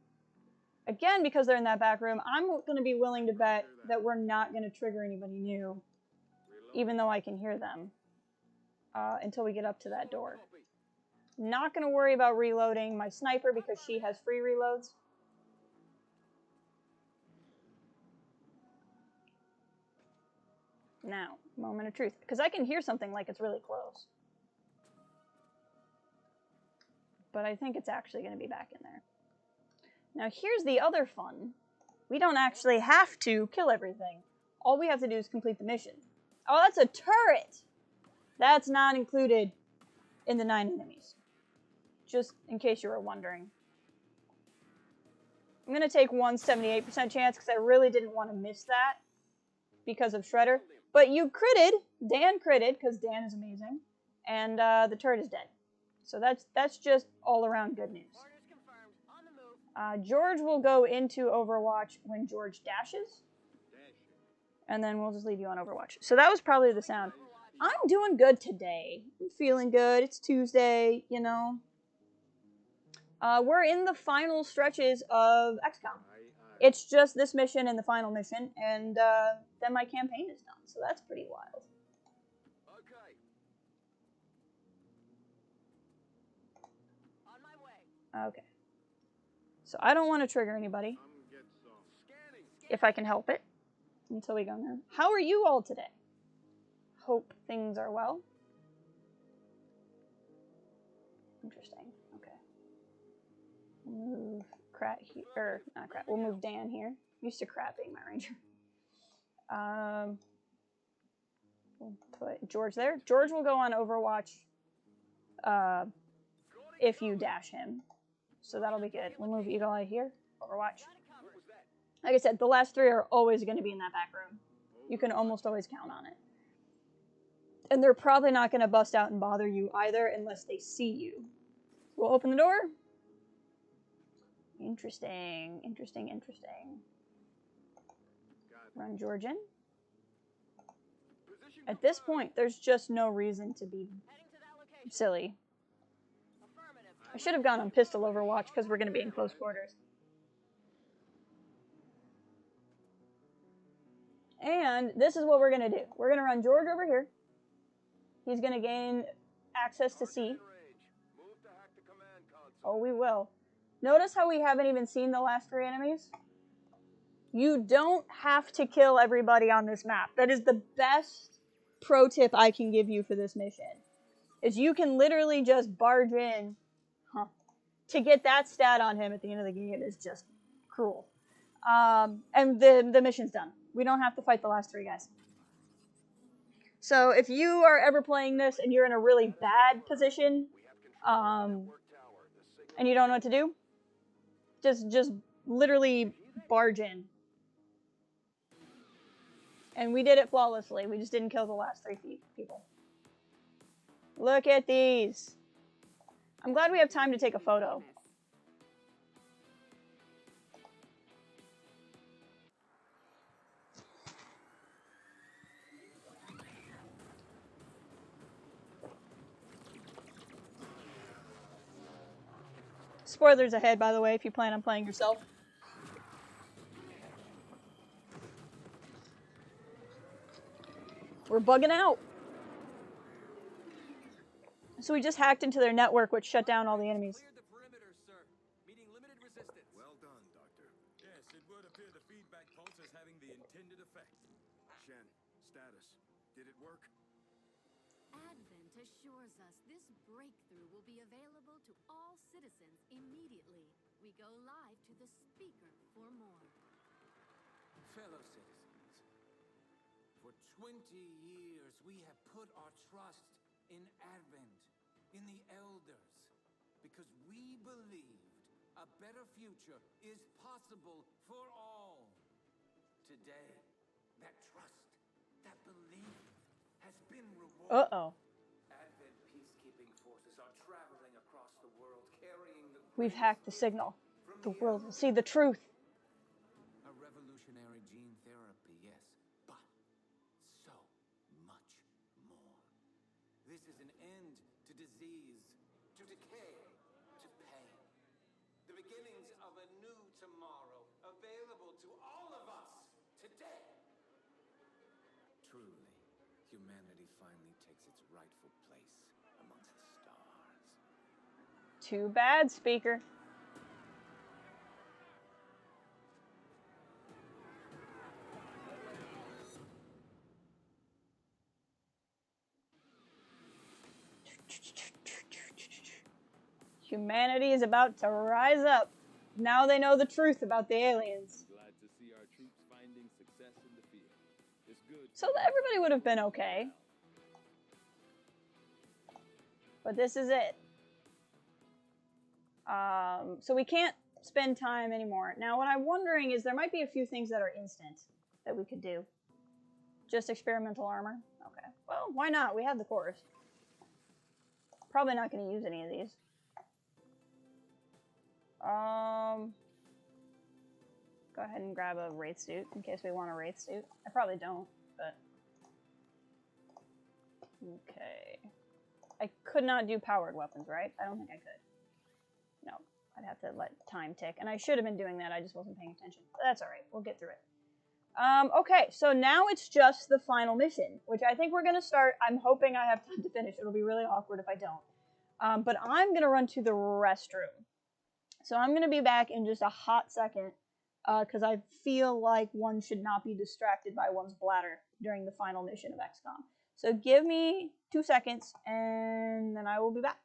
again, because they're in that back room, I'm going to be willing to bet that we're not going to trigger anybody new, even though I can hear them, until we get up to that door. Not going to worry about reloading my sniper because she has free reloads. Now, moment of truth, because I can hear something like it's really close. But I think it's actually going to be back in there. Now, here's the other fun. We don't actually have to kill everything. All we have to do is complete the mission. Oh, that's a turret! That's not included in the 9 enemies. Just in case you were wondering. I'm going to take 178% chance because I really didn't want to miss that because of Shredder. But you critted. Dan critted because Dan is amazing. And the turret is dead. So that's just all around good news. George will go into Overwatch when George dashes. And then we'll just leave you on Overwatch. So that was probably the sound. I'm doing good today. I'm feeling good. It's Tuesday, you know. We're in the final stretches of XCOM. It's just this mission and the final mission, and then my campaign is done. So that's pretty wild. Okay. So I don't want to trigger anybody. If I can help it. Until we go there. How are you all today? Hope things are well. Interesting. Okay. We'll move Krat here. Or, not Krat. We'll move Dan here. Used to Krat being my ranger. We'll put George there. George will go on Overwatch if you dash him. So that'll be good. We'll move Eagle Eye here. Overwatch. Like I said, the last 3 are always going to be in that back room. You can almost always count on it. And they're probably not going to bust out and bother you either unless they see you. We'll open the door. Interesting. Run George in. At this point, there's just no reason to be silly. I should have gone on pistol Overwatch because we're going to be in close quarters. And this is what we're going to do. We're going to run George over here. He's going to gain access to C. Oh, we will. Notice how we haven't even seen the last 3 enemies? You don't have to kill everybody on this map. That is the best pro tip I can give you for this mission. Is you can literally just barge in. To get that stat on him at the end of the game is just cruel. And the mission's done. We don't have to fight the last 3 guys. So if you are ever playing this and you're in a really bad position, and you don't know what to do, just literally barge in. And we did it flawlessly. We just didn't kill the last 3 people. Look at these. I'm glad we have time to take a photo. Spoilers ahead, by the way, if you plan on playing yourself. We're bugging out. So we just hacked into their network, which shut down all the enemies. Cleared the perimeter, sir. Meeting limited resistance. Well done, Doctor. Yes, it would appear the feedback pulse is having the intended effect. Shen, status. Did it work? Advent assures us this breakthrough will be available to all citizens immediately. We go live to the speaker for more. Fellow citizens, for 20 years we have put our trust in Advent, in the Elders, because we believed a better future is possible for all. Today, that trust, that belief has been rewarded. Uh-oh. Advent peacekeeping forces are traveling across the world carrying the... We've hacked the signal. The world will see the truth. A revolutionary gene therapy, yes, but so much more. This is an end to disease, to decay, to pain. The beginnings of a new tomorrow, available to all of us today. Truly, humanity finally takes its rightful place amongst the stars. Too bad, speaker. Humanity is about to rise up. Now they know the truth about the aliens. Glad to see our troops finding success in the field. It's good. So everybody would have been okay. But this is it. So we can't spend time anymore. Now what I'm wondering is there might be a few things that are instant that we could do. Just experimental armor? Okay. Well, why not? We have the cores. Probably not going to use any of these. Go ahead and grab a Wraith suit in case we want a Wraith suit. I probably don't, but... Okay. I could not do powered weapons, right? I don't think I could. No. I'd have to let time tick. And I should have been doing that, I just wasn't paying attention. But that's alright, we'll get through it. Okay, so now it's just the final mission, which I think we're going to start. I'm hoping I have time to finish. It'll be really awkward if I don't. But I'm going to run to the restroom. So I'm going to be back in just a hot second, because I feel like one should not be distracted by one's bladder during the final mission of XCOM. So give me 2 seconds, and then I will be back.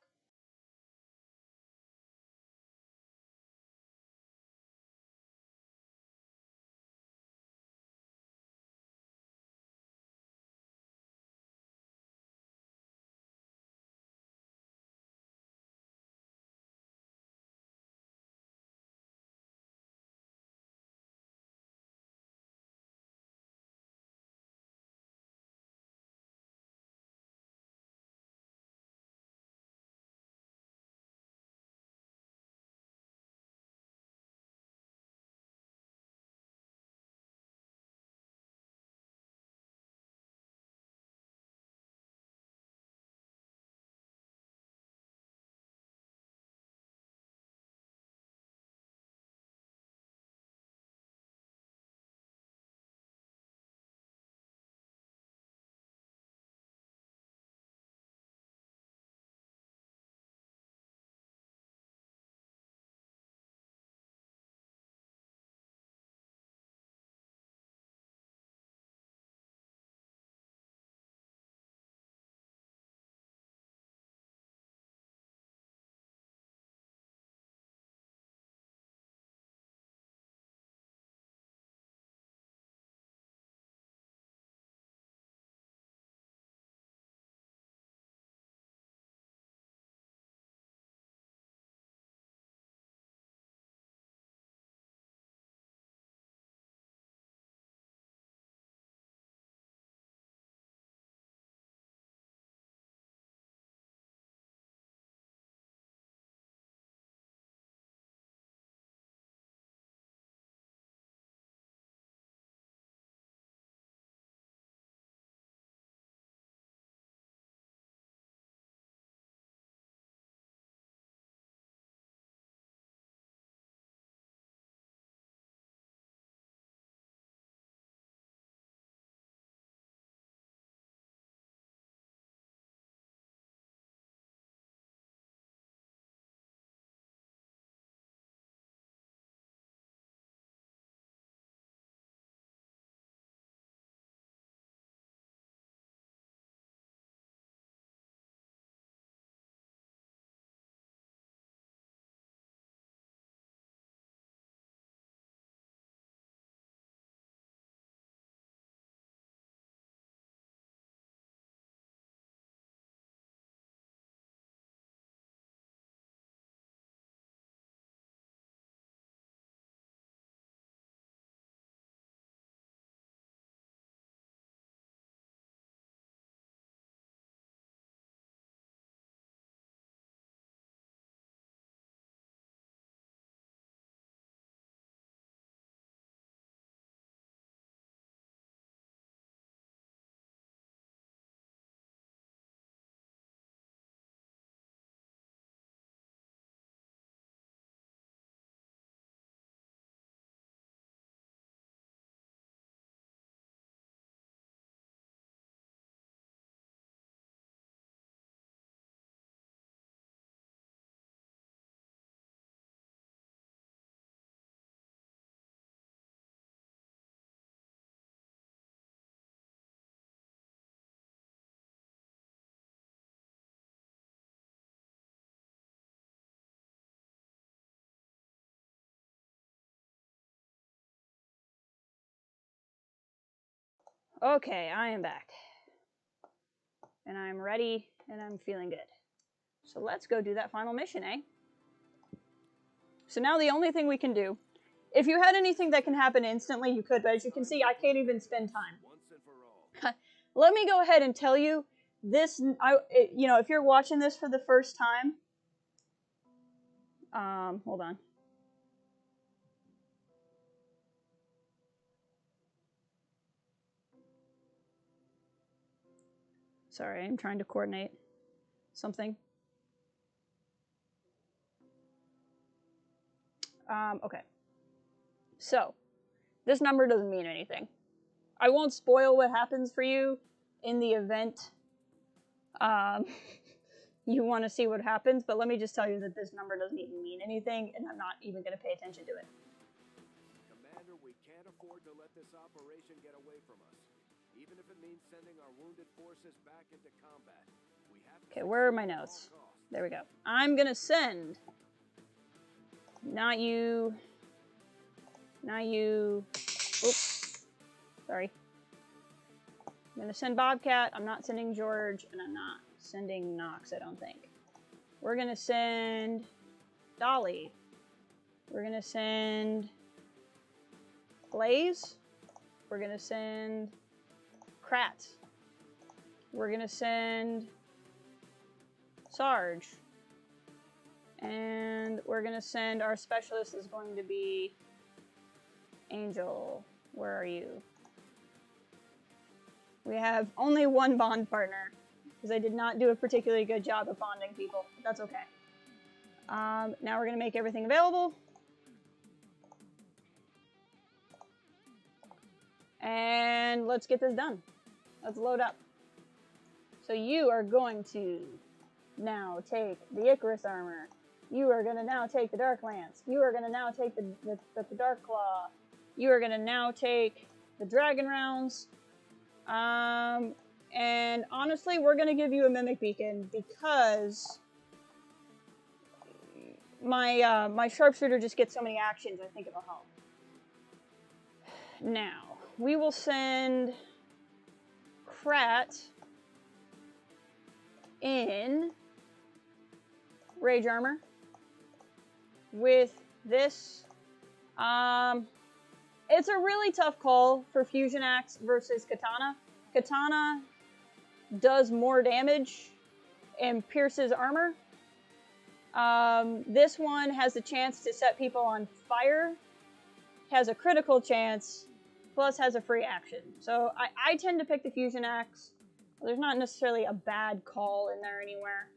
Okay, I am back. And I'm ready, and I'm feeling good. So let's go do that final mission, eh? So now the only thing we can do, if you had anything that can happen instantly, you could, but as you can see, I can't even spend time. Let me go ahead and tell you, this, if you're watching this for the first time, hold on. Sorry, I'm trying to coordinate something. Okay. So, this number doesn't mean anything. I won't spoil what happens for you in the event you want to see what happens, but let me just tell you that this number doesn't even mean anything, and I'm not even going to pay attention to it. Commander, we can't afford to let this operation get away from us. Even if it means sending our wounded forces back into combat. We have to. Okay, where are my notes? There we go. I'm going to send... Not you... Oops. Sorry. I'm going to send Bobcat. I'm not sending George, and I'm not sending Knox, I don't think. We're going to send Dolly. We're going to send Blaze. We're going to send Kratz. We're going to send Sarge. And we're going to send our specialist is going to be Angel. Where are you? We have only one bond partner, because I did not do a particularly good job of bonding people. That's okay. Now we're going to make everything available. And let's get this done. Let's load up. So you are going to now take the Icarus armor. You are going to now take the Dark Lance. You are going to now take the Dark Claw. You are going to now take the Dragon Rounds. And honestly, we're going to give you a Mimic Beacon because my Sharpshooter just gets so many actions, I think it'll help. Now, we will send Krat in Rage Armor with this. It's a really tough call for Fusion Axe versus Katana. Katana does more damage and pierces armor. This one has the chance to set people on fire, has a critical chance, plus has a free action. So I tend to pick the Fusion Axe. There's not necessarily a bad call in there anywhere.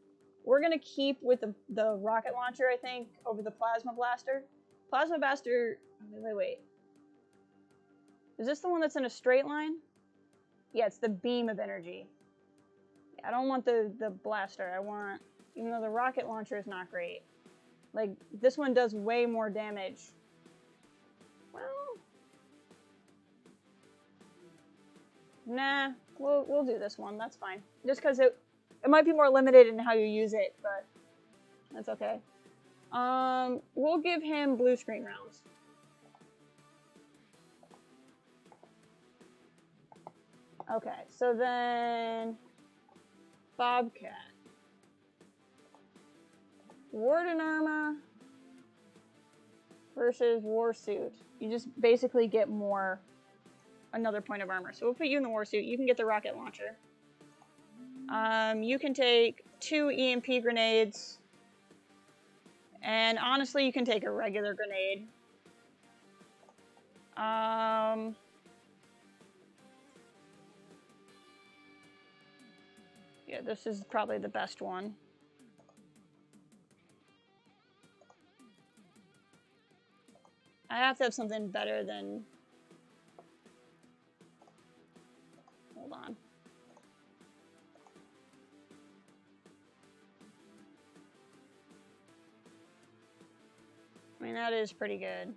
We're going to keep with the rocket launcher, I think, over the Plasma Blaster. Plasma Blaster... Wait. Is this the one that's in a straight line? Yeah, it's the beam of energy. Yeah, I don't want the blaster. I want... Even though the rocket launcher is not great. Like, this one does way more damage. Well... Nah, we'll do this one. That's fine. Just because it might be more limited in how you use it, but that's okay. We'll give him blue screen rounds. Okay, so then Bobcat. Warden armor versus Warsuit. You just basically get another point of armor. So we'll put you in the Warsuit. You can get the rocket launcher. You can take 2 EMP grenades. And honestly, you can take a regular grenade. Yeah, this is probably the best one. I have to have something better than... Hold on. I mean, that is pretty good.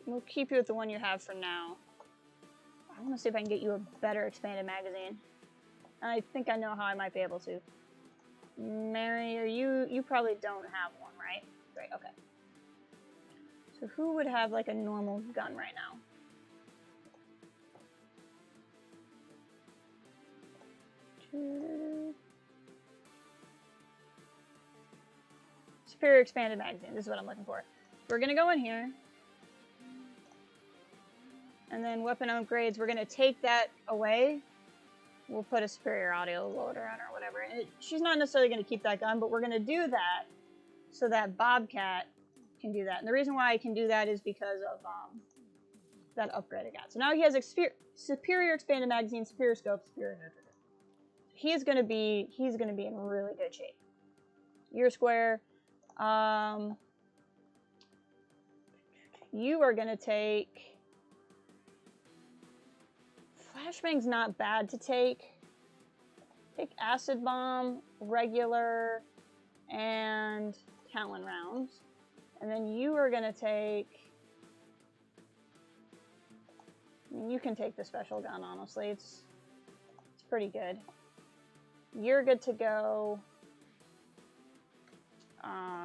We'll keep you with the one you have for now. I want to see if I can get you a better expanded magazine. I think I know how I might be able to. Mary, you probably don't have one, right? Right, okay. So who would have like a normal gun right now? Superior expanded magazine, this is what I'm looking for. We're gonna go in here. And then weapon upgrades, we're gonna take that away. We'll put a superior audio loader on her or whatever. She's not necessarily gonna keep that gun, but we're gonna do that so that Bobcat can do that. And the reason why I can do that is because of that upgrade I got. So now he has superior expanded magazine, superior scope, superior trigger. He's gonna be in really good shape. You're square. You are gonna take... Flashbang's not bad to take. Take acid bomb, regular, and Talon rounds. And then you are gonna take... I mean, you can take the special gun, honestly. It's pretty good. You're good to go.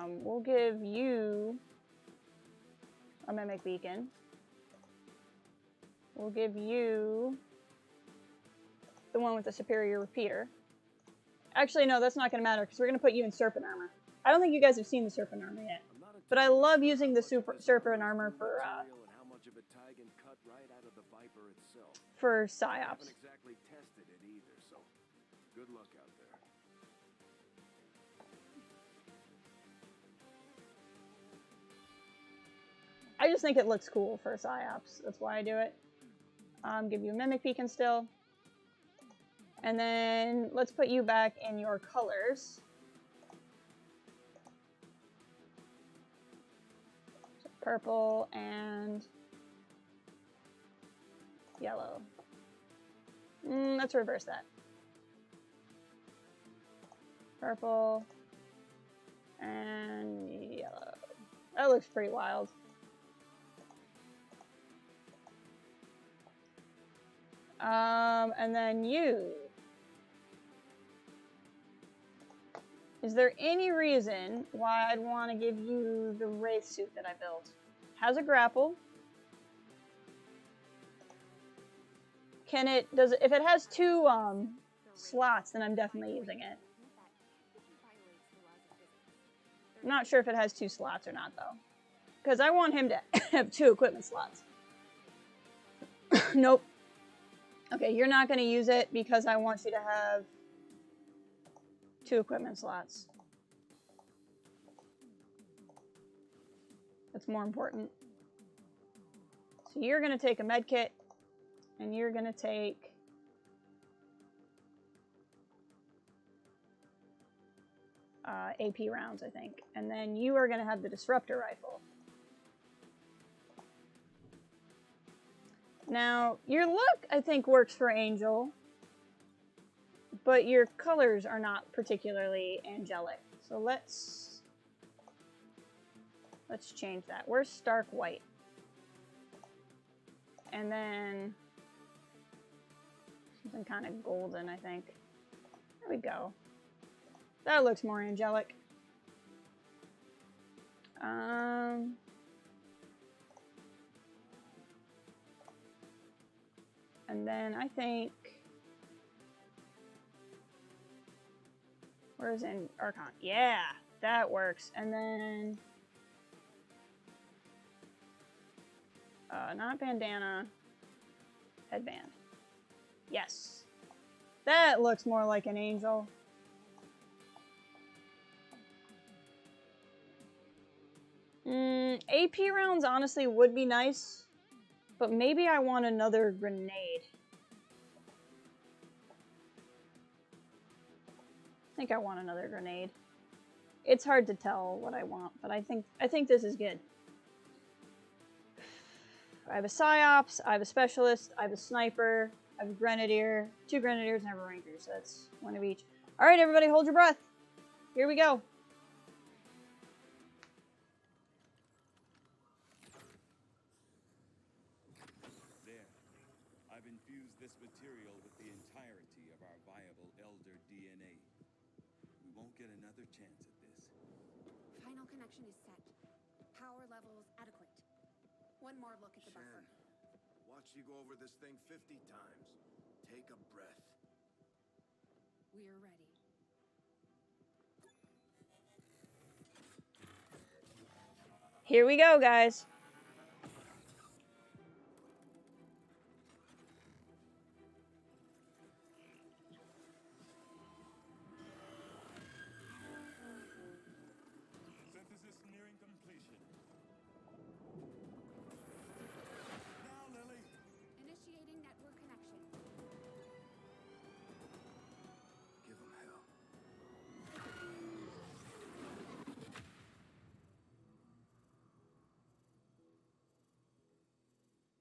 We'll give you a Mimic Beacon. We'll give you the one with the superior repeater. Actually, no, that's not going to matter because we're going to put you in Serpent Armor. I don't think you guys have seen the Serpent Armor yet. But I love using the Serpent Armor for PsyOps. I haven't exactly tested it either, so good luck out there. I just think it looks cool for PsyOps. That's why I do it. Give you a Mimic Beacon still. And then let's put you back in your colors. So purple and yellow. Let's reverse that. Purple and yellow. That looks pretty wild. And then you. Is there any reason why I'd want to give you the Wraith suit that I built? Has a grapple. Can it, if it has 2 slots, then I'm definitely using it. I'm not sure if it has 2 slots or not though. Because I want him to have 2 equipment slots. Nope. Okay, you're not going to use it because I want you to have 2 equipment slots. That's more important. So you're going to take a med kit, and you're going to take AP rounds, I think. And then you are going to have the disruptor rifle. Now, your look, I think, works for Angel, but your colors are not particularly angelic. So let's change that. We're stark white. And then something kind of golden, I think. There we go. That looks more angelic. And then I think, where's in Archon? Yeah, that works. And then, not bandana, headband. Yes, that looks more like an angel. AP rounds honestly would be nice. But maybe I want another grenade. I think I want another grenade. It's hard to tell what I want, but I think this is good. I have a PsyOps, I have a Specialist, I have a Sniper, I have a Grenadier, 2 Grenadiers, and I have a Ranger, so that's 1 of each. Alright, everybody, hold your breath. Here we go. I've infused this material with the entirety of our viable Elder DNA. We won't get another chance at this. Final connection is set. Power levels adequate. One more look at the buffer. Watch you go over this thing 50 times. Take a breath. We're ready. Here we go, guys.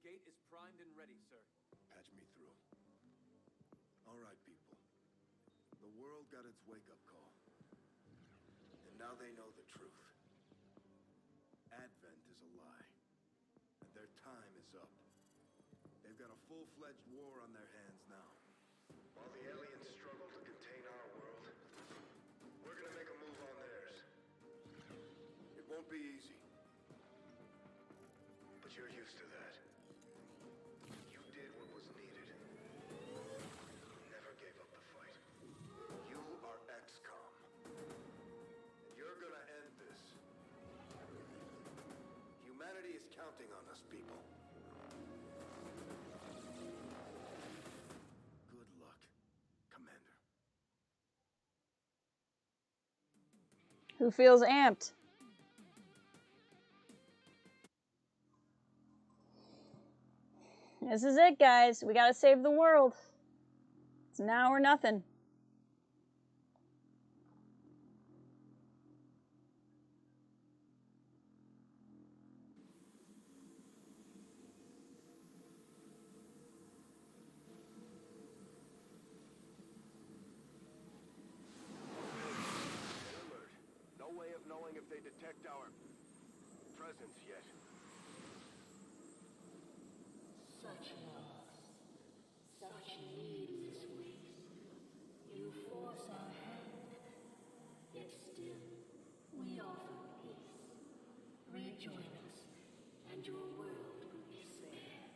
Gate is primed and ready, sir. Patch me through. All right, people. The world got its wake-up call. And now they know the truth. Advent is a lie. And their time is up. They've got a full-fledged war on their hands now. While the aliens struggle to contain our world, we're gonna make a move on theirs. It won't be easy. But you're used to that. You did what was needed. Never gave up the fight. You are XCOM. And you're gonna end this. Humanity is counting on us, people. Good luck, Commander. Who feels amped? This is it, guys. We gotta save the world. It's now or nothing. Alert. No way of knowing if they detect our presence yet. Such loss, such needless waste. You force our hand, yet still we offer peace. Rejoin us, and your world will be spared.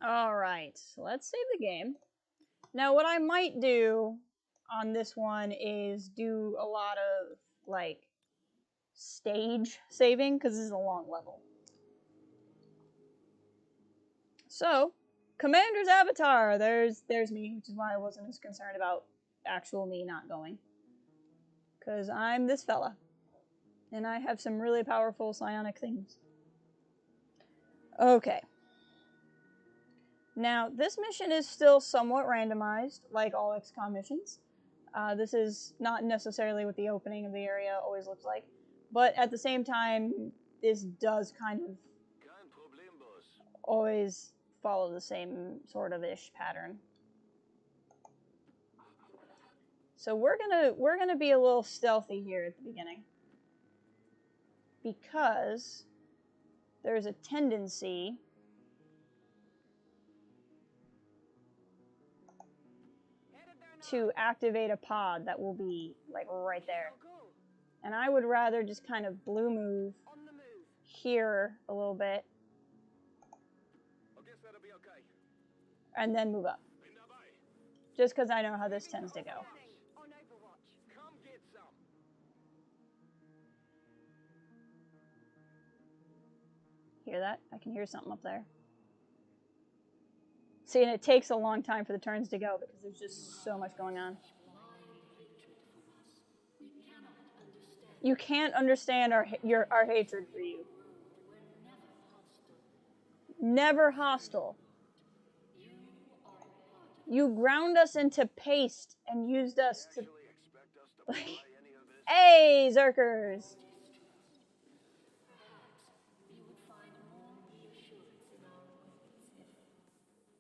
Alright, so let's save the game. Now, what I might do on this one is do a lot of, like, stage saving, because this is a long level. So, Commander's avatar! There's me, which is why I wasn't as concerned about actual me not going. Because I'm this fella. And I have some really powerful psionic things. Okay. Now, this mission is still somewhat randomized, like all XCOM missions. This is not necessarily what the opening of the area always looks like. But at the same time, this does kind of always follow the same sort of ish pattern. So we're gonna be a little stealthy here at the beginning. Because there's a tendency to activate a pod that will be like right there. And I would rather just kind of blue move here a little bit. And then move up. Just because I know how this tends to go. Hear that? I can hear something up there. See, and it takes a long time for the turns to go because there's just so much going on. You can't understand our hatred for you. Never hostile. You ground us into paste and used us to... Hey, Zerkers!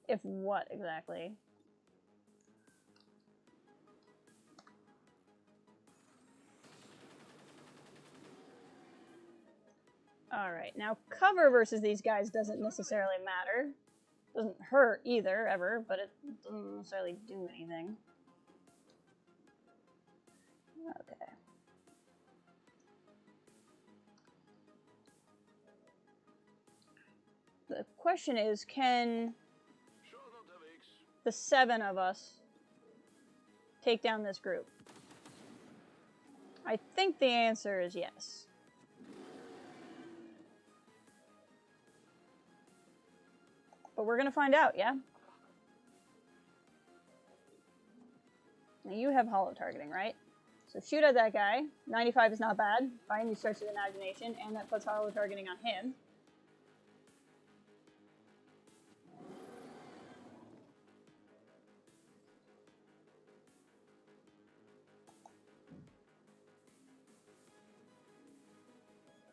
If what, exactly? Alright, now cover versus these guys doesn't necessarily matter. Doesn't hurt either, ever, but it doesn't necessarily do anything. Okay. The question is, can the 7 of us take down this group? I think the answer is yes. But we're gonna find out, yeah? Now you have hollow targeting, right? So shoot at that guy. 95 is not bad. Fine, you stretch the imagination, and that puts hollow targeting on him.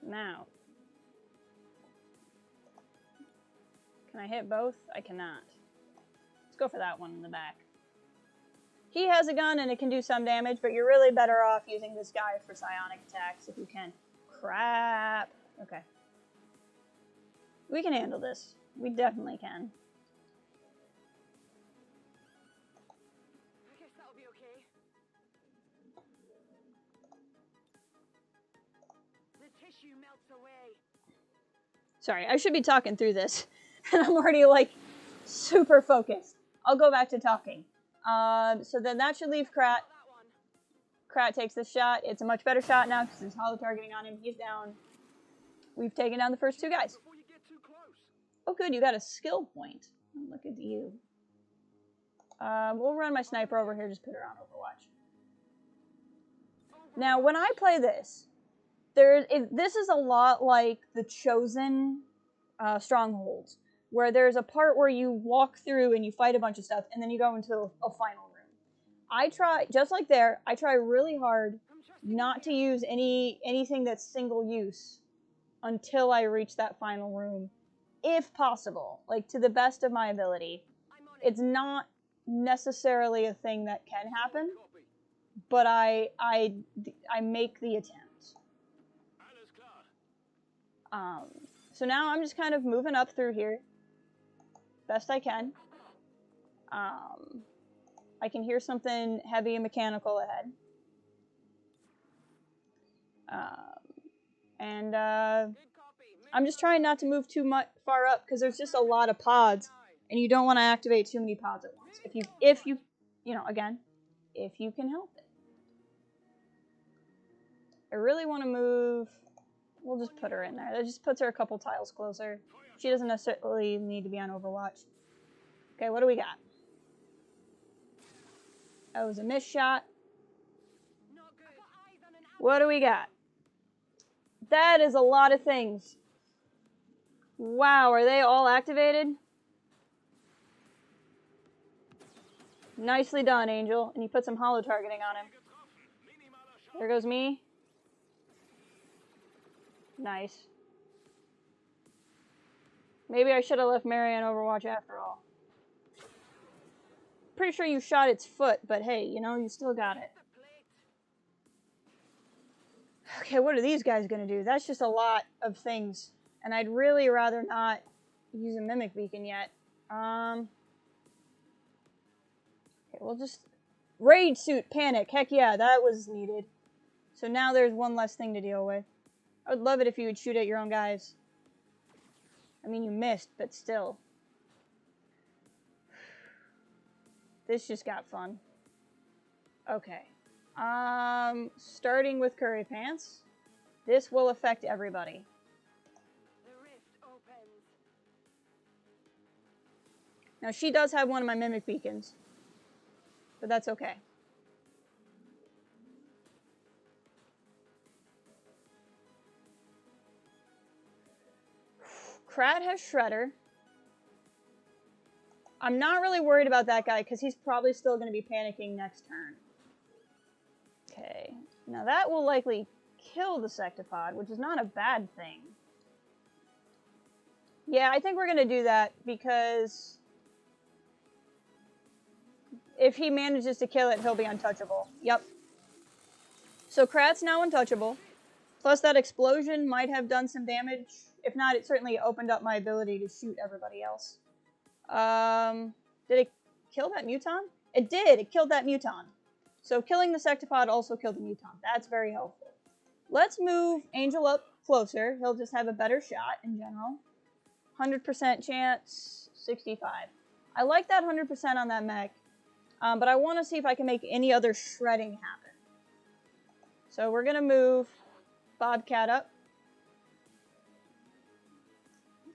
Now, Can I hit both? I cannot. Let's go for that one in the back. He has a gun and it can do some damage, but you're really better off using this guy for psionic attacks if you can. Crap. Okay. We can handle this. We definitely can. I guess that'll be okay. The tissue melts away. Sorry, I should be talking through this. And I'm already, like, super focused. I'll go back to talking. So then that should leave Krat. Krat takes this shot. It's a much better shot now because there's hollow targeting on him. He's down. We've taken down the first two guys. Oh, good. You got a skill point. Look at you. We'll run my sniper over here. Just put her on Overwatch. Now, when I play this, this is a lot like the Chosen Strongholds, where there's a part where you walk through and you fight a bunch of stuff, and then you go into a final room. I try, just like there, I try really hard not to use anything that's single use until I reach that final room, if possible, like to the best of my ability. It's not necessarily a thing that can happen, but I make the attempt. So now I'm just kind of moving up through here, best I can. I can hear something heavy and mechanical ahead. I'm just trying not to move too far up because there's just a lot of pods, and you don't want to activate too many pods at once. If you again, if you can help it. I really want to move. We'll just put her in there. That just puts her a couple tiles closer. She doesn't necessarily need to be on Overwatch. Okay, what do we got? That was a missed shot. What do we got? That is a lot of things. Wow, are they all activated? Nicely done, Angel. And you put some hollow targeting on him. There goes me. Nice. Maybe I should have left Mary on Overwatch after all. Pretty sure you shot its foot, but hey, you still got it. Okay, what are these guys gonna do? That's just a lot of things. And I'd really rather not use a Mimic Beacon yet. Okay, we'll just... Raid Suit Panic. Heck yeah, that was needed. So now there's one less thing to deal with. I would love it if you would shoot at your own guys. I mean, you missed, but still. This just got fun. Okay. Starting with Curry Pants. This will affect everybody. The rift opens. Now, she does have one of my Mimic Beacons. But that's okay. Krat has Shredder. I'm not really worried about that guy because he's probably still going to be panicking next turn. Okay. Now that will likely kill the Sectopod, which is not a bad thing. Yeah, I think we're going to do that because if he manages to kill it, he'll be untouchable. Yep. So Krat's now untouchable. Plus that explosion might have done some damage. If not, it certainly opened up my ability to shoot everybody else. Did it kill that Muton? It did. It killed that Muton. So killing the Sectopod also killed the Muton. That's very helpful. Let's move Angel up closer. He'll just have a better shot in general. 100% chance, 65. I like that 100% on that mech. But I want to see if I can make any other shredding happen. So we're going to move Bobcat up.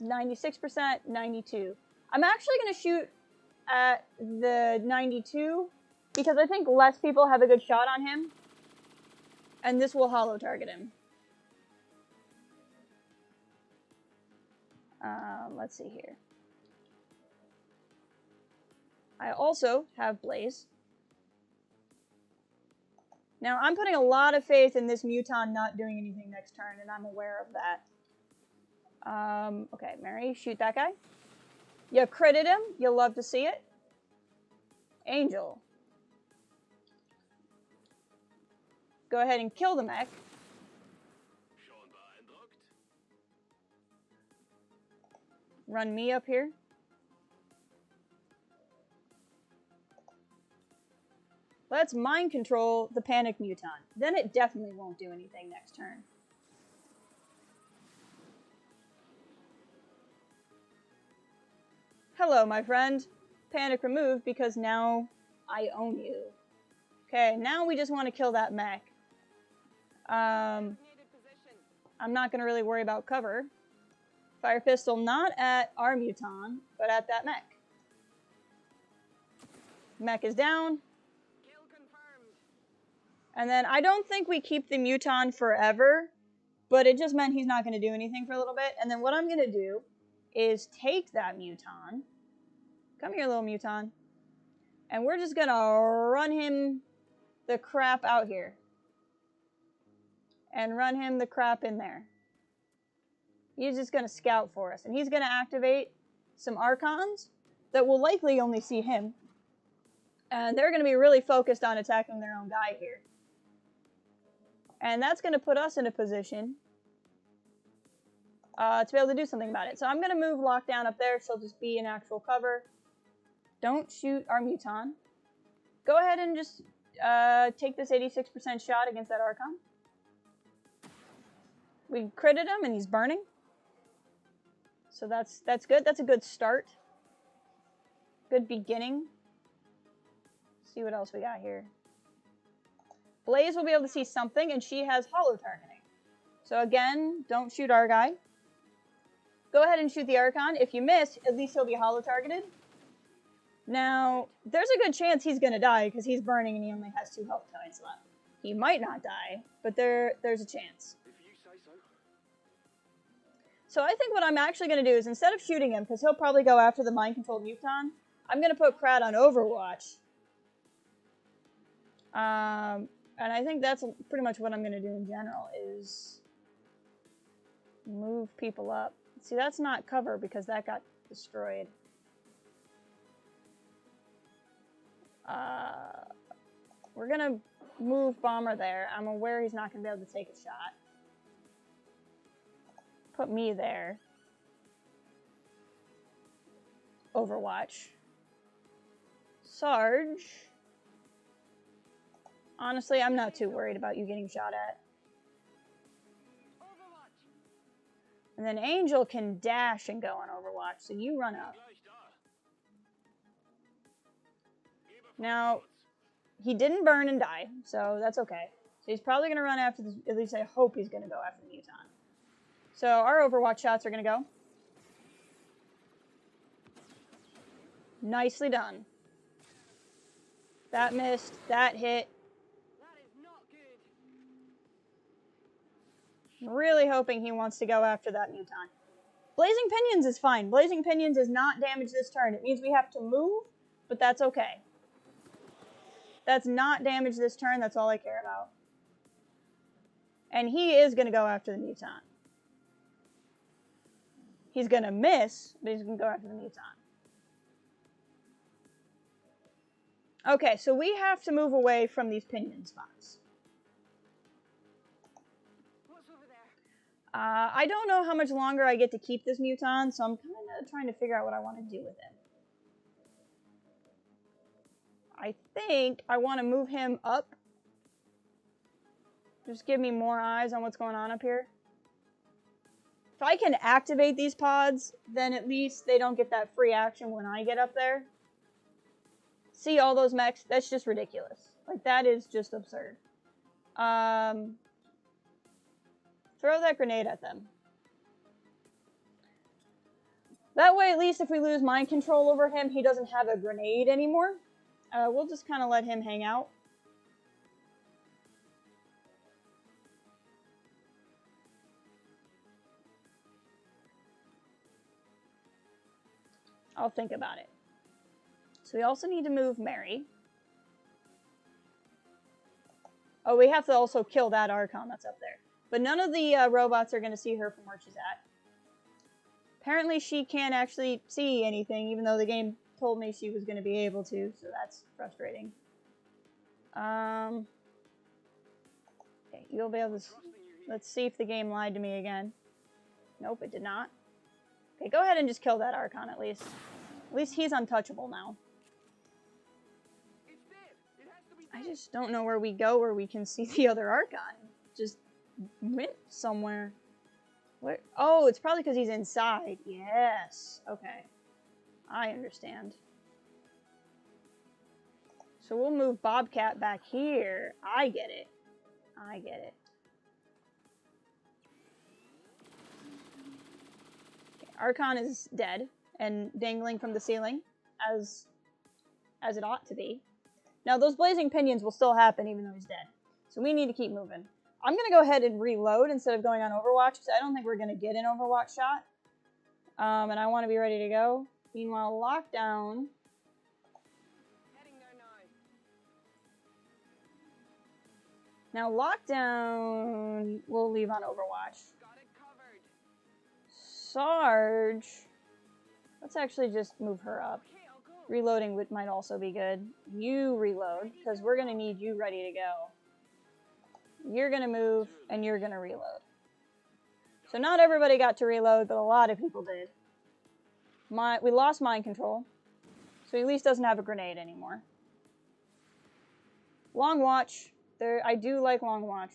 96%, 92. I'm actually going to shoot at the 92 because I think less people have a good shot on him. And this will hollow target him. Let's see here. I also have Blaze. Now, I'm putting a lot of faith in this Muton not doing anything next turn, and I'm aware of that. Okay, Mary, shoot that guy. You critted him. You'll love to see it. Angel. Go ahead and kill the mech. Run me up here. Let's mind control the panic mutant. Then it definitely won't do anything next turn. Hello, my friend. Panic removed because now I own you. Okay, now we just want to kill that mech. I'm not going to really worry about cover. Fire pistol not at our mutant, but at that mech. Mech is down. Kill confirmed. And then I don't think we keep the mutant forever, but it just meant he's not going to do anything for a little bit. And then what I'm going to do is take that mutant. Come here, little mutant. And we're just going to run him the crap out here. And run him the crap in there. He's just going to scout for us. And he's going to activate some Archons that will likely only see him. And they're going to be really focused on attacking their own guy here. And that's going to put us in a position to be able to do something about it. So I'm going to move Lockdown up there. She'll just be in actual cover. Don't shoot our mutant. Go ahead and just take this 86% shot against that Archon. We critted him and he's burning. So that's good. That's a good start. Good beginning. Let's see what else we got here. Blaze will be able to see something, and she has holo targeting. So again, don't shoot our guy. Go ahead and shoot the Archon. If you miss, at least he'll be holo targeted. Now, there's a good chance he's going to die because he's burning and he only has 2 health points left. He might not die, but there's a chance. So I think what I'm actually going to do is, instead of shooting him, because he'll probably go after the mind-controlled mutant, I'm going to put Krat on Overwatch. And I think that's pretty much what I'm going to do in general, is move people up. See, that's not cover because that got destroyed. We're going to move Bomber there. I'm aware he's not going to be able to take a shot. Put me there. Overwatch. Sarge. Honestly, I'm not too worried about you getting shot at. And then Angel can dash and go on Overwatch, so you run up. Now, he didn't burn and die, so that's okay. So he's probably going to run after this, at least I hope he's going to go after the mutant. So our Overwatch shots are going to go. Nicely done. That missed, that hit. That is not good. Really hoping he wants to go after that mutant. Blazing Pinions is fine. Blazing Pinions is not damage this turn. It means we have to move, but that's okay. That's not damage this turn. That's all I care about. And he is going to go after the mutant. He's going to miss, but he's going to go after the mutant. Okay, so we have to move away from these pinion spots. What's over there? I don't know how much longer I get to keep this mutant, so I'm kind of trying to figure out what I want to do with him. I think I want to move him up. Just give me more eyes on what's going on up here. If I can activate these pods, then at least they don't get that free action when I get up there. See all those mechs? That's just ridiculous. Like, that is just absurd. Throw that grenade at them. That way, at least if we lose mind control over him, he doesn't have a grenade anymore. We'll just kind of let him hang out. I'll think about it. So we also need to move Mary. Oh, we have to also kill that Archon that's up there. But none of the robots are going to see her from where she's at. Apparently she can't actually see anything, even though the game told me she was going to be able to, so that's frustrating. Okay, you'll be able to... Let's see if the game lied to me again. Nope, it did not. Okay, go ahead and just kill that Archon at least. At least he's untouchable now. I just don't know where we go where we can see the other Archon. Just went somewhere. Where? Oh, it's probably because he's inside. Yes. Okay. I understand. So we'll move Bobcat back here. I get it. I get it. Okay, Archon is dead and dangling from the ceiling, as it ought to be. Now, those blazing pinions will still happen even though he's dead. So we need to keep moving. I'm going to go ahead and reload instead of going on Overwatch, because I don't think we're going to get an Overwatch shot. And I want to be ready to go. Meanwhile, Lockdown... Now, Lockdown we'll leave on Overwatch. Sarge... Let's actually just move her up. Reloading might also be good. You reload, because we're going to need you ready to go. You're going to move, and you're going to reload. So not everybody got to reload, but a lot of people did. We lost mind control, so he at least doesn't have a grenade anymore. Long watch. I do like long watch.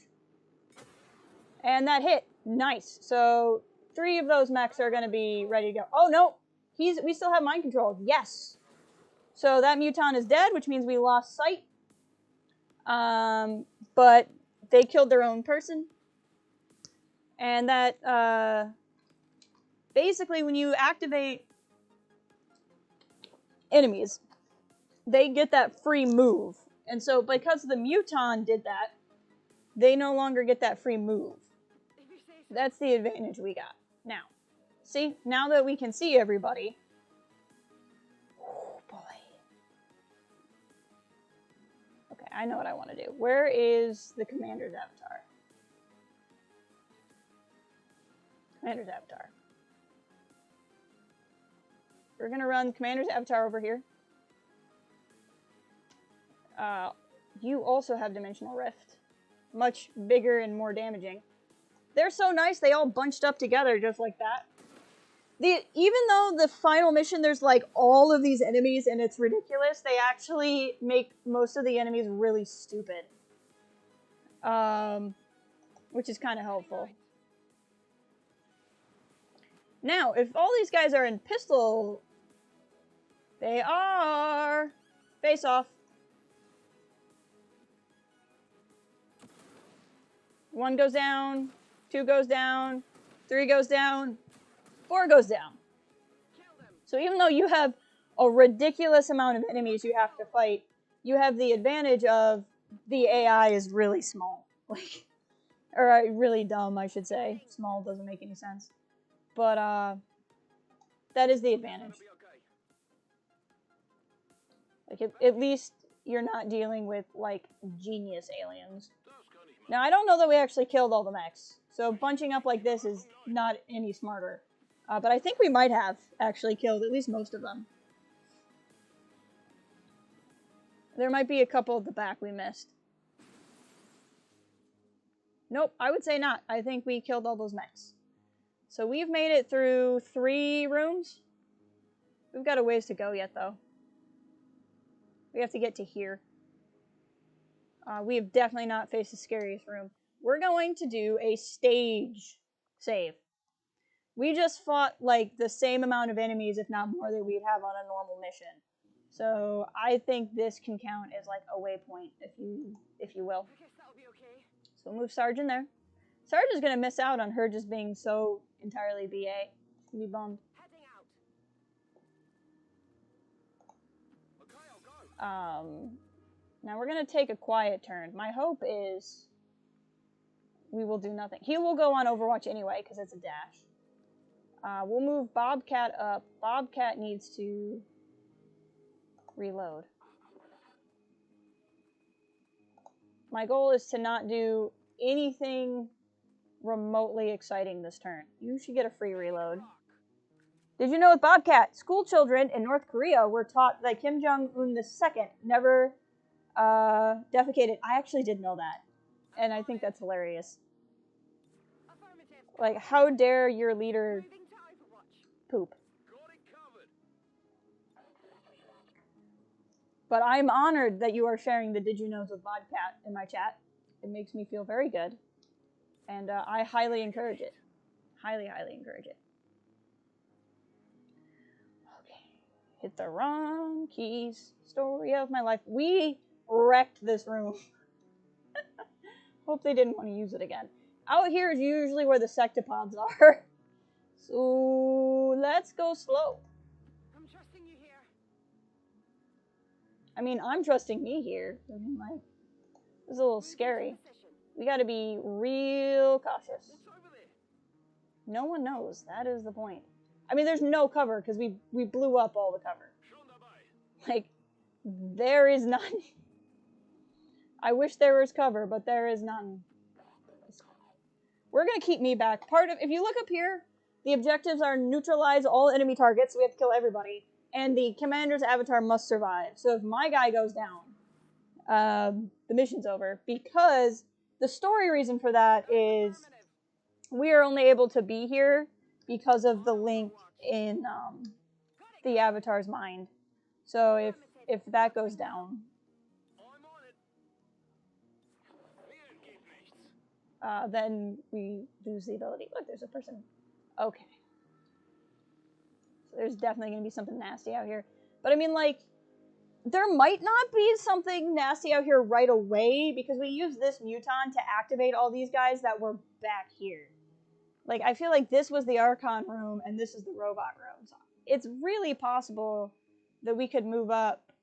And that hit. Nice. So 3 of those mechs are going to be ready to go. Oh, no. We still have mind control. Yes. So that Muton is dead, which means we lost sight. But they killed their own person. And that, basically when you activate enemies, they get that free move. And so because the Muton did that, they no longer get that free move. That's the advantage we got. Now, see, now that we can see everybody. Oh, boy. Okay, I know what I want to do. Where is the Commander's avatar? Commander's avatar. We're going to run Commander's avatar over here. You also have Dimensional Rift. Much bigger and more damaging. They're so nice, they all bunched up together just like that. Even though the final mission, there's like all of these enemies and it's ridiculous, they actually make most of the enemies really stupid. Which is kind of helpful. Now, if all these guys are in pistol... They are... Face off. 1 goes down, 2 goes down, 3 goes down, 4 goes down. So even though you have a ridiculous amount of enemies you have to fight, you have the advantage of the AI is really small. Or really dumb, I should say. Small doesn't make any sense. But, that is the advantage. Like, at least you're not dealing with, like, genius aliens. Now, I don't know that we actually killed all the mechs, so bunching up like this is not any smarter. But I think we might have actually killed at least most of them. There might be a couple at the back we missed. Nope, I would say not. I think we killed all those mechs. So we've made it through 3 rooms. We've got a ways to go yet, though. We have to get to here. We have definitely not faced the scariest room. We're going to do a stage save. We just fought, like, the same amount of enemies, if not more, that we'd have on a normal mission. So I think this can count as, like, a waypoint, if you will. I guess that'll be okay. So we'll move Sarge in there. Sarge is going to miss out on her just being so entirely BA. She's going to be bummed. Heading out. Now we're going to take a quiet turn. My hope is we will do nothing. He will go on Overwatch anyway, because it's a dash. We'll move Bobcat up. Bobcat needs to reload. My goal is to not do anything remotely exciting this turn. You should get a free reload. Did you know with Bobcat, school children in North Korea were taught that Kim Jong-un II never defecated? I actually did know that. And I think that's hilarious. Like, how dare your leader poop? But I'm honored that you are sharing the Did You Knows with Bobcat in my chat. It makes me feel very good. And I highly encourage it. Highly, highly encourage it. Okay. Hit the wrong keys. Story of my life. We wrecked this room. Hope they didn't want to use it again. Out here is usually where the sectopods are. So let's go slow. I'm trusting you here. I mean, I'm trusting me here. I mean, like, this is a little scary. We gotta be real cautious. No one knows. That is the point. I mean, there's no cover because we blew up all the cover. Like, there is none. I wish there was cover, but there is none. We're gonna keep me back. If you look up here, the objectives are neutralize all enemy targets, so we have to kill everybody, and the commander's avatar must survive. So if my guy goes down, the mission's over, because the story reason for that is we are only able to be here because of the link in the avatar's mind. So if that goes down, then we lose the ability. Look, there's a person. Okay. So there's definitely going to be something nasty out here. But I mean, like, there might not be something nasty out here right away because we use this muton to activate all these guys that were back here. Like, I feel like this was the Archon room and this is the robot room. So it's really possible that we could move up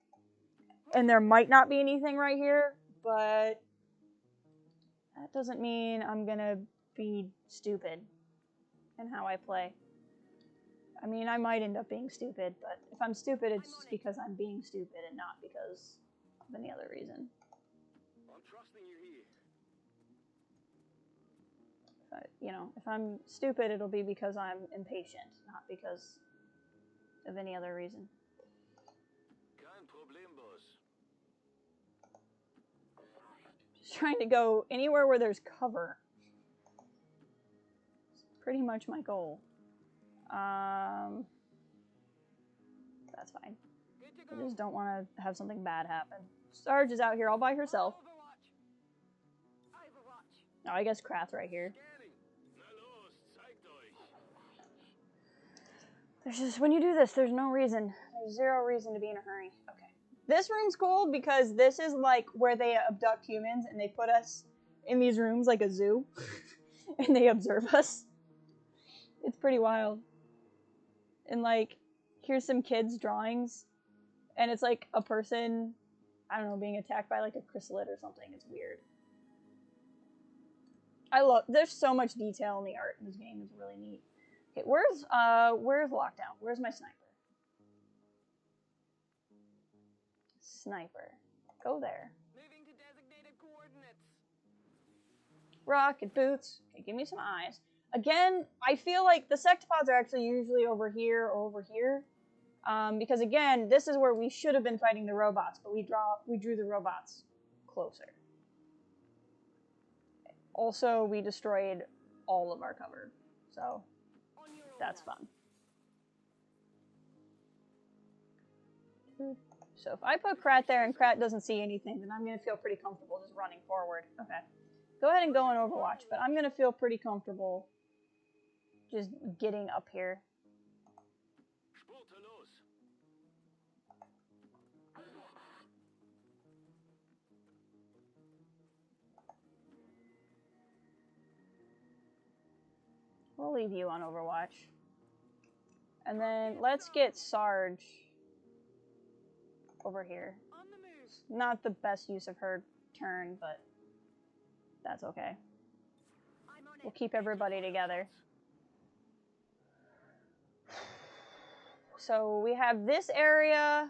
and there might not be anything right here, but that doesn't mean I'm gonna be stupid in how I play. I mean, I might end up being stupid, but if I'm stupid, it's just because I'm being stupid and not because of any other reason. I'm trusting you here. But, you know, if I'm stupid, it'll be because I'm impatient, not because of any other reason. Kein Problem, boss. Just trying to go anywhere where there's cover. It's pretty much my goal. That's fine. I just don't want to have something bad happen. Sarge is out here all by herself. Oh, I guess Krath's right here. There's just, when you do this, there's no reason. There's zero reason to be in a hurry. Okay. This room's cool because this is like where they abduct humans and they put us in these rooms like a zoo. And they observe us. It's pretty wild. And like, here's some kids' drawings. And it's like a person, I don't know, being attacked by like a chrysalid or something. It's weird. There's so much detail in the art in this game. It's really neat. Okay, where's Lockdown? Where's my sniper? Sniper. Go there. Moving to designated coordinates. Rocket boots. Okay, give me some eyes. Again, I feel like the sectopods are actually usually over here or over here. Because again, this is where we should have been fighting the robots, but we drew the robots closer. Also, we destroyed all of our cover, so that's fun. So if I put Krat there and Krat doesn't see anything, then I'm going to feel pretty comfortable just running forward. Okay. Go ahead and go in Overwatch, but I'm going to feel pretty comfortable just getting up here. We'll leave you on Overwatch. And then let's get Sarge over here. Not the best use of her turn, but that's okay. We'll keep everybody together. So we have this area,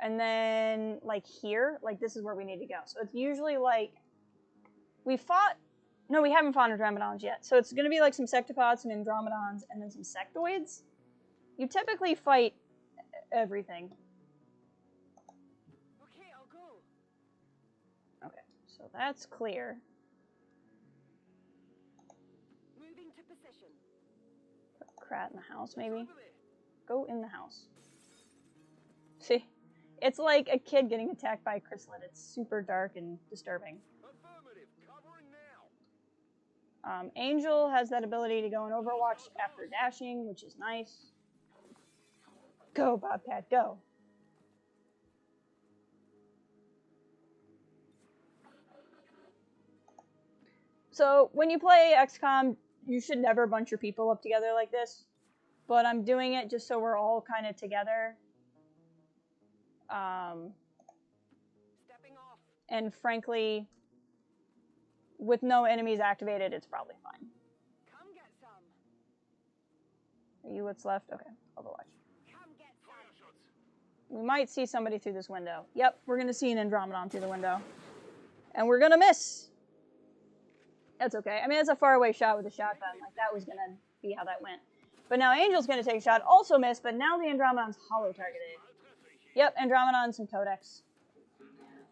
and then like here, like this is where we need to go. So it's usually like, we fought No, we haven't found Andromedons yet. So it's going to be like some Sectopods, some Andromedons, and then some Sectoids. You typically fight everything. Okay, I'll go. Okay, so that's clear. Moving to position. Put Krat in the house, maybe. Go in the house. See? It's like a kid getting attacked by a chrysalid. It's super dark and disturbing. Affirmative, covering now. Angel has that ability to go in Overwatch after dashing, which is nice. Go, Bobcat, go. So, when you play XCOM, you should never bunch your people up together like this. But I'm doing it just so we're all kind of together. Stepping off. And frankly, with no enemies activated, it's probably fine. Come get some. Are you what's left? Okay, Overwatch. Come get some. We might see somebody through this window. Yep, we're going to see an Andromedon through the window. And we're going to miss. That's okay. I mean, it's a faraway shot with a shotgun. Like, that was going to be how that went. But now Angel's going to take a shot. Also miss, but now the Andromedon's holo-targeted. Yep, Andromedon and some Codex.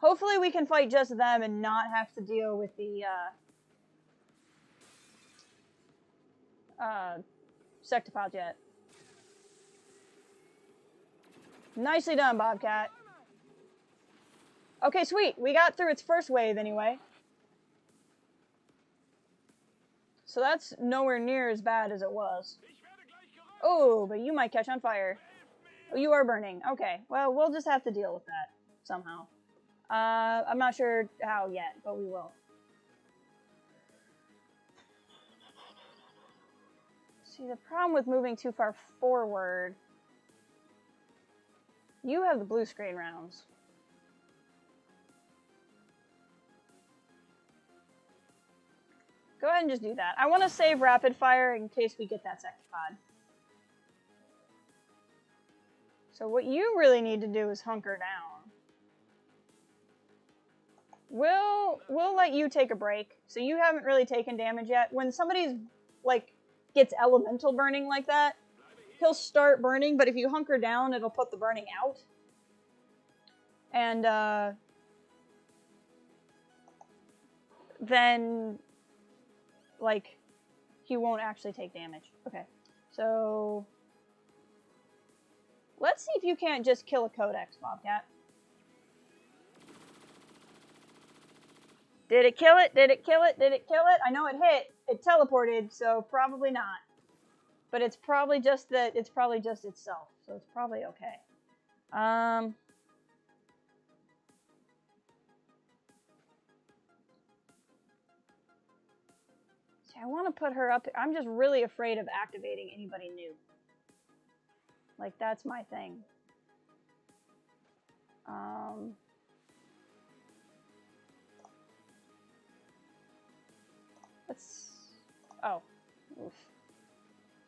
Hopefully we can fight just them and not have to deal with the Sectopods yet. Nicely done, Bobcat. Okay, sweet. We got through its first wave anyway. So that's nowhere near as bad as it was. Oh, but you might catch on fire. Oh, you are burning. Okay, well, we'll just have to deal with that somehow. I'm not sure how yet, but we will. See, the problem with moving too far forward... You have the blue screen rounds. Go ahead and just do that. I want to save rapid fire in case we get that Sectopod. So what you really need to do is hunker down. We'll let you take a break. So you haven't really taken damage yet. When somebody's like gets elemental burning like that, he'll start burning, but if you hunker down, it'll put the burning out. And then like he won't actually take damage. Okay. So let's see if you can't just kill a Codex, Bobcat. Did it kill it? Did it kill it? Did it kill it? I know it hit. It teleported, so probably not. But it's probably just that it's probably just itself, so it's probably okay. See, I want to put her up. I'm just really afraid of activating anybody new. Like, that's my thing. Let's... Oh. Oof.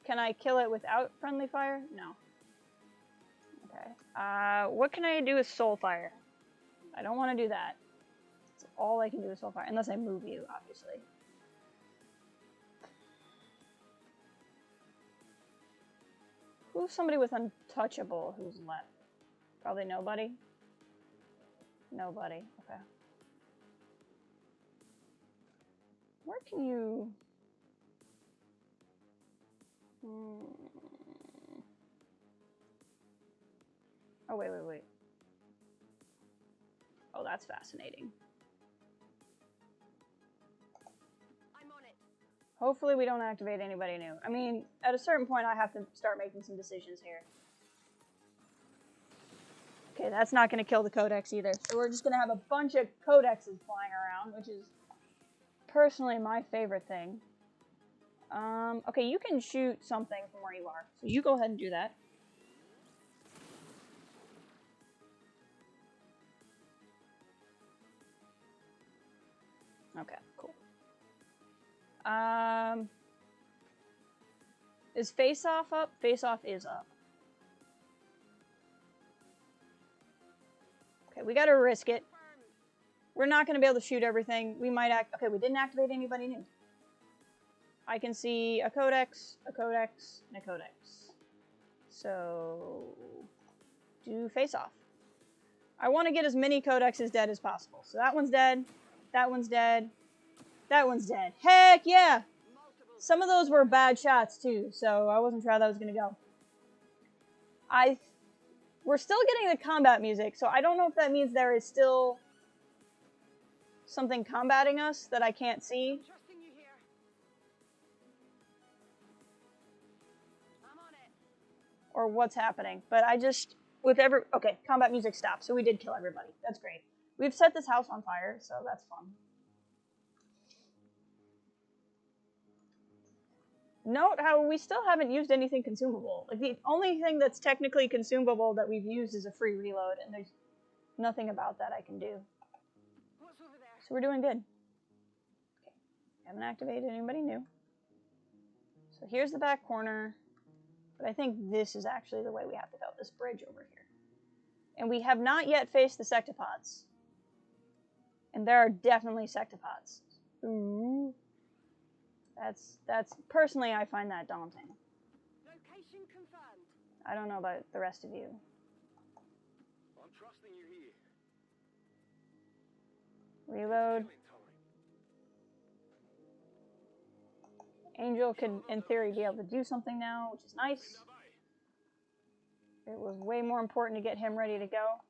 Can I kill it without friendly fire? No. Okay. What can I do with soul fire? I don't want to do that. That's all I can do with soul fire. Unless I move you, obviously. Who's somebody with untouchable who's left? Probably nobody? Nobody. Okay. Where can you... Oh, wait. Oh, that's fascinating. I'm on it. Hopefully we don't activate anybody new. I mean, at a certain point I have to start making some decisions here. Okay, that's not going to kill the Codex either. So we're just going to have a bunch of Codexes flying around, which is personally my favorite thing. Okay, you can shoot something from where you are. So you go ahead and do that. Okay, cool. Is Face Off up? Face Off is up. Okay, we gotta risk it. We're not gonna be able to shoot everything. We might okay, we didn't activate anybody new. I can see a codex, and a codex. So, do face off. I want to get as many codexes dead as possible. So that one's dead, that one's dead, that one's dead. Heck yeah! Some of those were bad shots too, so I wasn't sure how that was going to go. We're still getting the combat music, so I don't know if that means there is still something combating us that I can't see. Or what's happening. But I just, okay, combat music stopped, so we did kill everybody. That's great. We've set this house on fire, so that's fun. Note how we still haven't used anything consumable. Like, the only thing that's technically consumable that we've used is a free reload, and there's nothing about that I can do. What's over there? So we're doing good. Okay, haven't activated anybody new. So here's the back corner, but I think this is actually the way we have to go, this bridge over here. And we have not yet faced the sectopods. And there are definitely sectopods. Ooh. That's personally, I find that daunting. Location confirmed. I don't know about the rest of you. I'm trusting you here. Reload. Angel could, in theory, be able to do something now, which is nice. It was way more important to get him ready to go.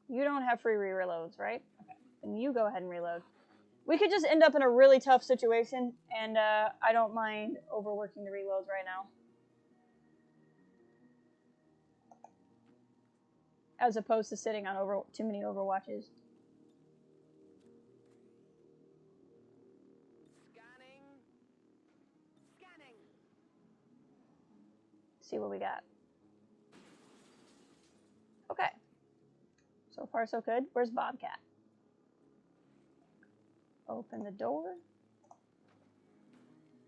You don't have free reloads, right? Okay. Then you go ahead and reload. We could just end up in a really tough situation, and I don't mind overworking the reloads right now. As opposed to sitting on too many overwatches. Scanning. See what we got. Okay. So far, so good. Where's Bobcat? Open the door.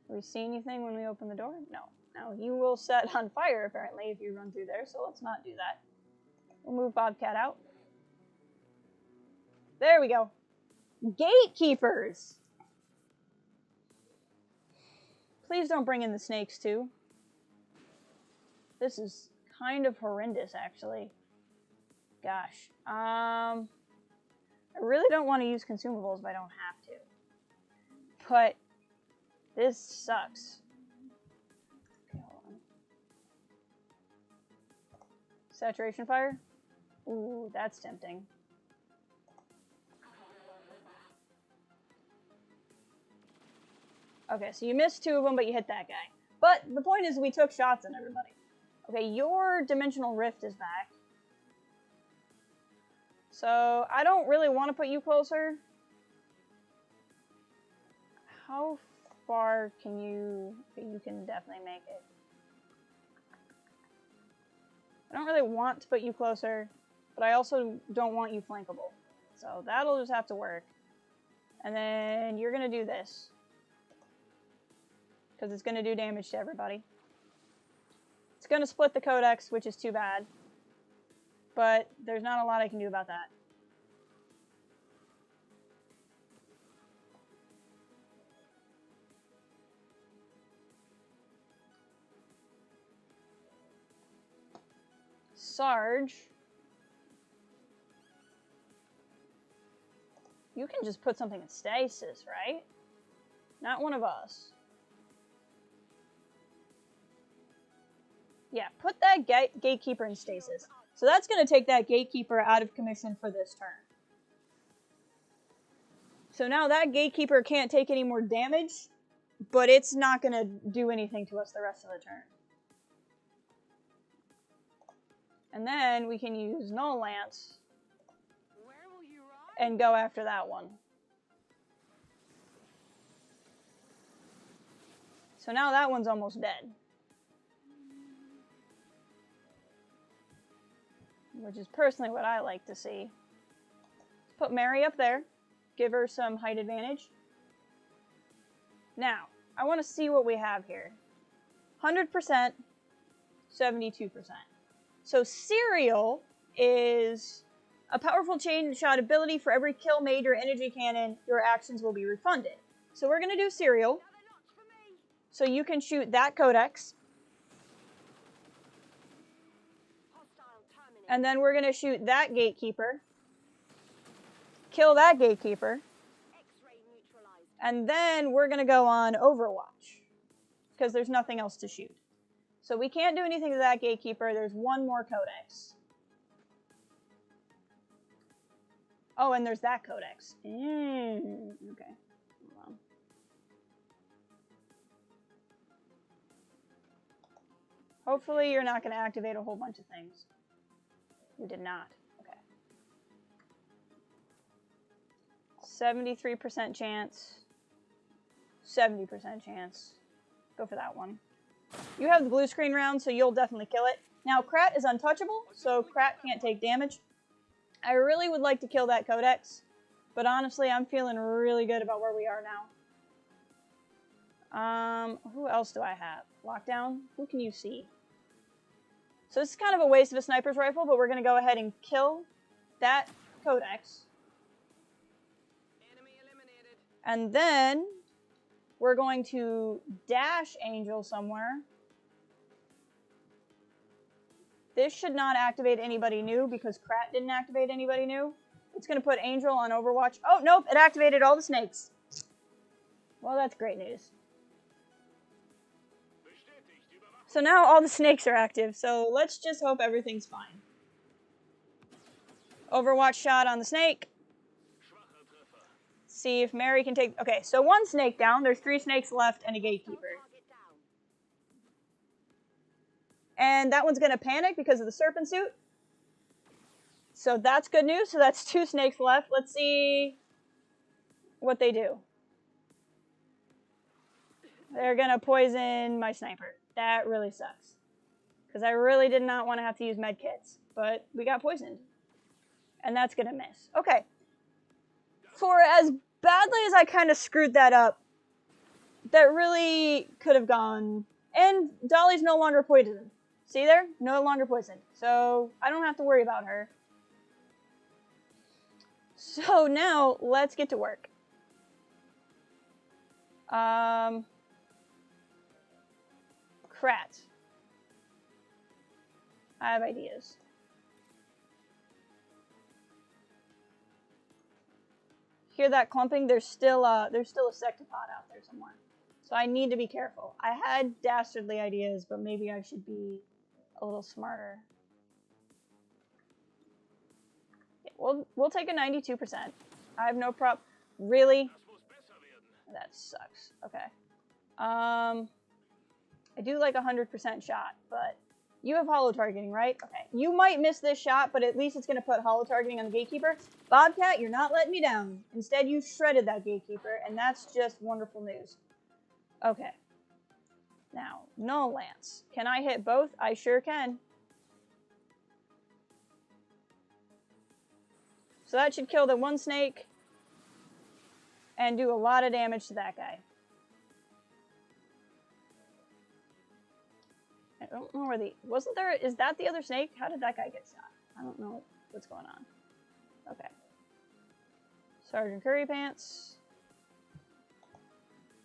Do we see anything when we open the door? No. Now, you will set on fire, apparently, if you run through there, so let's not do that. We'll move Bobcat out. There we go. Gatekeepers! Please don't bring in the snakes, too. This is kind of horrendous, actually. Gosh. I really don't want to use consumables if I don't have to. But this sucks. Okay, hold on. Saturation fire? Ooh, that's tempting. Okay, so you missed 2 of them, but you hit that guy. But the point is we took shots on everybody. Okay, your dimensional rift is back. So, I don't really want to put you closer. How far can you... You can definitely make it. I don't really want to put you closer, but I also don't want you flankable. So, that'll just have to work. And then you're going to do this. Because it's going to do damage to everybody. It's going to split the codex, which is too bad. But there's not a lot I can do about that. Sarge. You can just put something in stasis, right? Not one of us. Yeah, put that gatekeeper in stasis. So that's going to take that gatekeeper out of commission for this turn. So now that gatekeeper can't take any more damage, but it's not going to do anything to us the rest of the turn. And then we can use Null Lance and go after that one. So now that one's almost dead. Which is personally what I like to see. Let's put Mary up there. Give her some height advantage. Now, I want to see what we have here. 100%, 72%. So Serial is a powerful chain shot ability. For every kill made your energy cannon, your actions will be refunded. So we're going to do Serial. So you can shoot that codex. And then we're going to shoot that gatekeeper. Kill that gatekeeper. And then we're going to go on Overwatch. Because there's nothing else to shoot. So we can't do anything to that gatekeeper. There's one more codex. Oh, and there's that codex. Okay. Hold on. Hopefully you're not going to activate a whole bunch of things. You did not. Okay. 73% chance. 70% chance. Go for that one. You have the blue screen round, so you'll definitely kill it. Now, Krat is untouchable, so Krat can't take damage. I really would like to kill that codex, but honestly, I'm feeling really good about where we are now. Who else do I have? Lockdown? Who can you see? So this is kind of a waste of a sniper's rifle, but we're going to go ahead and kill that codex. Enemy eliminated. And then we're going to dash Angel somewhere. This should not activate anybody new because Krat didn't activate anybody new. It's going to put Angel on Overwatch. Oh, nope, it activated all the snakes. Well, that's great news. So now all the snakes are active, so let's just hope everything's fine. Overwatch shot on the snake. See if Mary can take... Okay, so one snake down. There's 3 snakes left and a gatekeeper. And that one's going to panic because of the serpent suit. So that's good news. So that's 2 snakes left. Let's see what they do. They're going to poison my sniper. That really sucks. Because I really did not want to have to use medkits. But we got poisoned. And that's going to miss. Okay. For as badly as I kind of screwed that up, that really could have gone. And Dolly's no longer poisoned. See there? No longer poisoned. So I don't have to worry about her. So now let's get to work. Krat. I have ideas. Hear that clumping? There's still a sectopod out there somewhere. So I need to be careful. I had dastardly ideas, but maybe I should be a little smarter. Yeah, we'll take a 92%. I have no problem. Really? That sucks. Okay. I do like 100% shot, but you have holo targeting, right? Okay. You might miss this shot, but at least it's going to put holo targeting on the gatekeeper. Bobcat, you're not letting me down. Instead, you shredded that gatekeeper, and that's just wonderful news. Okay. Now, Null Lance. Can I hit both? I sure can. So that should kill the one snake and do a lot of damage to that guy. I don't know where wasn't there, is that the other snake? How did that guy get shot? I don't know what's going on. Okay. Sergeant Curry Pants.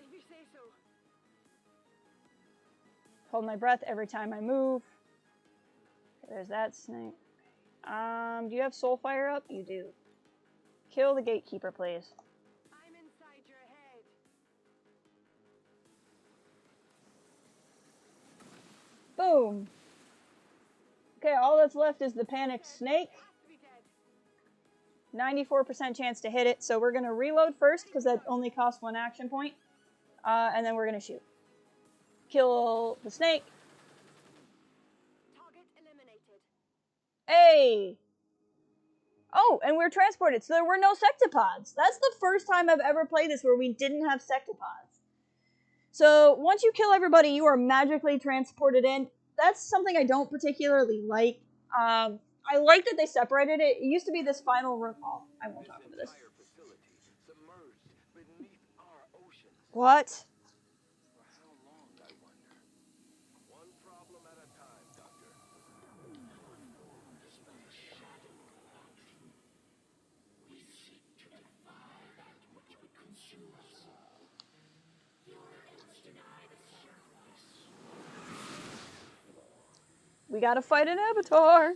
If you say so. Hold my breath every time I move. Okay, there's that snake. Do you have Soulfire up? You do. Kill the gatekeeper, please. I'm inside your head. Boom. Okay, all that's left is the panicked snake. 94% chance to hit it, so we're going to reload first because that only costs 1 action point. And then we're going to shoot. Kill the snake. Target eliminated. Hey! Oh, and we're transported, so there were no sectopods. That's the first time I've ever played this where we didn't have sectopods. So once you kill everybody, you are magically transported in. That's something I don't particularly like. I like that they separated it. It used to be this final room. Oh, I won't talk about this. What? One problem at a time, Doctor. We seek to defy that which would consume us. Your efforts deny the We gotta fight an avatar.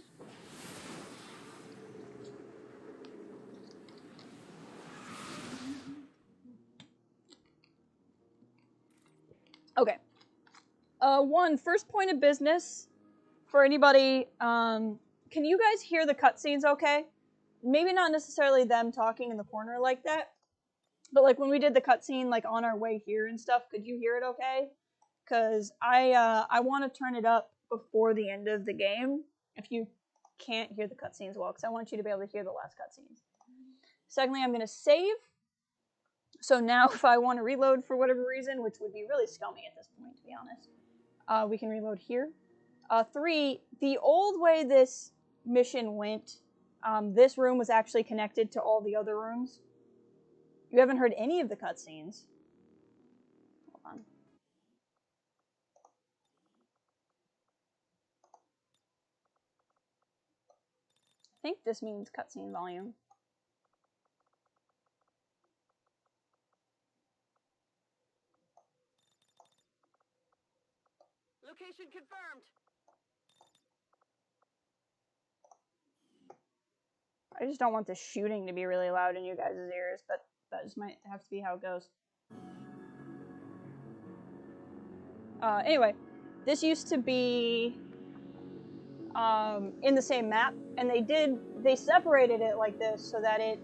Okay. First point of business for anybody. Can you guys hear the cutscenes okay? Maybe not necessarily them talking in the corner like that, but like when we did the cutscene like on our way here and stuff, could you hear it okay? Because I want to turn it up before the end of the game if you can't hear the cutscenes well, because I want you to be able to hear the last cutscenes. Secondly, I'm going to save. So now if I want to reload for whatever reason, which would be really scummy at this point, to be honest, we can reload here. 3, the old way this mission went, this room was actually connected to all the other rooms. You haven't heard any of the cutscenes. Hold on. I think this means cutscene volume. Location confirmed. I just don't want the shooting to be really loud in you guys' ears, but that just might have to be how it goes. Anyway, this used to be in the same map, and they separated it like this so that it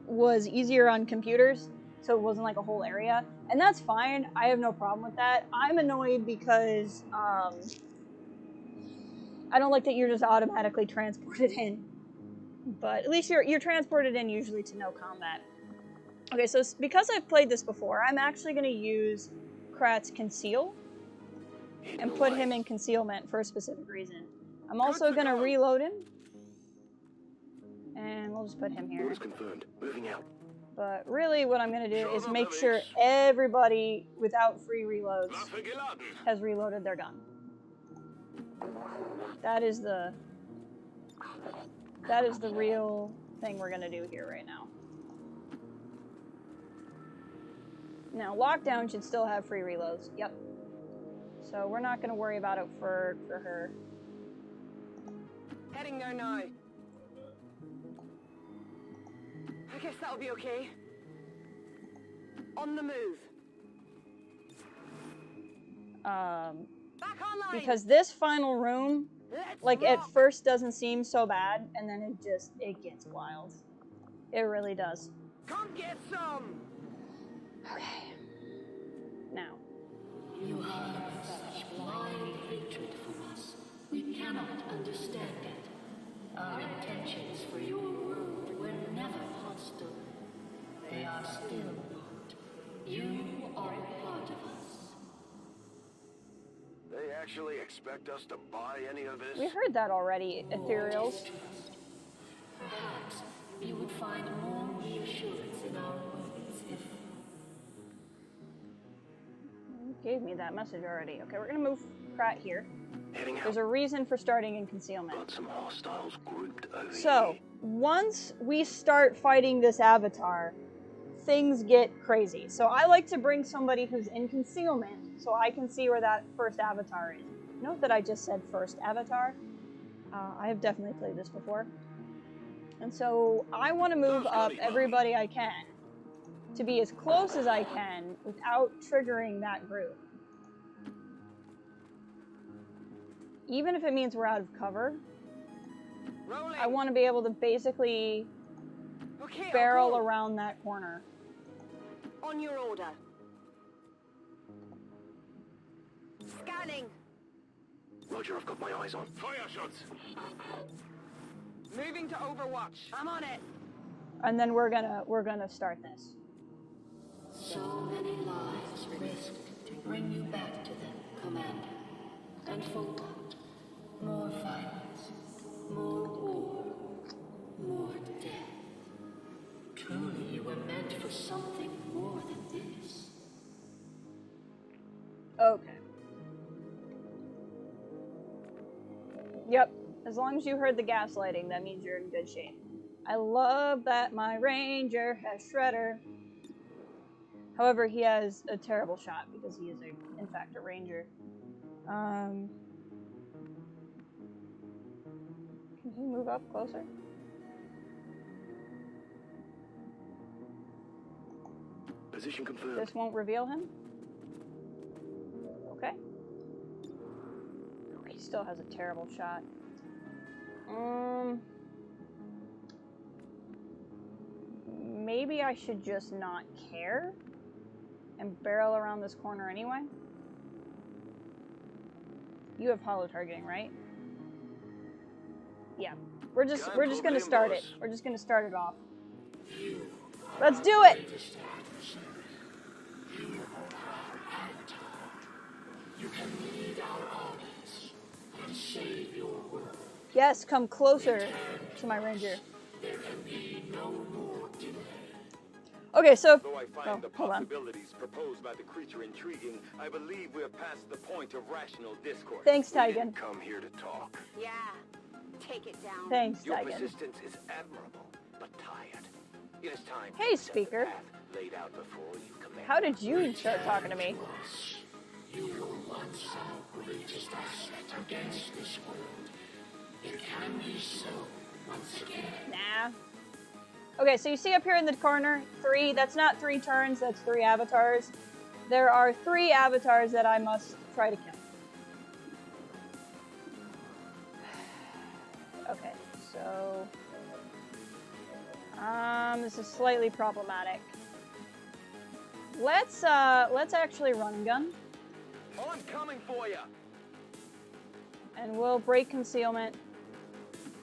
was easier on computers, so it wasn't like a whole area, and that's fine. I have no problem with that. I'm annoyed because I don't like that you're just automatically transported in, but at least you're transported in usually to no combat. Okay, so because I've played this before, I'm actually going to use Krat's Conceal and put him in concealment for a specific reason. I'm also going to reload him, and we'll just put him here. Orders confirmed. Moving out. But really what I'm going to do is make sure everybody without free reloads has reloaded their gun. That is the real thing we're going to do here right now. Now, Lockdown should still have free reloads. Yep. So we're not going to worry about it for her. Heading there now. I guess that'll be okay. On the move. Back online. Because this final room, like at first doesn't seem so bad, and then it gets wild. It really does. Come get some. Okay. Now. You have such blind hatred for us. We cannot understand it. Our intentions for your world were never hostile. They are still not. You are a part of us. They actually expect us to buy any of this? We heard that already, Ethereals. Perhaps you would find more reassurance in our words if... You gave me that message already. Okay, we're gonna move Krat here. Heading out. There's a reason for starting in concealment. Got some hostiles grouped over So, once we start fighting this avatar, things get crazy. So I like to bring somebody who's in concealment so I can see where that first avatar is. Note that I just said first avatar. I have definitely played this before. And so I want to move up everybody I can to be as close as I can without triggering that group. Even if it means we're out of cover, Rolling. I want to be able to basically barrel around that corner. On your order. Scanning. Roger, I've got my eyes on. Fire shots! Moving to Overwatch. I'm on it. And then we're gonna start this. So many lives risked to bring you back to them, Commander. And for what? More violence, more war, more death. Truly, you were meant for something more than this. Okay. Yep. As long as you heard the gaslighting, that means you're in good shape. I love that my ranger has Shredder. However, he has a terrible shot because he is, in fact, a ranger. move up closer? Position confirmed. This won't reveal him? Okay. He still has a terrible shot. Maybe I should just not care and barrel around this corner anyway. You have hollow targeting, right? Yeah. We're just gonna start it. We're just gonna start it off. Let's do it! You can lead our armies and save your world. Yes, come closer to my ranger. There can be no more delay. Okay, so... Though I find the possibilities proposed by the creature intriguing, I believe we're past the point of rational discourse. Thanks, We Tigan. didn't come here to talk. Yeah. Take it down. Thanks, Your Tigan. persistence is admirable, but tired. It is time to Hey, accept the speaker. path laid out before you command. How did you start talking to me? You were once our greatest asset against this world. It can be so once again. Nah. Okay, so you see up here in the corner, 3. That's not 3 turns, that's 3 avatars. There are 3 avatars that I must try to kill. Okay, so... this is slightly problematic. Let's actually run and gun. I'm coming for you. And we'll break concealment.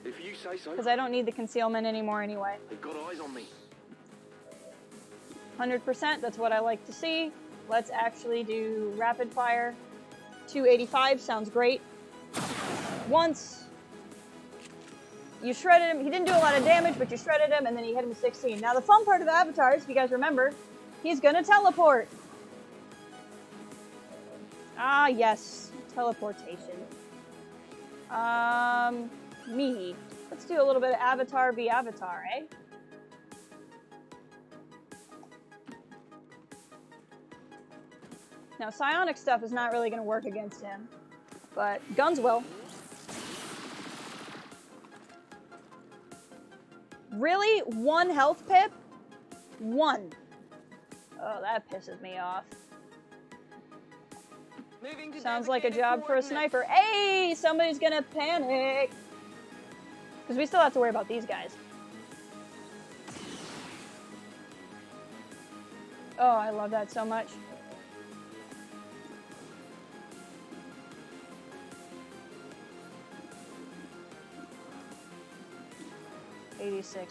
If you say so. Because I don't need the concealment anymore anyway. They've got eyes on me. 100%, that's what I like to see. Let's actually do rapid fire. 285 sounds great. Once. You shredded him. He didn't do a lot of damage, but you shredded him, and then he hit him with 16. Now, the fun part of avatars, if you guys remember, he's gonna teleport. Ah, yes. Teleportation. Me. Let's do a little bit of avatar be avatar, eh? Now, psionic stuff is not really going to work against him, but guns will. Really? 1 health pip? 1. Oh, that pisses me off. Sounds like a job for a sniper. Hey, somebody's gonna panic. Because we still have to worry about these guys. Oh, I love that so much. $86. 81.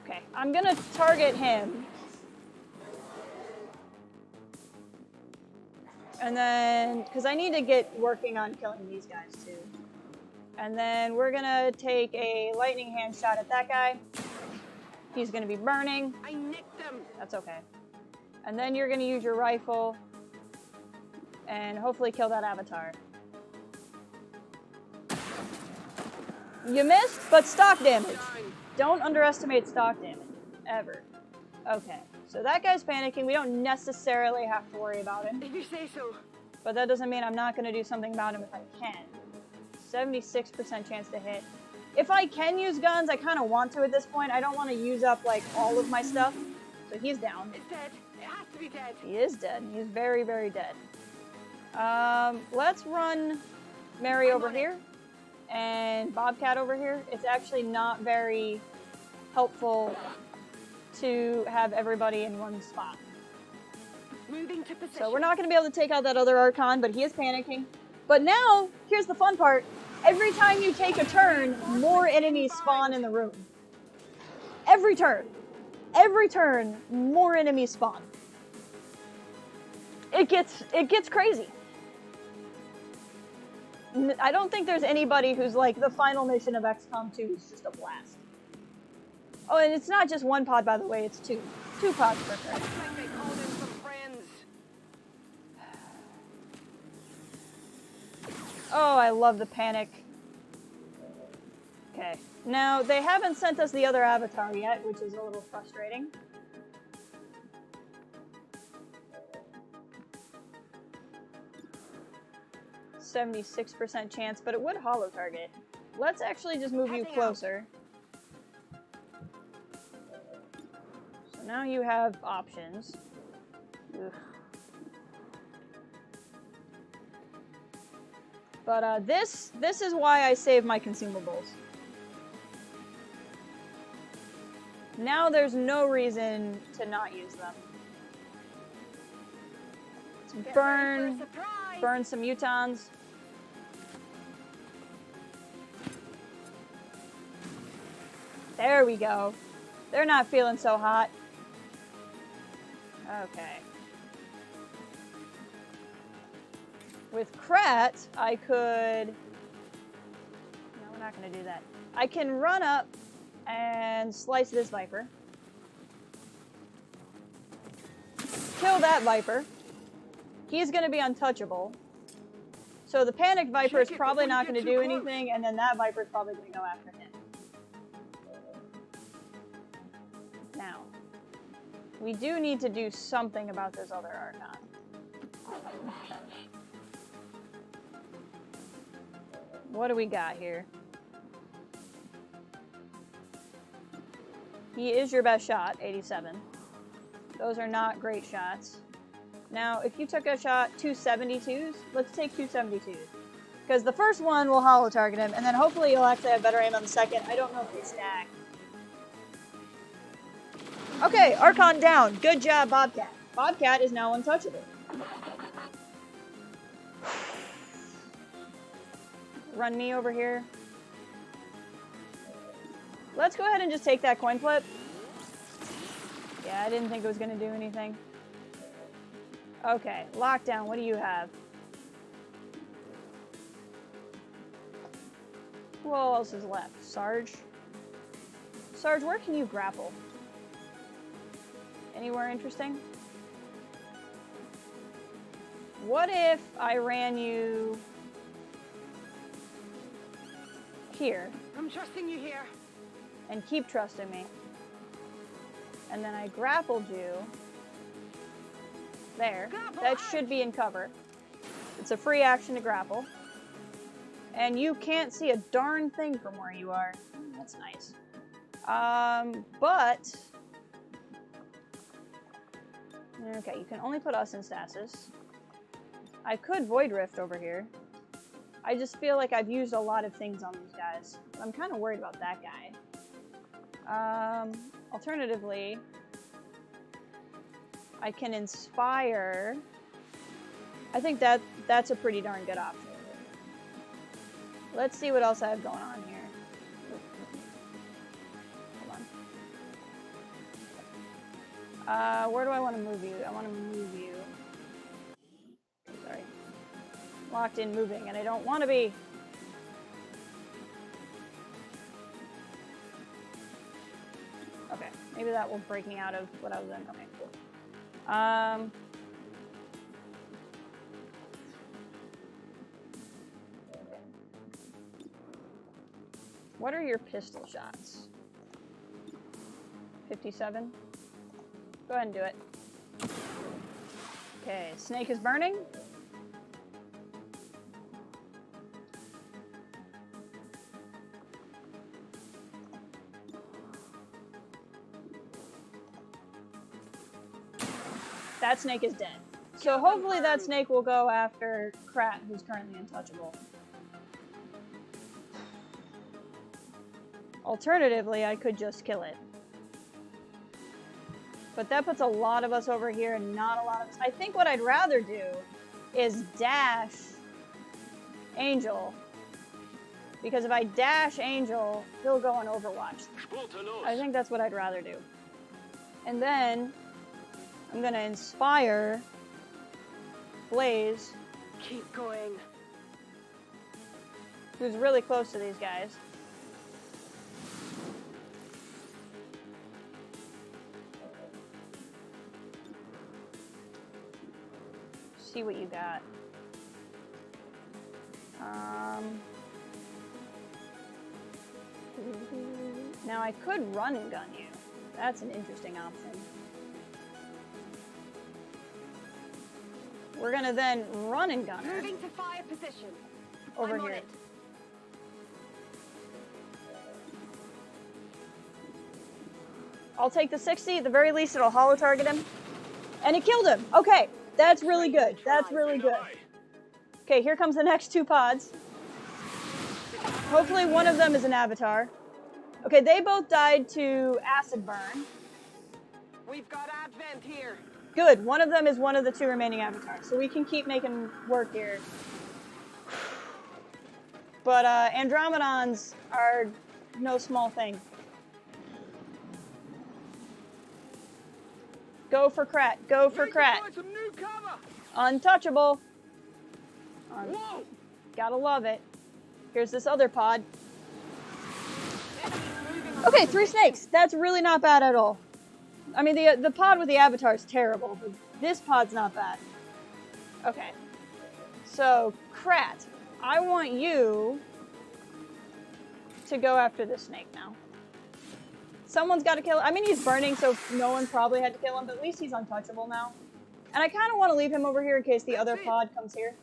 Okay, I'm gonna target him. And then, because I need to get working on killing these guys too. And then we're gonna take a lightning hand shot at that guy. He's gonna be burning. I nicked them. That's okay. And then you're gonna use your rifle and hopefully kill that avatar. You missed, but stock damage. Don't underestimate stock damage, ever. Okay, so that guy's panicking. We don't necessarily have to worry about him. If you say so. But that doesn't mean I'm not gonna do something about him if I can. 76% chance to hit. If I can use guns, I kind of want to at this point. I don't want to use up, like, all of my stuff. So he's down. It's dead. It has to be dead. He is dead. He's very, very dead. Let's run Mary over here and Bobcat over here. It's actually not very helpful to have everybody in one spot. Moving to position. So we're not going to be able to take out that other Archon, but he is panicking. But now, here's the fun part. Every time you take a turn, more enemies spawn in the room. Every turn. Every turn, more enemies spawn. It gets crazy. I don't think there's anybody who's like, the final mission of XCOM 2 is just a blast. Oh, and it's not just 1 pod, by the way, it's 2. 2 pods per turn. Looks like they called in some friends. Oh, I love the panic. Okay. Now, they haven't sent us the other avatar yet, which is a little frustrating. 76% chance, but it would holo target. Let's actually just move you closer. So now you have options. Ugh. But this is why I save my consumables. Now there's no reason to not use them. Let's burn some mutons. There we go. They're not feeling so hot. Okay. With Krat, I could... No, we're not going to do that. I can run up and slice this Viper. Kill that Viper. He's going to be untouchable. So the panicked Viper is probably not going to do anything, and then that Viper is probably going to go after him. Now, we do need to do something about this other Archon. What do we got here? He is your best shot, 87. Those are not great shots. Now, if you took a shot 272s, let's take 272s. Because the first one will holo target him, and then hopefully you'll actually have better aim on the second. I don't know if they stack. Okay, Archon down. Good job, Bobcat. Bobcat is now untouchable. Run me over here. Let's go ahead and just take that coin flip. Yeah, I didn't think it was going to do anything. Okay, lockdown, what do you have? Who else is left? Sarge? Sarge, where can you grapple? Anywhere interesting? What if I ran you here? I'm trusting you here. And keep trusting me. And then I grappled you there. That should be in cover. It's a free action to grapple. And you can't see a darn thing from where you are. That's nice. But... Okay, you can only put us in stasis. I could Void Rift over here. I just feel like I've used a lot of things on these guys. I'm kind of worried about that guy. Alternatively, I can Inspire. I think that's a pretty darn good option. Let's see what else I have going on here. Hold on. Where do I want to move you? I want to move you. Sorry. Locked in moving, and I don't want to be. Okay, maybe that will break me out of what I was in. Okay, cool. What are your pistol shots? 57? Go ahead and do it. Okay, Snake is burning. That Snake is dead. So hopefully that Snake will go after Krat, who's currently untouchable. Alternatively, I could just kill it. But that puts a lot of us over here and not a lot of us. I think what I'd rather do is dash Angel. Because if I dash Angel, he'll go on Overwatch. I think that's what I'd rather do. And then I'm gonna Inspire Blaze. Keep going. Who's really close to these guys. See what you got. Now I could run and gun you. That's an interesting option. We're gonna then run and gun her. Moving to fire position. Over I'm on here. it. I'll take the 60. At the very least, it'll holo target him. And it killed him. Okay, that's really good. That's really good. Okay, here comes the next 2 pods. Hopefully one of them is an avatar. Okay, they both died to acid burn. We've got Advent here. Good, one of them is one of the 2 remaining avatars, so we can keep making work here. But Andromedons are no small thing. Go for Krat, go for Krat. Some new cover. Untouchable. Whoa! Gotta love it. Here's this other pod. Okay, 3 snakes. That's really not bad at all. I mean, the pod with the avatar is terrible, but this pod's not bad. Okay. So, Krat, I want you to go after this snake now. Someone's got to kill him. I mean, he's burning, so no one probably had to kill him, but at least he's untouchable now. And I kind of want to leave him over here in case the other pod comes here.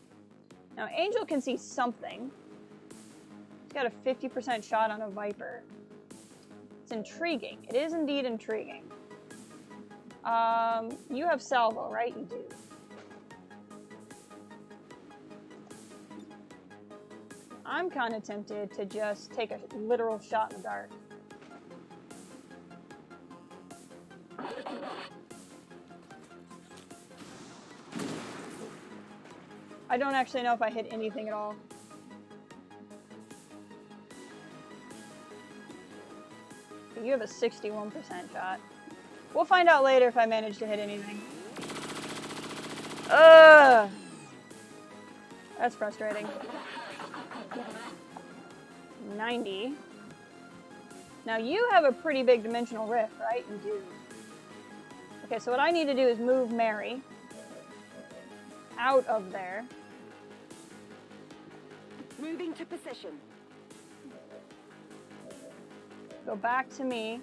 Now, Angel can see something. He's got a 50% shot on a Viper. It's intriguing. It is indeed intriguing. You have salvo, right? You do. I'm kind of tempted to just take a literal shot in the dark. I don't actually know if I hit anything at all. You have a 61% shot. We'll find out later if I manage to hit anything. Ugh! That's frustrating. 90. Now you have a pretty big dimensional rift, right? You do. Okay, so what I need to do is move Mary out of there. Moving to position. Go back to me.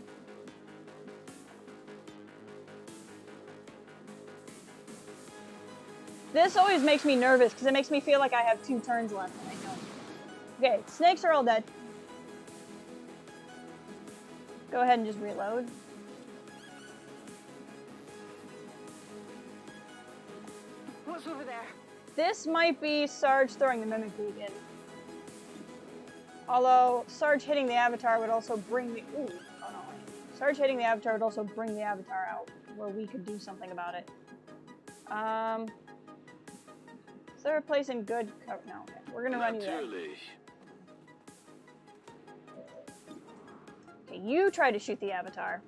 This always makes me nervous because it makes me feel like I have 2 turns left and I don't. Okay, snakes are all dead. Go ahead and just reload. What's over there? This might be Sarge throwing the Mimic Beacon. Although, Sarge hitting the Avatar would also bring the... Ooh, oh no. Sarge hitting the Avatar would also bring the Avatar out, where we could do something about it. Is there a place in good cover? No, okay. We're gonna run you there. Okay, you try to shoot the Avatar.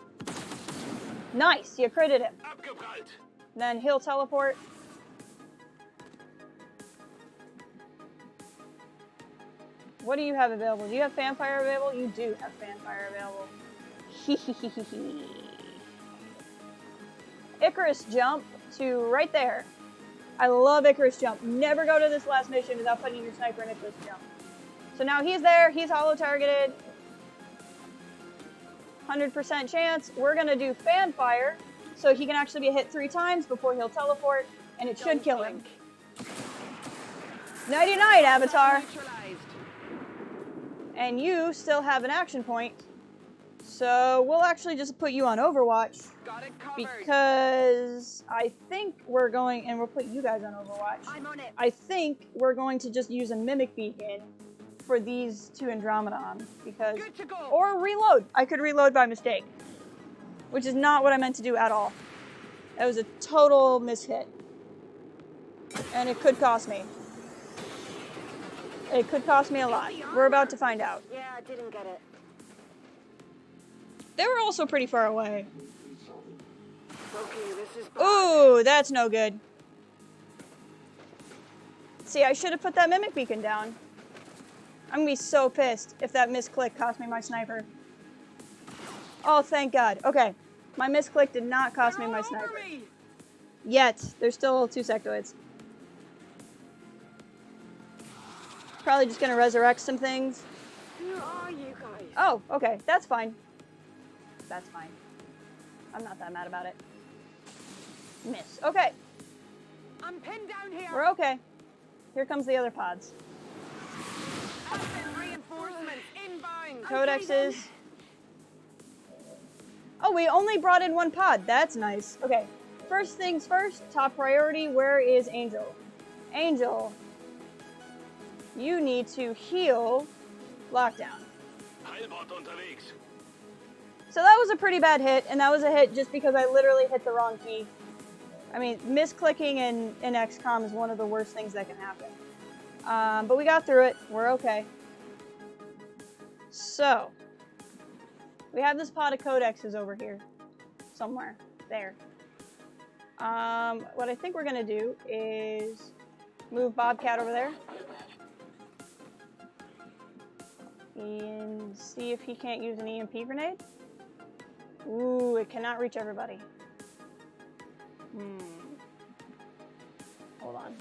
Nice, you critted him. Then he'll teleport. What do you have available? Do you have Fanfire available? You do have Fanfire available. Icarus jump to right there. I love Icarus jump. Never go to this last mission without putting your sniper in Icarus jump. So now he's there. He's holo targeted. 100% chance. We're going to do Fanfire so he can actually be hit 3 times before he'll teleport, and it should kill him. Nighty-night, Avatar. And you still have an action point. So we'll actually just put you on Overwatch. Got it covered. Because I think we're going, and we'll put you guys on Overwatch. I'm on it. I think we're going to just use a Mimic Beacon for these 2 Andromedons. Because, Good to go. or reload. I could reload by mistake. Which is not what I meant to do at all. That was a total mishit. And it could cost me. It could cost me a lot. We're about to find out. Yeah, I didn't get it. They were also pretty far away. Okay, this is bad. Ooh, that's no good. See, I should have put that Mimic Beacon down. I'm gonna be so pissed if that misclick cost me my sniper. Oh, thank God. Okay, my misclick did not cost me my sniper. Yet. There's still 2 sectoids. Probably just gonna resurrect some things. Who are you guys? Oh, okay, that's fine. That's fine. I'm not that mad about it. Miss. Okay. I'm pinned down here. We're okay. Here comes the other pods. Advent reinforcements inbound. Codexes. Oh, we only brought in one pod. That's nice. Okay. First things first, top priority, where is Angel? Angel, you need to heal Lockdown. So that was a pretty bad hit, and that was a hit just because I literally hit the wrong key. I mean, misclicking in XCOM is one of the worst things that can happen. But we got through it. We're okay. So, we have this pod of codexes over here. Somewhere. There. What I think we're going to do is move Bobcat over there. And see if he can't use an EMP grenade. Ooh, it cannot reach everybody. Hold on.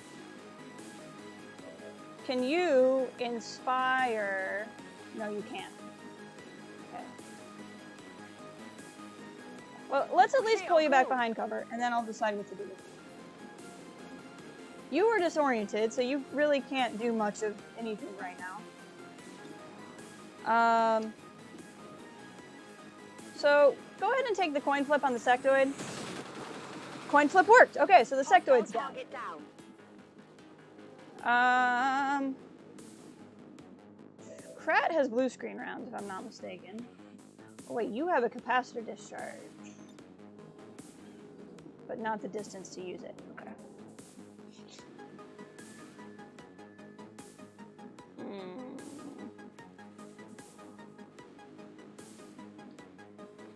Can you inspire? No, you can't. Okay. Well, let's at least pull you back behind cover, and then I'll decide what to do with you. You were disoriented, so you really can't do much of anything right now. So go ahead and take the coin flip on the sectoid. Coin flip worked. Okay, so the sectoid's down. Krat has blue screen rounds, if I'm not mistaken. Oh, wait, you have a capacitor discharge. But not the distance to use it. Okay.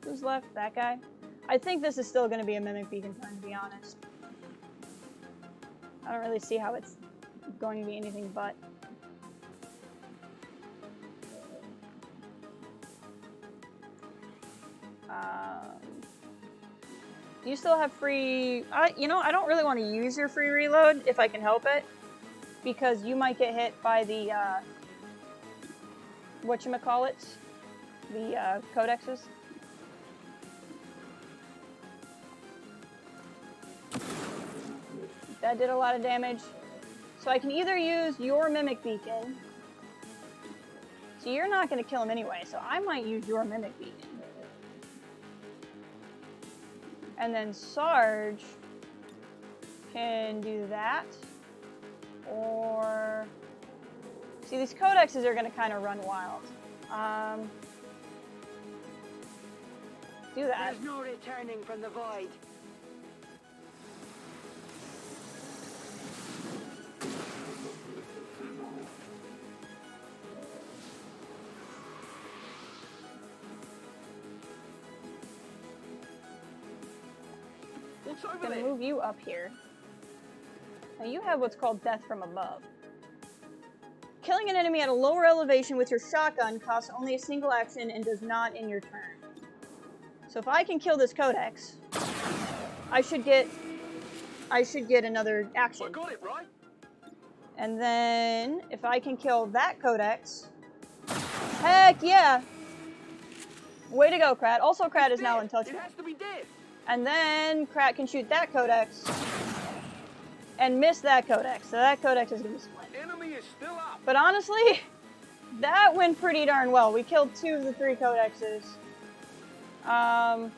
Who's left? That guy? I think this is still going to be a mimic beacon turn, to be honest. I don't really see how it's going to be anything but. You still have free... you know, I don't really want to use your free reload if I can help it. Because you might get hit by the, whatchamacallit? The, codexes. That did a lot of damage. So I can either use your Mimic Beacon. So you're not going to kill him anyway, so I might use your Mimic Beacon. And then Sarge can do that. Or... See, these codexes are going to kind of run wild. Do that. There's no returning from the void. I'm going to move you up here. Now you have what's called Death from Above. Killing an enemy at a lower elevation with your shotgun costs only a single action and does not end your turn. So if I can kill this codex, I should get another action. I got it, right? And then if I can kill that codex, heck yeah! Way to go, Krat. Also, Krat is now untouchable. It has to be dead. And then Krat can shoot that codex and miss that codex. So that codex is going to split. Enemy is still up. But honestly, that went pretty darn well. We killed 2 of the 3 codexes. Now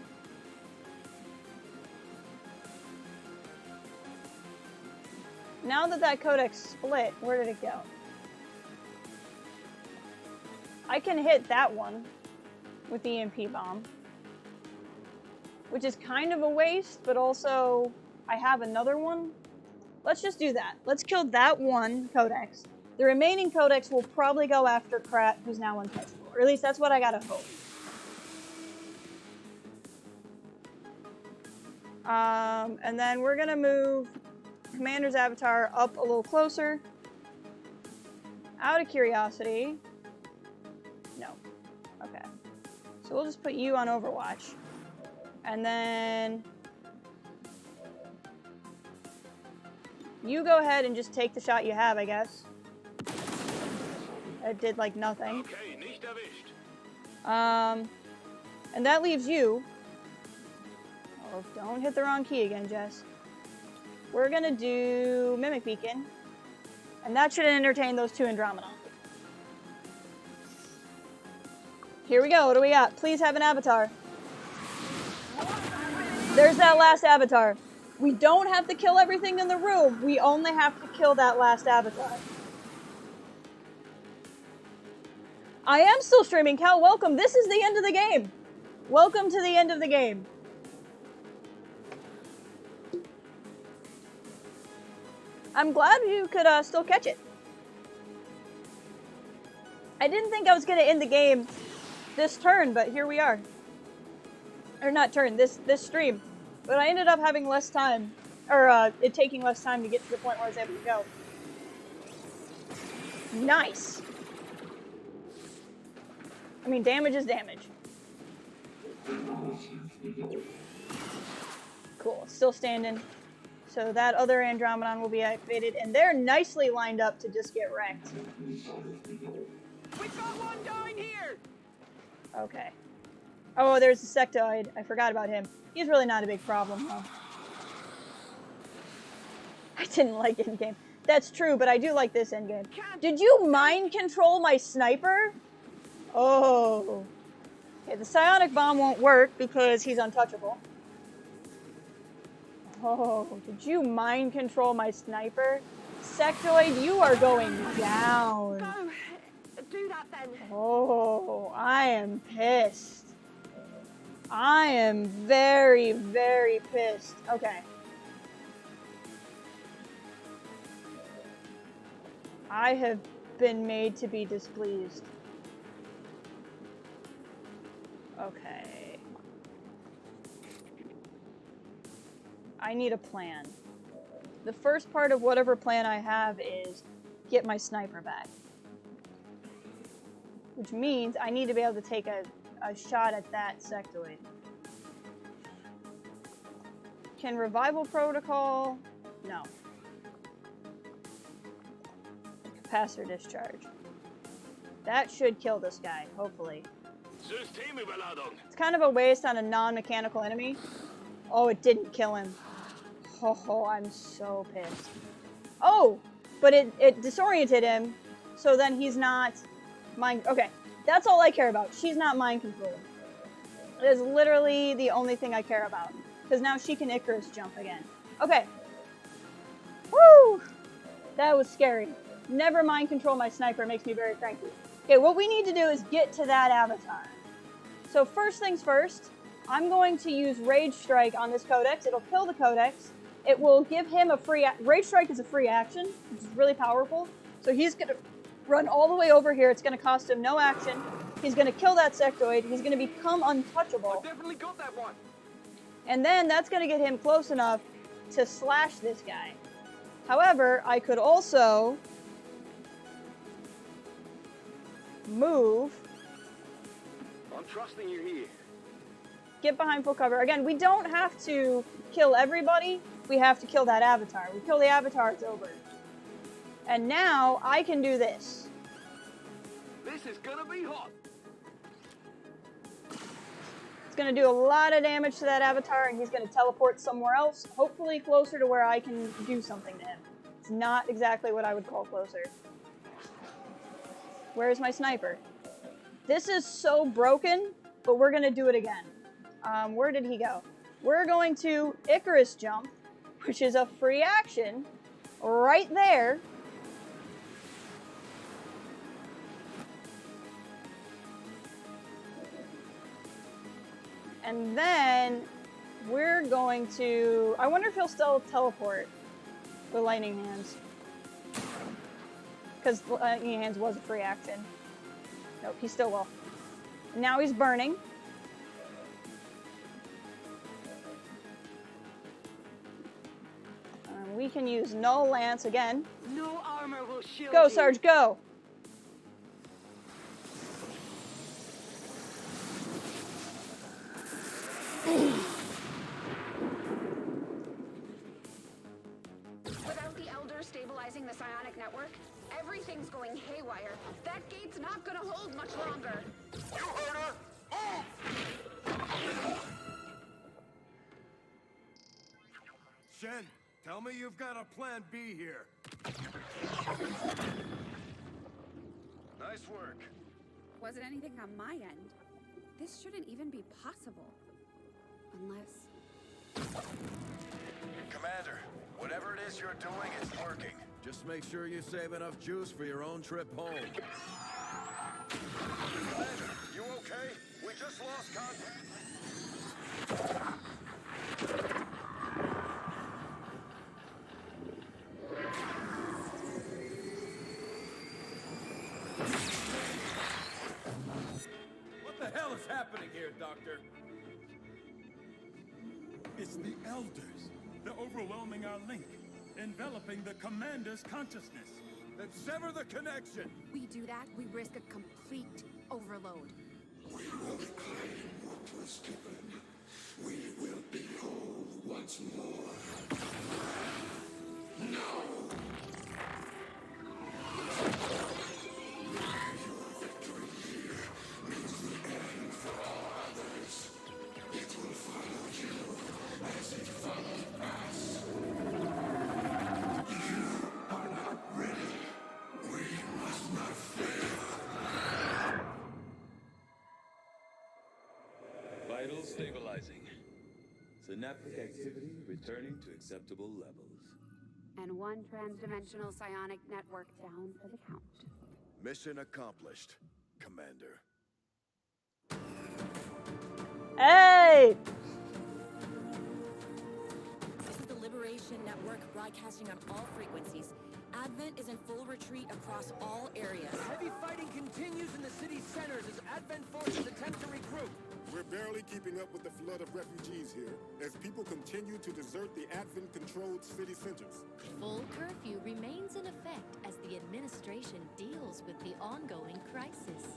that codex split, where did it go? I can hit that one with the EMP bomb. Which is kind of a waste, but also I have another one. Let's just do that. Let's kill that one codex. The remaining codex will probably go after Krat, who's now untouchable. Or at least that's what I gotta hope. And then we're gonna move Commander's avatar up a little closer. Out of curiosity. No. Okay. So we'll just put you on Overwatch. And then you go ahead and just take the shot you have, I guess. It did like nothing. Okay, nicht erwischt. And that leaves you. Oh, don't hit the wrong key again, Jess. We're gonna do Mimic Beacon. And that should entertain those 2 Andromedon. Here we go. What do we got? Please have an avatar. There's that last avatar. We don't have to kill everything in the room. We only have to kill that last avatar. I am still streaming, Cal. Welcome. This is the end of the game. Welcome to the end of the game. I'm glad you could still catch it. I didn't think I was going to end the game this turn, but here we are. Or not turn, this stream. But I ended up having less time. Or it taking less time to get to the point where I was able to go. Nice. I mean, damage is damage. Cool, still standing. So that other Andromedon will be activated, and they're nicely lined up to just get wrecked. We've got one down here! Okay. Oh, there's the Sectoid. I forgot about him. He's really not a big problem, though. I didn't like endgame. That's true, but I do like this endgame. Did you mind control my sniper? Oh. Okay, the psionic bomb won't work because he's untouchable. Oh, did you mind control my sniper? Sectoid, you are going down. Go. Do that then. Oh, I am pissed. I am very, very pissed. Okay. I have been made to be displeased. Okay. I need a plan. The first part of whatever plan I have is get my sniper back. Which means I need to be able to take a shot at that sectoid. Can revival protocol? No. Capacitor discharge. That should kill this guy, hopefully. It's kind of a waste on a non-mechanical enemy. Oh, it didn't kill him. Oh, I'm so pissed. Oh, but it disoriented him, so then he's not mind. Okay, that's all I care about. She's not mind controlled. It is literally the only thing I care about. Because now she can Icarus jump again. Okay. Woo! That was scary. Never mind control my sniper. It makes me very cranky. Okay, what we need to do is get to that avatar. So first things first, I'm going to use Rage Strike on this Codex. It'll kill the Codex. It will give him a free... Rage Strike is a free action, which is really powerful. So he's going to run all the way over here. It's going to cost him no action. He's going to kill that sectoid. He's going to become untouchable. I definitely got that one. And then that's going to get him close enough to slash this guy. However, I could also move. I'm trusting you here. Get behind full cover. Again, we don't have to kill everybody. We have to kill that avatar. We kill the avatar, it's over. And now I can do this. This is gonna be hot. It's going to do a lot of damage to that avatar, and he's going to teleport somewhere else, hopefully closer to where I can do something to him. It's not exactly what I would call closer. Where's my sniper? This is so broken, but we're going to do it again. Where did he go? We're going to Icarus jump, which is a free action, right there. And then we're going to... I wonder if he'll still teleport with Lightning Hands. Because Lightning Hands was a free action. Nope, he still will. Now he's burning. We can use Null Lance again. No armor will shield Go, you. Sarge, go! Without the Elder stabilizing the psionic network, everything's going haywire. That gate's not gonna hold much longer. You heard her. Move! Shen, Tell me you've got a plan B here. Nice work. Wasn't anything on my end. This shouldn't even be possible. Unless... Commander, whatever it is you're doing, it's working. Just make sure you save enough juice for your own trip home. Commander, you okay? We just lost contact. What the hell is happening here, Doctor? It's the Elders. They're overwhelming our link, enveloping the Commander's consciousness. Then sever the connection! we do that, we risk a complete overload. We will reclaim what was given. We will be whole once more. Now! Your victory here means the end for all others. It will follow you as it followed us. You are not ready. We must not fail. Vitals stabilizing. Synaptic activity returning to acceptable levels. And one transdimensional psionic network down for the count. Mission accomplished, Commander. Hey! This is the Liberation Network broadcasting on all frequencies. Advent is in full retreat across all areas. Heavy fighting continues in the city's centers as Advent forces attempt to regroup. We're barely keeping up with the flood of refugees here, as people continue to desert the Advent-controlled city centers. Full curfew remains in effect as the administration deals with the ongoing crisis.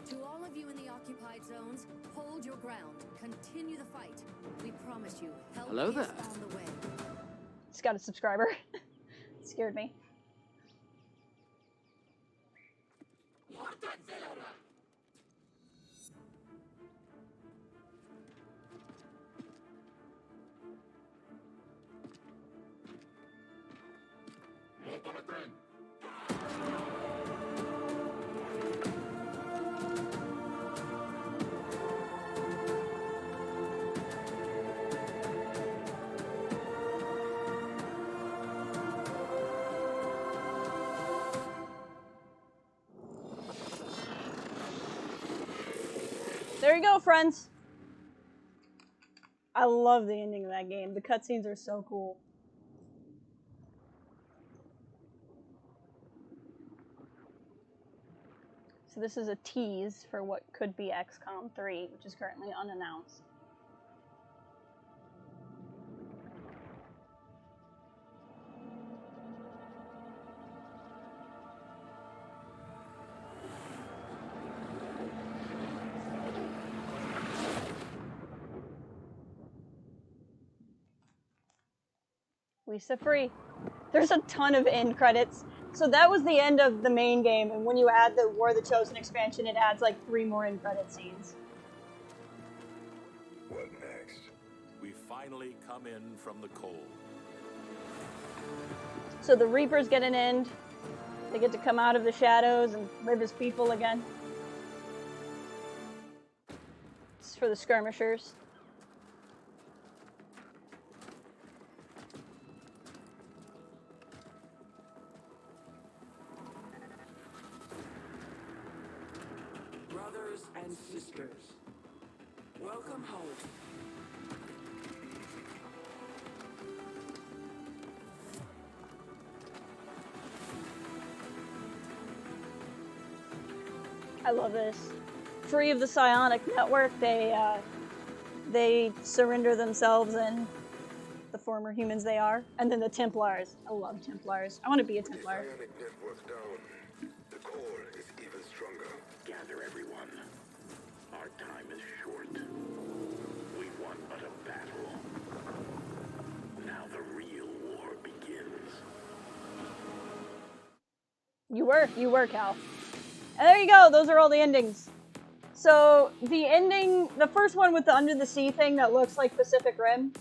To all of you in the occupied zones, hold your ground. Continue the fight. We promise you, help Hello is there. on the way. It's got a subscriber. Scared me. There you go, friends. I love the ending of that game. The cutscenes are so cool. So this is a tease for what could be XCOM 3, which is currently unannounced. Lisa free. There's a ton of end credits. So that was the end of the main game, and when you add the War of the Chosen expansion, it adds like 3 more end credit scenes. What next? We finally come in from the cold. So the Reapers get an end. They get to come out of the shadows and live as people again. It's for the skirmishers. Brothers and sisters, welcome home. I love this. Free of the psionic network, they surrender themselves and the former humans they are. And then the Templars. I love Templars. I want to be a Templar. Psionic network down. The core is even stronger. Gather everyone. Our time is short. We won but a battle. Now the real war begins. You were, Cal. And there you go, those are all the endings. So, the ending, the first one with the Under the Sea thing that looks like Pacific Rim,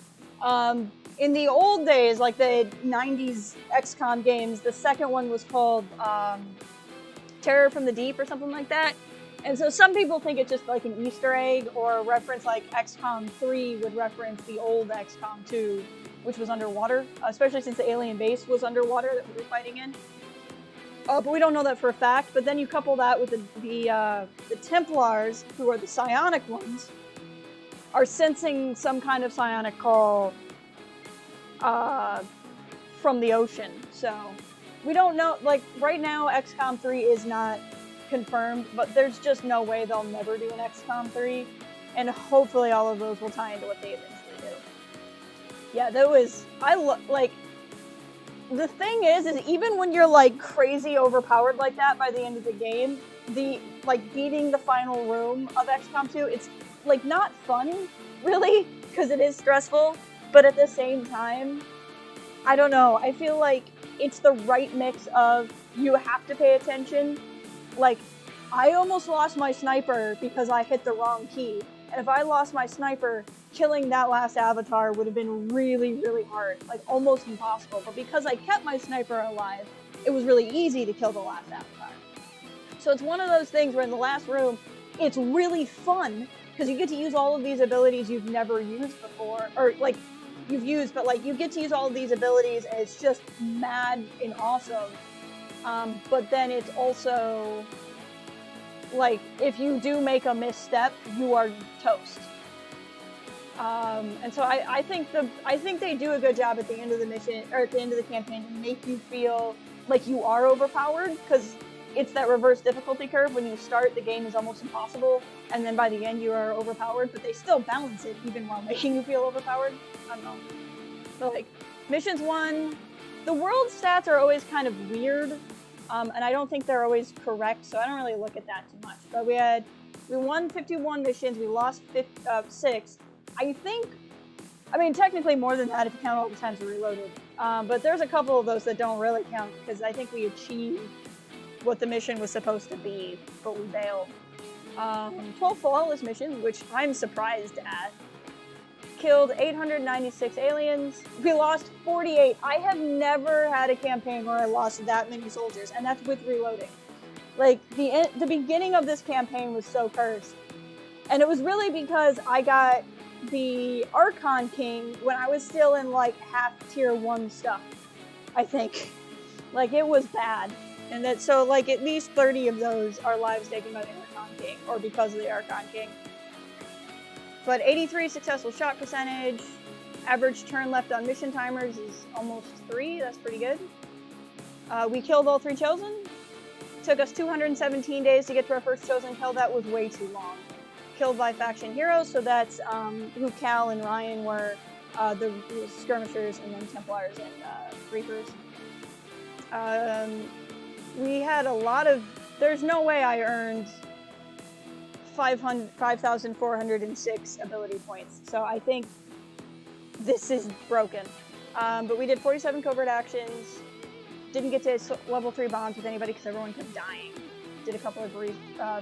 In the old days, like the 90s XCOM games, the second one was called Terror from the Deep or something like that. And so some people think it's just like an Easter egg or a reference, like XCOM 3 would reference the old XCOM 2, which was underwater, especially since the alien base was underwater that we were fighting in. But we don't know that for a fact. But then you couple that with the Templars, who are the psionic ones, are sensing some kind of psionic call from the ocean. So we don't know. Like right now, XCOM 3 is not confirmed, but there's just no way they'll never do an XCOM 3, and hopefully all of those will tie into what they eventually do. Yeah, that was like. The thing is even when you're like crazy overpowered like that by the end of the game, the like beating the final room of XCOM 2, it's like not fun, really, because it is stressful, but at the same time, I don't know, I feel like it's the right mix of you have to pay attention. Like, I almost lost my sniper because I hit the wrong key, and if I lost my sniper, killing that last avatar would have been really, really hard, like almost impossible. But because I kept my sniper alive, it was really easy to kill the last avatar. So it's one of those things where in the last room, it's really fun because you get to use all of these abilities you've never used before, or like you've used, but like you get to use all of these abilities and it's just mad and awesome. But then it's also like if you do make a misstep, you are toast. And so I think they do a good job at the end of the mission, or at the end of the campaign, to make you feel like you are overpowered, because it's that reverse difficulty curve. When you start, the game is almost impossible, and then by the end you are overpowered, but they still balance it even while making you feel overpowered. I don't know. So like, missions 1, the world stats are always kind of weird, and I don't think they're always correct, so I don't really look at that too much. But we won 51 missions, we lost 6. I mean, technically more than that if you count all the times we reloaded. But there's a couple of those that don't really count, because I think we achieved what the mission was supposed to be, but we bailed. 12 flawless missions, which I'm surprised at. Killed 896 aliens. We lost 48. I have never had a campaign where I lost that many soldiers, and that's with reloading. Like, the beginning of this campaign was so cursed. And it was really because I got the Archon King when I was still in like half tier 1 stuff, I think. Like, it was bad. And that, so like at least 30 of those are lives taken by the Archon King, or because of the Archon King. But 83 successful shot percentage, average turn left on mission timers is almost 3, that's pretty good. We killed all 3 chosen. Took us 217 days to get to our first chosen kill, that was way too long. Killed by faction heroes, so that's who Cal and Ryan were, the skirmishers, and then Templars and Reapers. We had a lot of, there's no way I earned 5,406 ability points, so I think this is broken. But we did 47 covert actions, didn't get to level 3 bonds with anybody because everyone kept dying. Did a couple of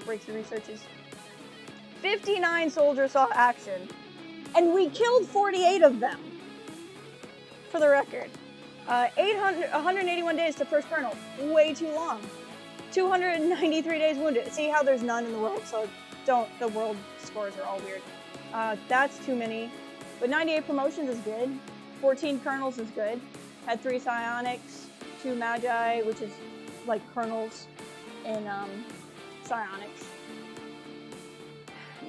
breakthrough researches. 59 soldiers saw action, and we killed 48 of them, for the record. 181 days to first colonel, way too long. 293 days wounded. See how there's none in the world, so the world scores are all weird. That's too many, but 98 promotions is good. 14 colonels is good. Had 3 psionics, 2 magi, which is like colonels in psionics.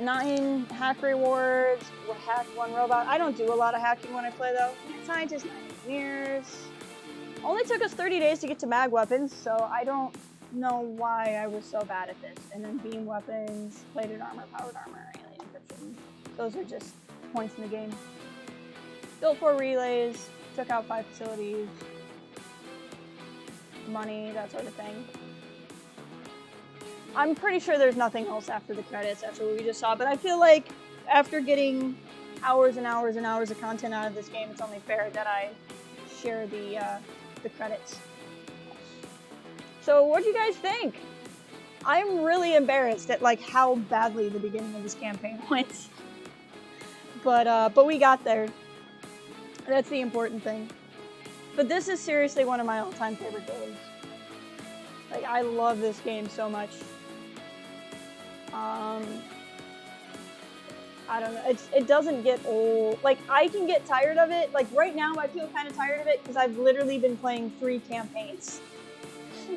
9 hack rewards, hack 1 robot. I don't do a lot of hacking when I play though. Scientists, 9 engineers. Only took us 30 days to get to mag weapons, so I don't know why I was so bad at this. And then beam weapons, plated armor, powered armor, alien encryption. Those are just points in the game. Built 4 relays, took out 5 facilities, money, that sort of thing. I'm pretty sure there's nothing else after the credits, after what we just saw, but I feel like after getting hours and hours and hours of content out of this game, it's only fair that I share the credits. So what do you guys think? I'm really embarrassed at like how badly the beginning of this campaign went. But we got there. That's the important thing. But this is seriously one of my all-time favorite games. Like, I love this game so much. I don't know, it doesn't get old. Like, I can get tired of it. Like, right now I feel kind of tired of it because I've literally been playing 3 campaigns.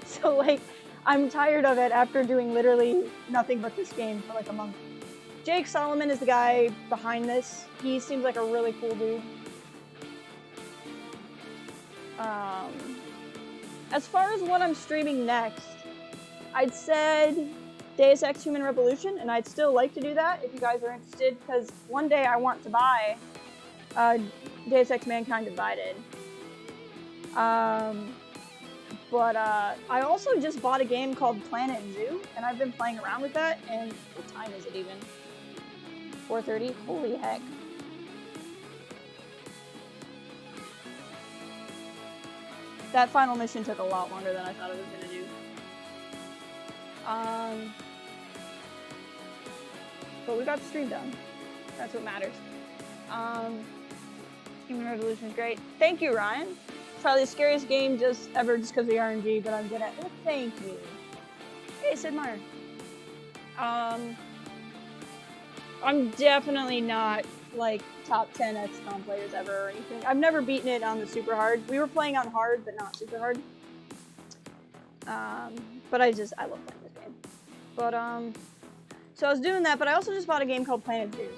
So, like, I'm tired of it after doing literally nothing but this game for like a month. Jake Solomon is the guy behind this. He seems like a really cool dude. As far as what I'm streaming next, I'd said Deus Ex Human Revolution, and I'd still like to do that if you guys are interested, because one day I want to buy Deus Ex Mankind Divided. But I also just bought a game called Planet Zoo, and I've been playing around with that, and what time is it even? 4:30? Holy heck. That final mission took a lot longer than I thought it was going to do. But we got the stream done. That's what matters. Human Revolution is great. Thank you, Ryan. Probably the scariest game ever just because of the RNG, but I'm good at it. Thank you. Hey, Sid Meier. I'm definitely not, like, top 10 XCOM players ever or anything. I've never beaten it on the super hard. We were playing on hard, but not super hard. But I love playing this game. But, so I was doing that, but I also just bought a game called Planet Zoo.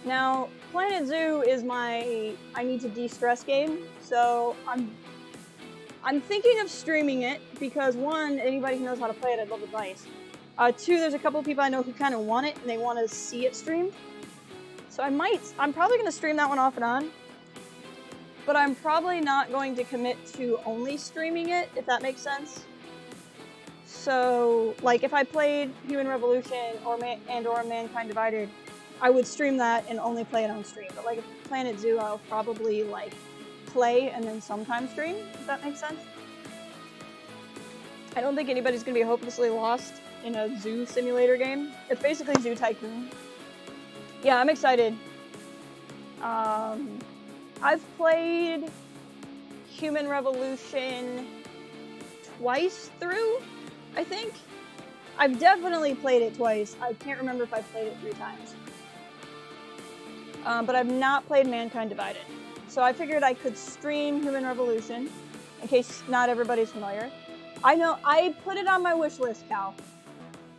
Now, Planet Zoo is my I need to de-stress game, so I'm thinking of streaming it because, one, anybody who knows how to play it, I'd love advice. 2, there's a couple of people I know who kind of want it and they want to see it streamed. So I'm probably going to stream that one off and on, but I'm probably not going to commit to only streaming it, if that makes sense. So, like, if I played Human Revolution or Mankind Divided, I would stream that and only play it on stream. But, like, Planet Zoo, I'll probably, like, play and then sometimes stream, if that makes sense. I don't think anybody's going to be hopelessly lost in a zoo simulator game. It's basically Zoo Tycoon. Yeah, I'm excited. I've played Human Revolution twice through, I think. I've definitely played it twice. I can't remember if I played it 3 times. But I've not played Mankind Divided. So I figured I could stream Human Revolution, in case not everybody's familiar. I know, I put it on my wish list, Cal.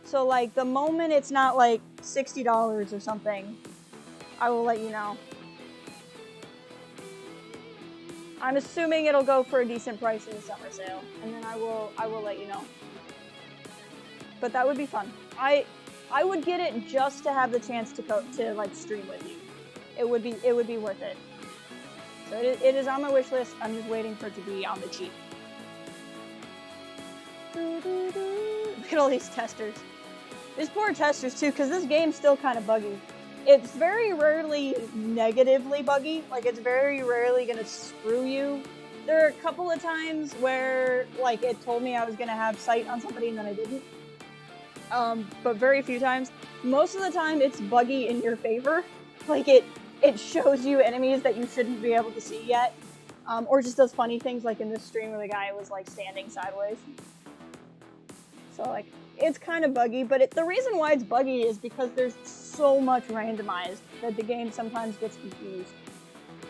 So, like, the moment it's not, like, $60 or something, I will let you know. I'm assuming it'll go for a decent price in the summer sale, and then I will let you know. But that would be fun. I would get it just to have the chance to like stream with you. It would be worth it. So it is on my wish list. I'm just waiting for it to be on the cheap. Look at all these testers. These poor testers too, because this game's still kind of buggy. It's very rarely negatively buggy. Like, it's very rarely gonna screw you. There are a couple of times where, like, it told me I was gonna have sight on somebody and then I didn't. But very few times. Most of the time, it's buggy in your favor. Like, it shows you enemies that you shouldn't be able to see yet. Or just does funny things, like in this stream where the guy was, like, standing sideways. So, like, it's kind of buggy, but the reason why it's buggy is because there's so much randomized that the game sometimes gets confused.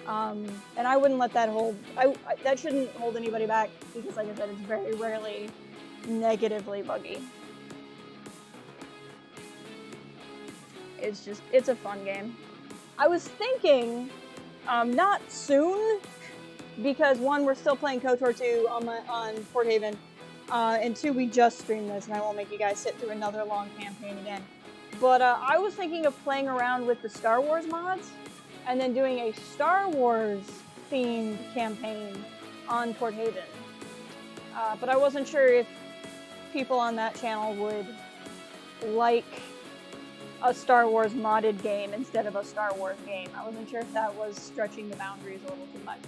And I wouldn't let that hold, that shouldn't hold anybody back, because like I said, it's very rarely negatively buggy. It's a fun game. I was thinking, not soon, because 1, we're still playing KOTOR 2 on Port Haven, and 2, we just streamed this, and I won't make you guys sit through another long campaign again. But I was thinking of playing around with the Star Wars mods, and then doing a Star Wars themed campaign on Port Haven. But I wasn't sure if people on that channel would like a Star Wars modded game instead of a Star Wars game. I wasn't sure if that was stretching the boundaries a little too much.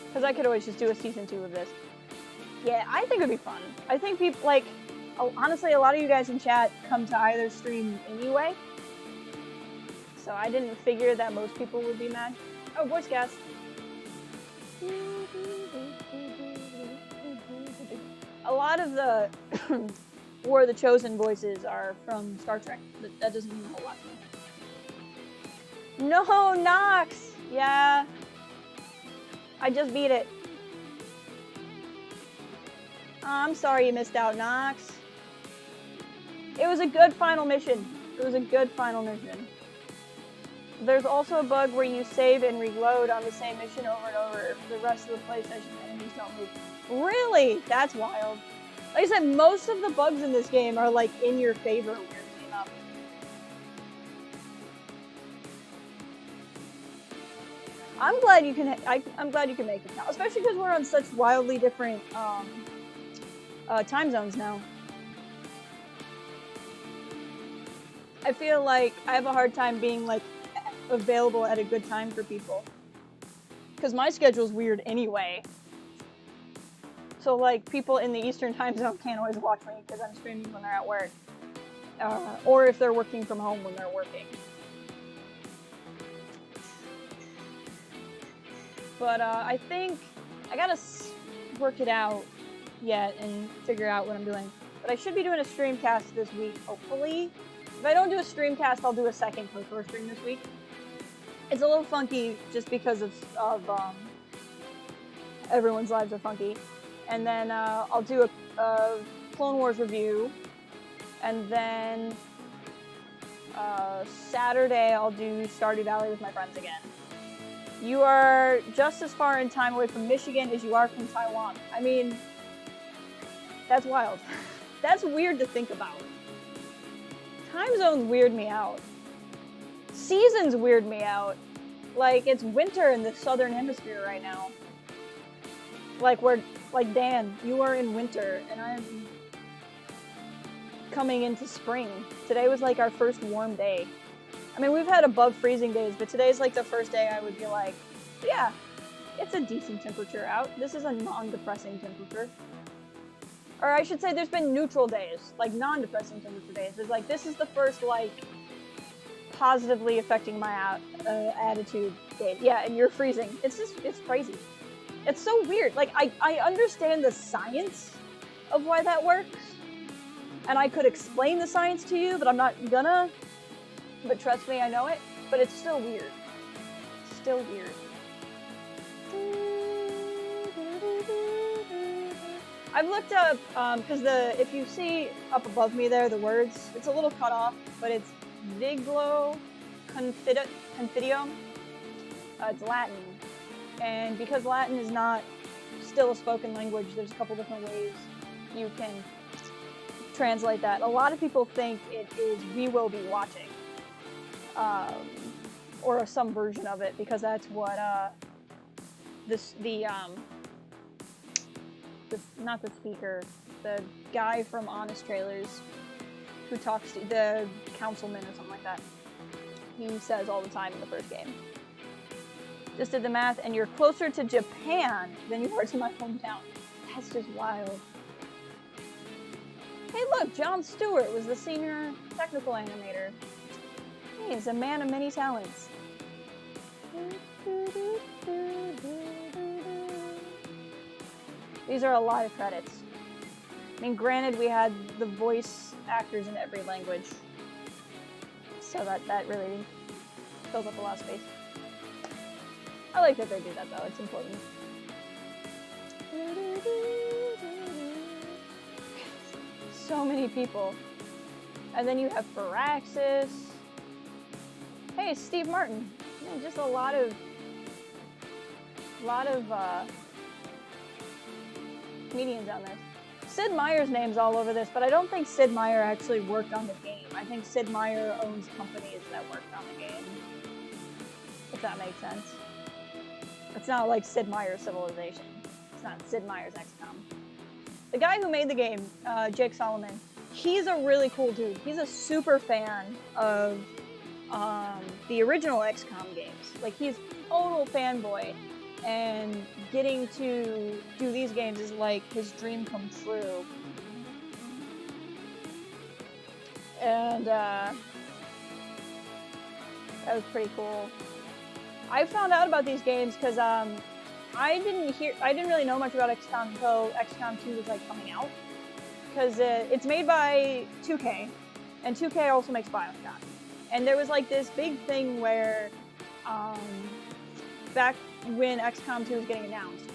Because I could always just do a season 2 of this. Yeah, I think it would be fun. I think people, like, honestly, a lot of you guys in chat come to either stream anyway. So I didn't figure that most people would be mad. Oh, voice gas. A lot of the War of the Chosen voices are from Star Trek. That doesn't mean a whole lot to me. No, Nox! Yeah. I just beat it. I'm sorry you missed out, Nox. It was a good final mission. It was a good final mission. There's also a bug where you save and reload on the same mission over and over. The rest of the PlayStation enemies don't move. Really? That's wild. Like I said, most of the bugs in this game are like in your favor, weirdly enough. I'm glad you can. I'm glad you can make it now, especially because we're on such wildly different time zones now. I feel like I have a hard time being like available at a good time for people, because my schedule's weird anyway. So like people in the Eastern time zone can't always watch me because I'm streaming when they're at work, or if they're working from home when they're working. But I think I gotta work it out yet and figure out what I'm doing. But I should be doing a streamcast this week, hopefully. If I don't do a streamcast, I'll do a second KOTOR stream this week. It's a little funky just because of everyone's lives are funky. And then I'll do a Clone Wars review. And then Saturday I'll do Stardew Valley with my friends again. You are just as far in time away from Michigan as you are from Taiwan. I mean, that's wild. That's weird to think about. Time zones weird me out. Seasons weird me out. Like, it's winter in the southern hemisphere right now. Like Dan, you are in winter, and I'm coming into spring. Today was like our first warm day. I mean, we've had above freezing days, but today's like the first day I would be like, yeah, it's a decent temperature out. This is a non-depressing temperature. Or I should say there's been neutral days, like non-depressing temperature days. There's like, this is the first like positively affecting my attitude day. Yeah, and you're freezing. It's crazy. It's so weird. Like, I understand the science of why that works. And I could explain the science to you, but I'm not gonna. But trust me, I know it. But it's still weird. Still weird. I've looked up, because if you see up above me there, the words, it's a little cut off, but it's Viglo Confidium. It's Latin. And because Latin is not still a spoken language, there's a couple different ways you can translate that. A lot of people think it is "we will be watching," or some version of it, because that's what not the speaker, the guy from Honest Trailers who talks to the councilman or something like that, he says all the time in the first game. Just did the math, and you're closer to Japan than you are to my hometown. That's just wild. Hey look, Jon Stewart was the senior technical animator. He is a man of many talents. These are a lot of credits. I mean, granted, we had the voice actors in every language, so that really fills up a lot of space. I like that they do that, though. It's important. So many people. And then you have Firaxis. Hey, Steve Martin. Yeah, just a lot of comedians on this. Sid Meier's name's all over this, but I don't think Sid Meier actually worked on the game. I think Sid Meier owns companies that worked on the game. If that makes sense. It's not like Sid Meier's Civilization. It's not Sid Meier's XCOM. The guy who made the game, Jake Solomon, he's a really cool dude. He's a super fan of the original XCOM games. Like, he's a total fanboy, and getting to do these games is like his dream come true. And that was pretty cool. I found out about these games because I didn't really know much about XCOM until XCOM 2 was like coming out, because it's made by 2K, and 2K also makes BioShock. And there was like this big thing where, back when XCOM 2 was getting announced,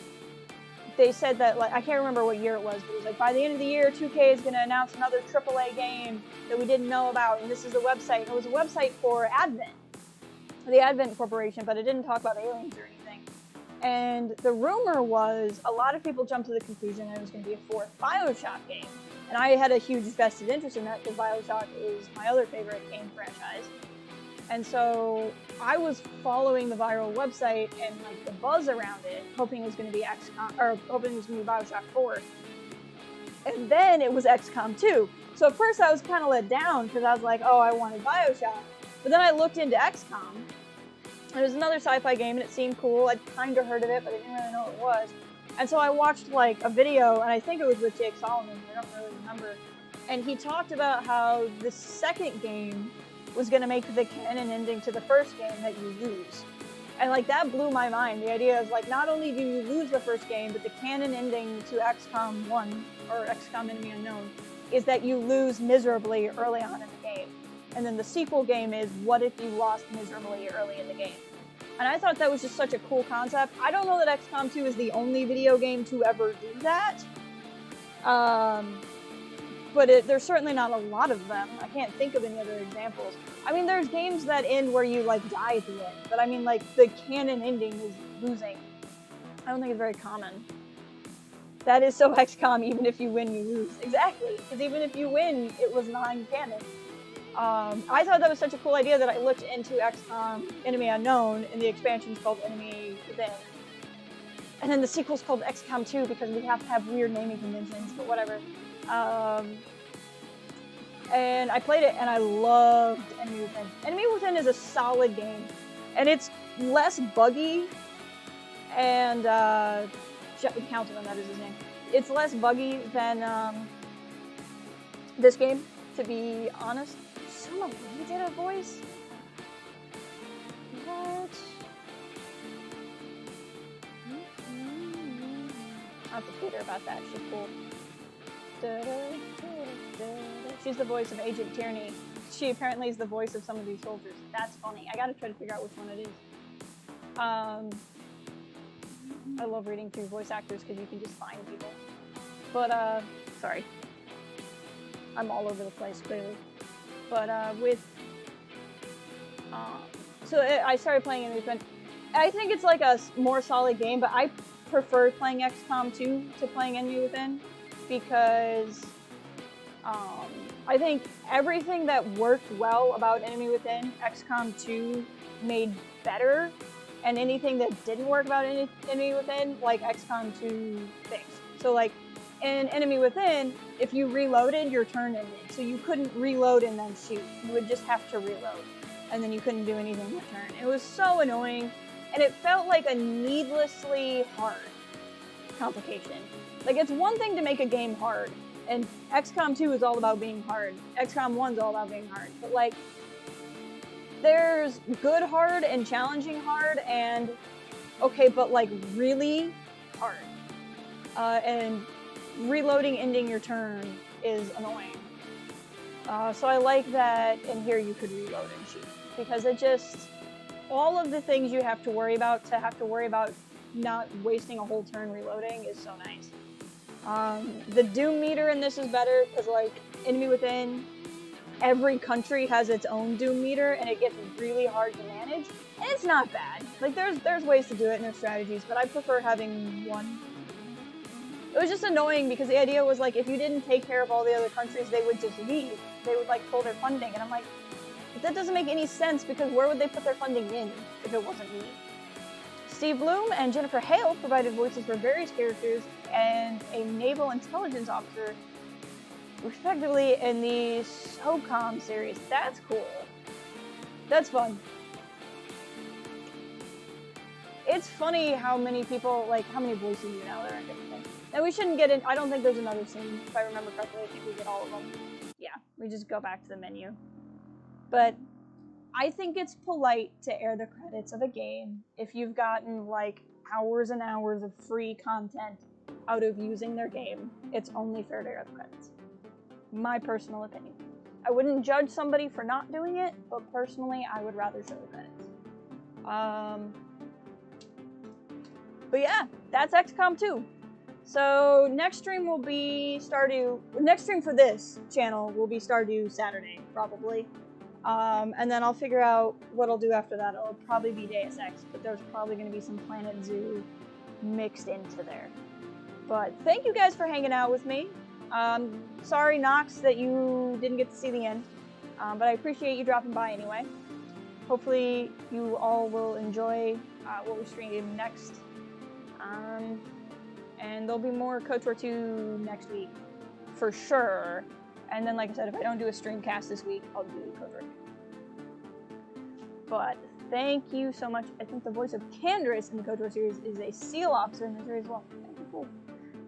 they said that, like, I can't remember what year it was, but it was like, by the end of the year, 2K is going to announce another AAA game that we didn't know about, and this is a website. And it was a website for Advent, the Advent Corporation, but it didn't talk about aliens or anything. And the rumor was, a lot of people jumped to the conclusion that it was going to be a fourth BioShock game. And I had a huge vested interest in that, because BioShock is my other favorite game franchise. And so I was following the viral website and like the buzz around it, hoping it was going to be XCOM, or hoping it was going to be BioShock 4. And then it was XCOM 2. So at first I was kind of let down, because I was like, oh, I wanted BioShock. But then I looked into XCOM, and it was another sci-fi game, and it seemed cool. I'd kind of heard of it, but I didn't really know what it was. And so I watched like a video, and I think it was with Jake Solomon, I don't really remember. And he talked about how the second game was going to make the canon ending to the first game that you lose. And like that blew my mind. The idea is like, not only do you lose the first game, but the canon ending to XCOM 1, or XCOM Enemy Unknown, is that you lose miserably early on in the game. And then the sequel game is, what if you lost miserably early in the game? And I thought that was just such a cool concept. I don't know that XCOM 2 is the only video game to ever do that. But there's certainly not a lot of them. I can't think of any other examples. I mean, there's games that end where you like die at the end, but I mean, like, the canon ending is losing. I don't think it's very common. That is so XCOM, even if you win, you lose. Exactly, because even if you win, it was non-canon. I thought that was such a cool idea that I looked into XCOM Enemy Unknown, and the expansion's called Enemy Within. And then the sequel's called XCOM 2, because we have to have weird naming conventions, but whatever. And I played it, and I loved Enemy Within. Enemy Within is a solid game, and it's less buggy, and Councilman, that is his name. It's less buggy than this game, to be honest. Summer Lee did a voice? What? I'll have to tweet her about that. She's cool. She's the voice of Agent Tierney. She apparently is the voice of some of these soldiers. That's funny. I gotta try to figure out which one it is. I love reading through voice actors because you can just find people. But, sorry. I'm all over the place, clearly. But, so I started playing Enemy Within. I think it's like a more solid game, but I prefer playing XCOM 2 to playing Enemy Within, because I think everything that worked well about Enemy Within, XCOM 2 made better, and anything that didn't work about Enemy Within, like XCOM 2 fixed. So like, in Enemy Within, if you reloaded, your turn ended. So you couldn't reload and then shoot. You would just have to reload. And then you couldn't do anything your turn. It was so annoying, and it felt like a needlessly hard complication. Like, it's one thing to make a game hard, and XCOM 2 is all about being hard. XCOM 1 is all about being hard. But like, there's good hard and challenging hard, and okay, but like really hard. And reloading, ending your turn is annoying. So I like that in here you could reload and shoot, because it just, all of the things you have to worry about not wasting a whole turn reloading is so nice. The Doom meter in this is better, because like, Enemy Within, every country has its own Doom meter, and it gets really hard to manage, and it's not bad. Like, there's ways to do it, and there's strategies, but I prefer having one. It was just annoying, because the idea was like, if you didn't take care of all the other countries, they would just leave. They would like pull their funding, and I'm like, that doesn't make any sense, because where would they put their funding in if it wasn't me? Steve Bloom and Jennifer Hale provided voices for various characters and a naval intelligence officer, respectively, in the XCOM series. That's cool. That's fun. It's funny how many people, like, how many voices you know there are in different things. And we shouldn't get in, I don't think there's another scene, if I remember correctly. I think we get all of them. Yeah, we just go back to the menu. But I think it's polite to air the credits of a game if you've gotten, like, hours and hours of free content out of using their game, it's only fair to air the credits. My personal opinion. I wouldn't judge somebody for not doing it, but personally, I would rather show the credits. But yeah, that's XCOM 2. So next stream will be Stardew. Next stream for this channel will be Stardew Saturday, probably. And then I'll figure out what I'll do after that. It'll probably be Deus Ex, but there's probably going to be some Planet Zoo mixed into there. But thank you guys for hanging out with me. Sorry, Nox, that you didn't get to see the end, but I appreciate you dropping by anyway. Hopefully you all will enjoy what we stream next. And there'll be more KOTOR 2 next week, for sure. And then, like I said, if I don't do a streamcast this week, I'll do KOTOR 2. But thank you so much. I think the voice of Candace in the KOTOR series is a SEAL officer in the series as well. Cool.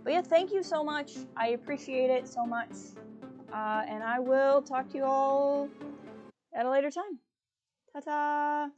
But yeah, thank you so much. I appreciate it so much. And I will talk to you all at a later time. Ta-ta!